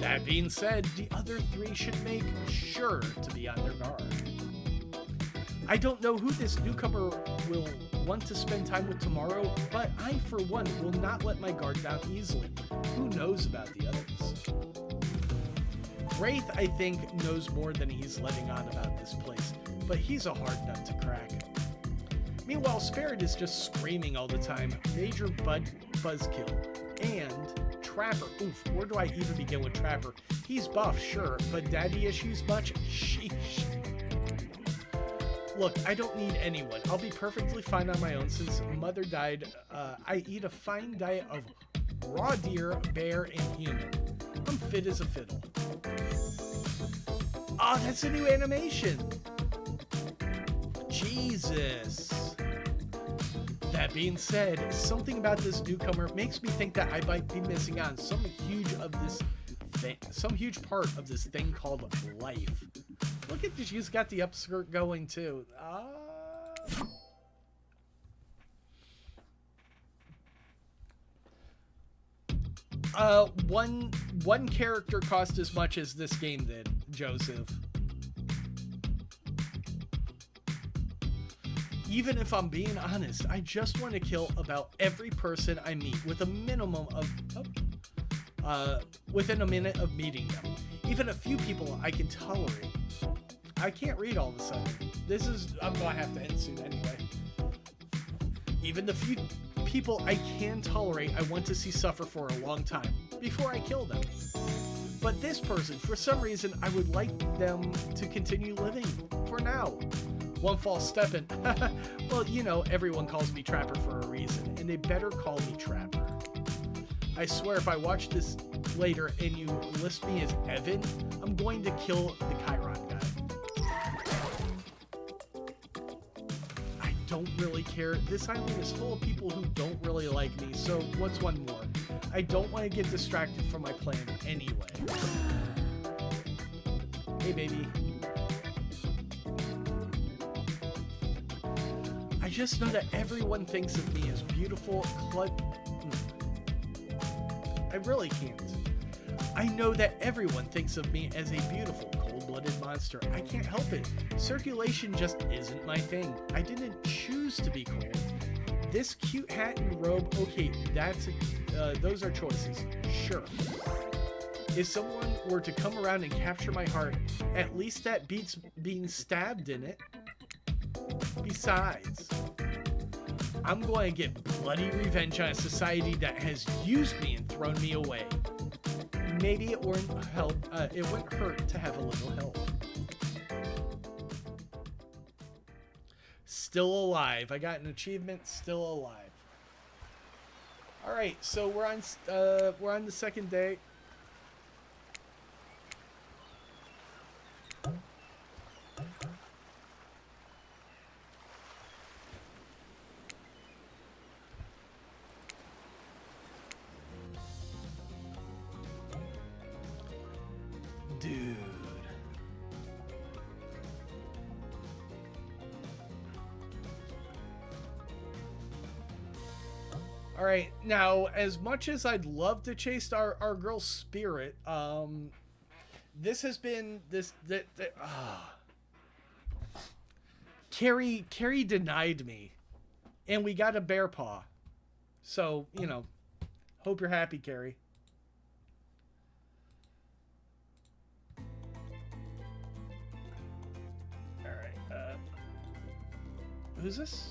That being said, the other three should make sure to be on their guard. I don't know who this newcomer will want to spend time with tomorrow, but I, for one, will not let my guard down easily. Who knows about the others? Wraith, I think, knows more than he's letting on about this place, but he's a hard nut to crack. Meanwhile, Spirit is just screaming all the time. Major buzzkill. And Trapper. Oof, where do I even begin with Trapper? He's buff, sure, but daddy issues much? Sheesh. Look, I don't need anyone. I'll be perfectly fine on my own since mother died. I eat a fine diet of raw deer, bear, and human. I'm fit as a fiddle. Oh, that's a new animation. Jesus. That being said, something about this newcomer makes me think that I might be missing on some huge part of this thing called life. Look at this, she's got the upskirt going too. One character cost as much as this game did, Joseph. even if I'm being honest, I just want to kill about every person I meet with a minimum of within a minute of meeting them. Even a few people I can tolerate. I can't read all of a sudden. I'm gonna have to end soon anyway. Even the few people I can tolerate, I want to see suffer for a long time before I kill them. But this person, for some reason, I would like them to continue living for now. One false step and, well, you know, everyone calls me Trapper for a reason, and they better call me Trapper. I swear if I watch this later and you list me as Evan, I'm going to kill the Chiron guy. I don't really care. This island is full of people who don't really like me, so what's one more? I don't want to get distracted from my plan anyway. Hey, baby. I just know that everyone thinks of me as beautiful, I really can't. I know that everyone thinks of me as a beautiful, cold-blooded monster. I can't help it. Circulation just isn't my thing. I didn't choose to be cold. This cute hat and robe, okay, those are choices. Sure. If someone were to come around and capture my heart, at least that beats being stabbed in it. Besides, I'm going to get bloody revenge on a society that has used me and thrown me away. Maybe it wouldn't help. It wouldn't hurt to have a little help. Still alive. I got an achievement. Still alive. All right, so we're on the second day. Dude. All right, now, as much as I'd love to chase our girl Spirit, this has been Carrie denied me, and we got a bear paw. So, you know, hope you're happy, Carrie. All right, who's this?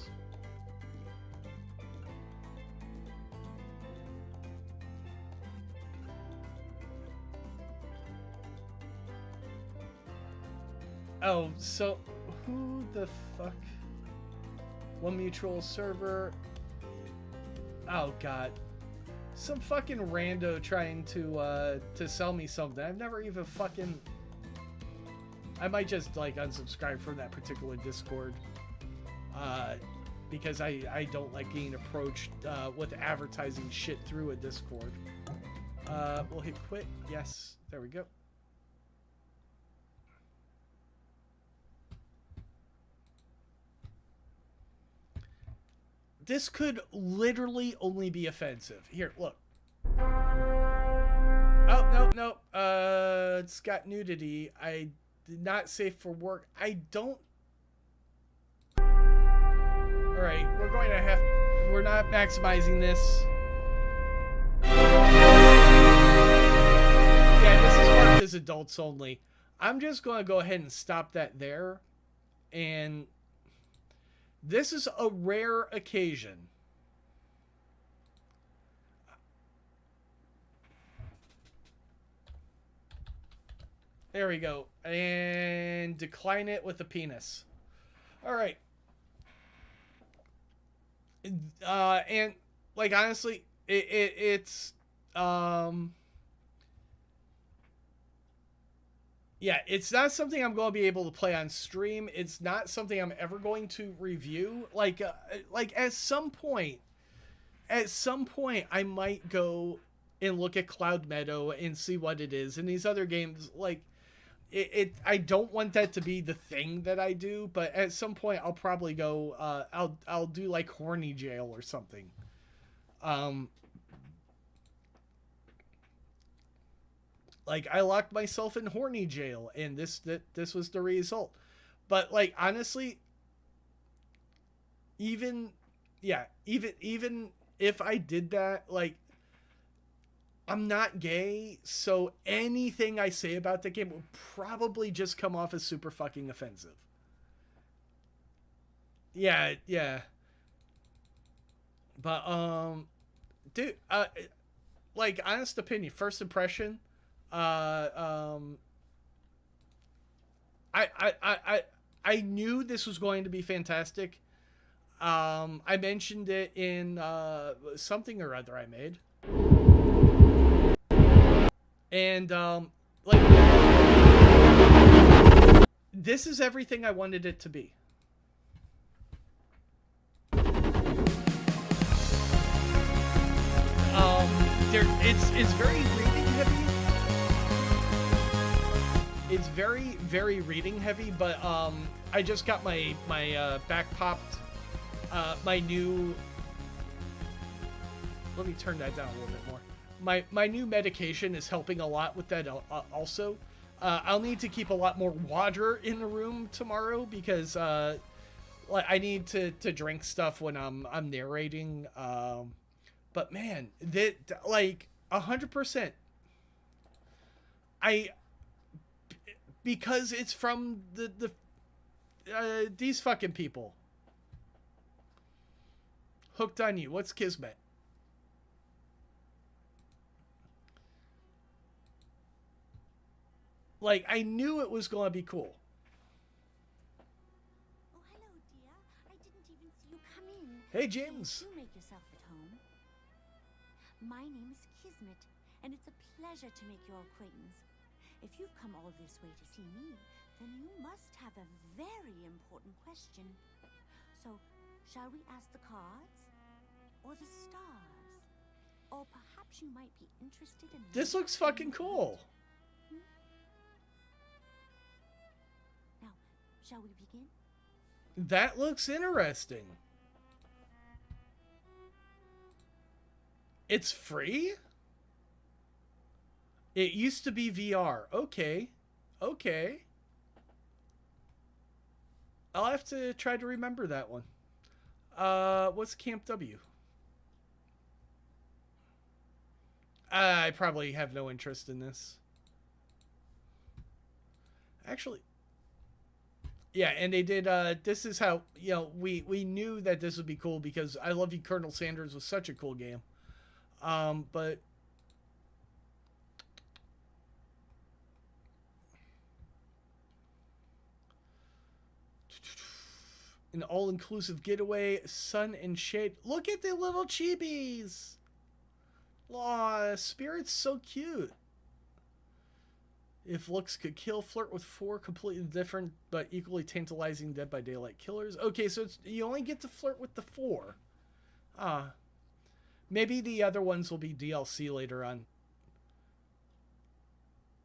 Oh, so who the fuck? One mutual server. Oh god, some fucking rando trying to sell me something. I've never even fucking. I might just like unsubscribe from that particular Discord, because I don't like being approached with advertising shit through a Discord. We'll hit quit. Yes, there we go. This could literally only be offensive. Here, look. Oh, no. It's got nudity. I did not safe for work. I don't... Alright, we're going to have... We're not maximizing this. Yeah, this is marked as adults only. I'm just going to go ahead and stop that there. And... This is a rare occasion. There we go. And decline it with a penis. All right. And like honestly, it's yeah, it's not something I'm going to be able to play on stream. It's not something I'm ever going to review. Like at some point, I might go and look at Cloud Meadow and see what it is. And these other games, like, I don't want that to be the thing that I do. But at some point, I'll probably go. I'll do like Horny Jail or something. Like, I locked myself in horny jail, and this was the result. But, like, honestly, even even if I did that, like, I'm not gay, so anything I say about the game would probably just come off as super fucking offensive. Yeah, yeah. But dude, like, honest opinion, first impression, I knew this was going to be fantastic. I mentioned it in something or other I made. And like, this is everything I wanted it to be. It's very reading heavy. It's very reading heavy, but I just got my back popped. My new. Let me turn that down a little bit more. My new medication is helping a lot with that also. I'll need to keep a lot more water in the room tomorrow because like, I need to drink stuff when I'm narrating. But man, that, like, 100%. Because it's from these fucking people. Hooked on You. What's Kismet? Like, I knew it was going to be cool. Oh, hello, dear. I didn't even see you come in. Hey, James. Do make yourself at home. My name is Kismet, and it's a pleasure to make your acquaintance. If you've come all this way to see me, then you must have a very important question. So, shall we ask the cards? Or the stars? Or perhaps you might be interested in... This looks fucking cool. Now, shall we begin? That looks interesting. It's free? It used to be VR. Okay. Okay. I'll have to try to remember that one. What's Camp W? I probably have no interest in this. Actually, yeah, and they did, this is how, you know, we knew that this would be cool because I Love You, Colonel Sanders was such a cool game. But an all-inclusive getaway, sun and shade. Look at the little chibis. Aw, Spirit's so cute. If looks could kill, flirt with 4 completely different but equally tantalizing Dead by Daylight killers. Okay, so it's, you only get to flirt with the 4. Maybe the other ones will be DLC later on.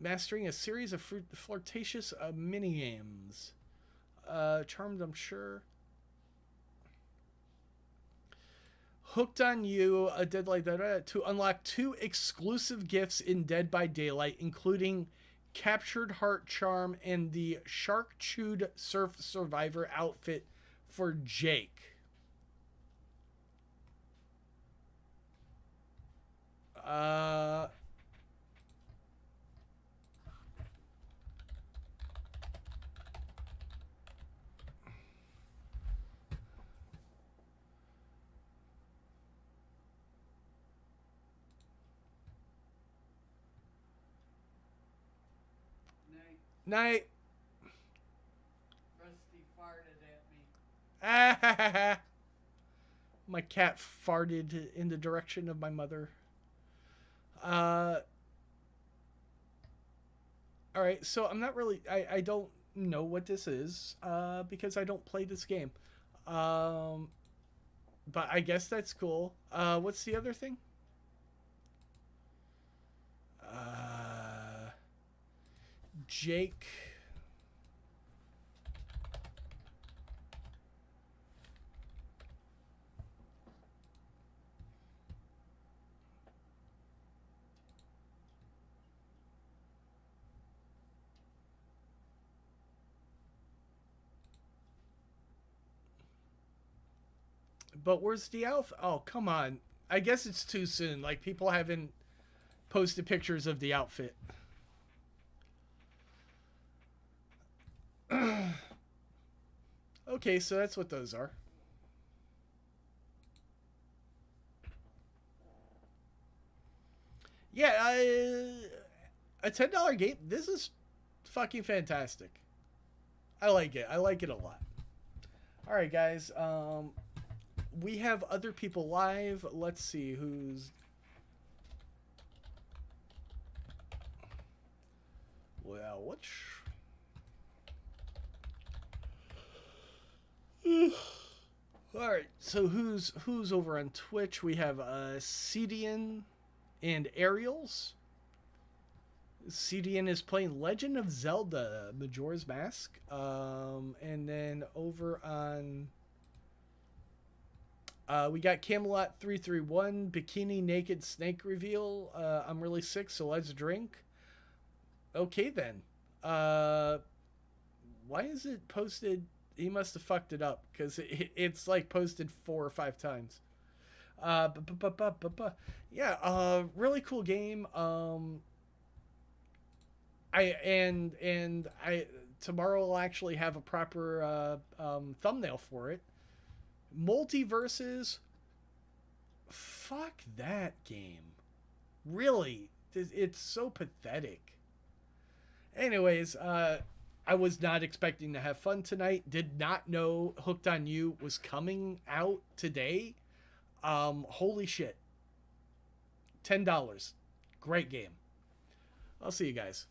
Mastering a series of flirtatious mini-games. Charmed, I'm sure. Hooked on You, Dead by Daylight, to unlock 2 exclusive gifts in Dead by Daylight, including Captured Heart Charm and the Shark Chewed Surf Survivor outfit for Jake. Night. Rusty farted at me. My cat farted in the direction of my mother. Alright, so I'm not really... I don't know what this is, because I don't play this game. But I guess that's cool. What's the other thing? Jake. But where's the outfit? Oh, come on. I guess it's too soon. Like, people haven't posted pictures of the outfit. Okay, so that's what those are. Yeah, a $10 game. This is fucking fantastic. I like it. I like it a lot. All right, guys. We have other people live. Let's see who's... Well, which... All right, so who's over on Twitch? We have Cedian and Ariels. Cedian is playing Legend of Zelda: Majora's Mask. And then over on we got Camelot 331 Bikini Naked Snake reveal. I'm really sick, so let's drink. Okay then. Why is it posted? He must have fucked it up because it's like posted 4 or 5 times. Yeah, really cool game. I tomorrow I'll actually have a proper thumbnail for it. Multiversus. Fuck that game. Really, it's so pathetic. Anyways, I was not expecting to have fun tonight. Did not know Hooked on You was coming out today. Holy shit. $10. Great game. I'll see you guys.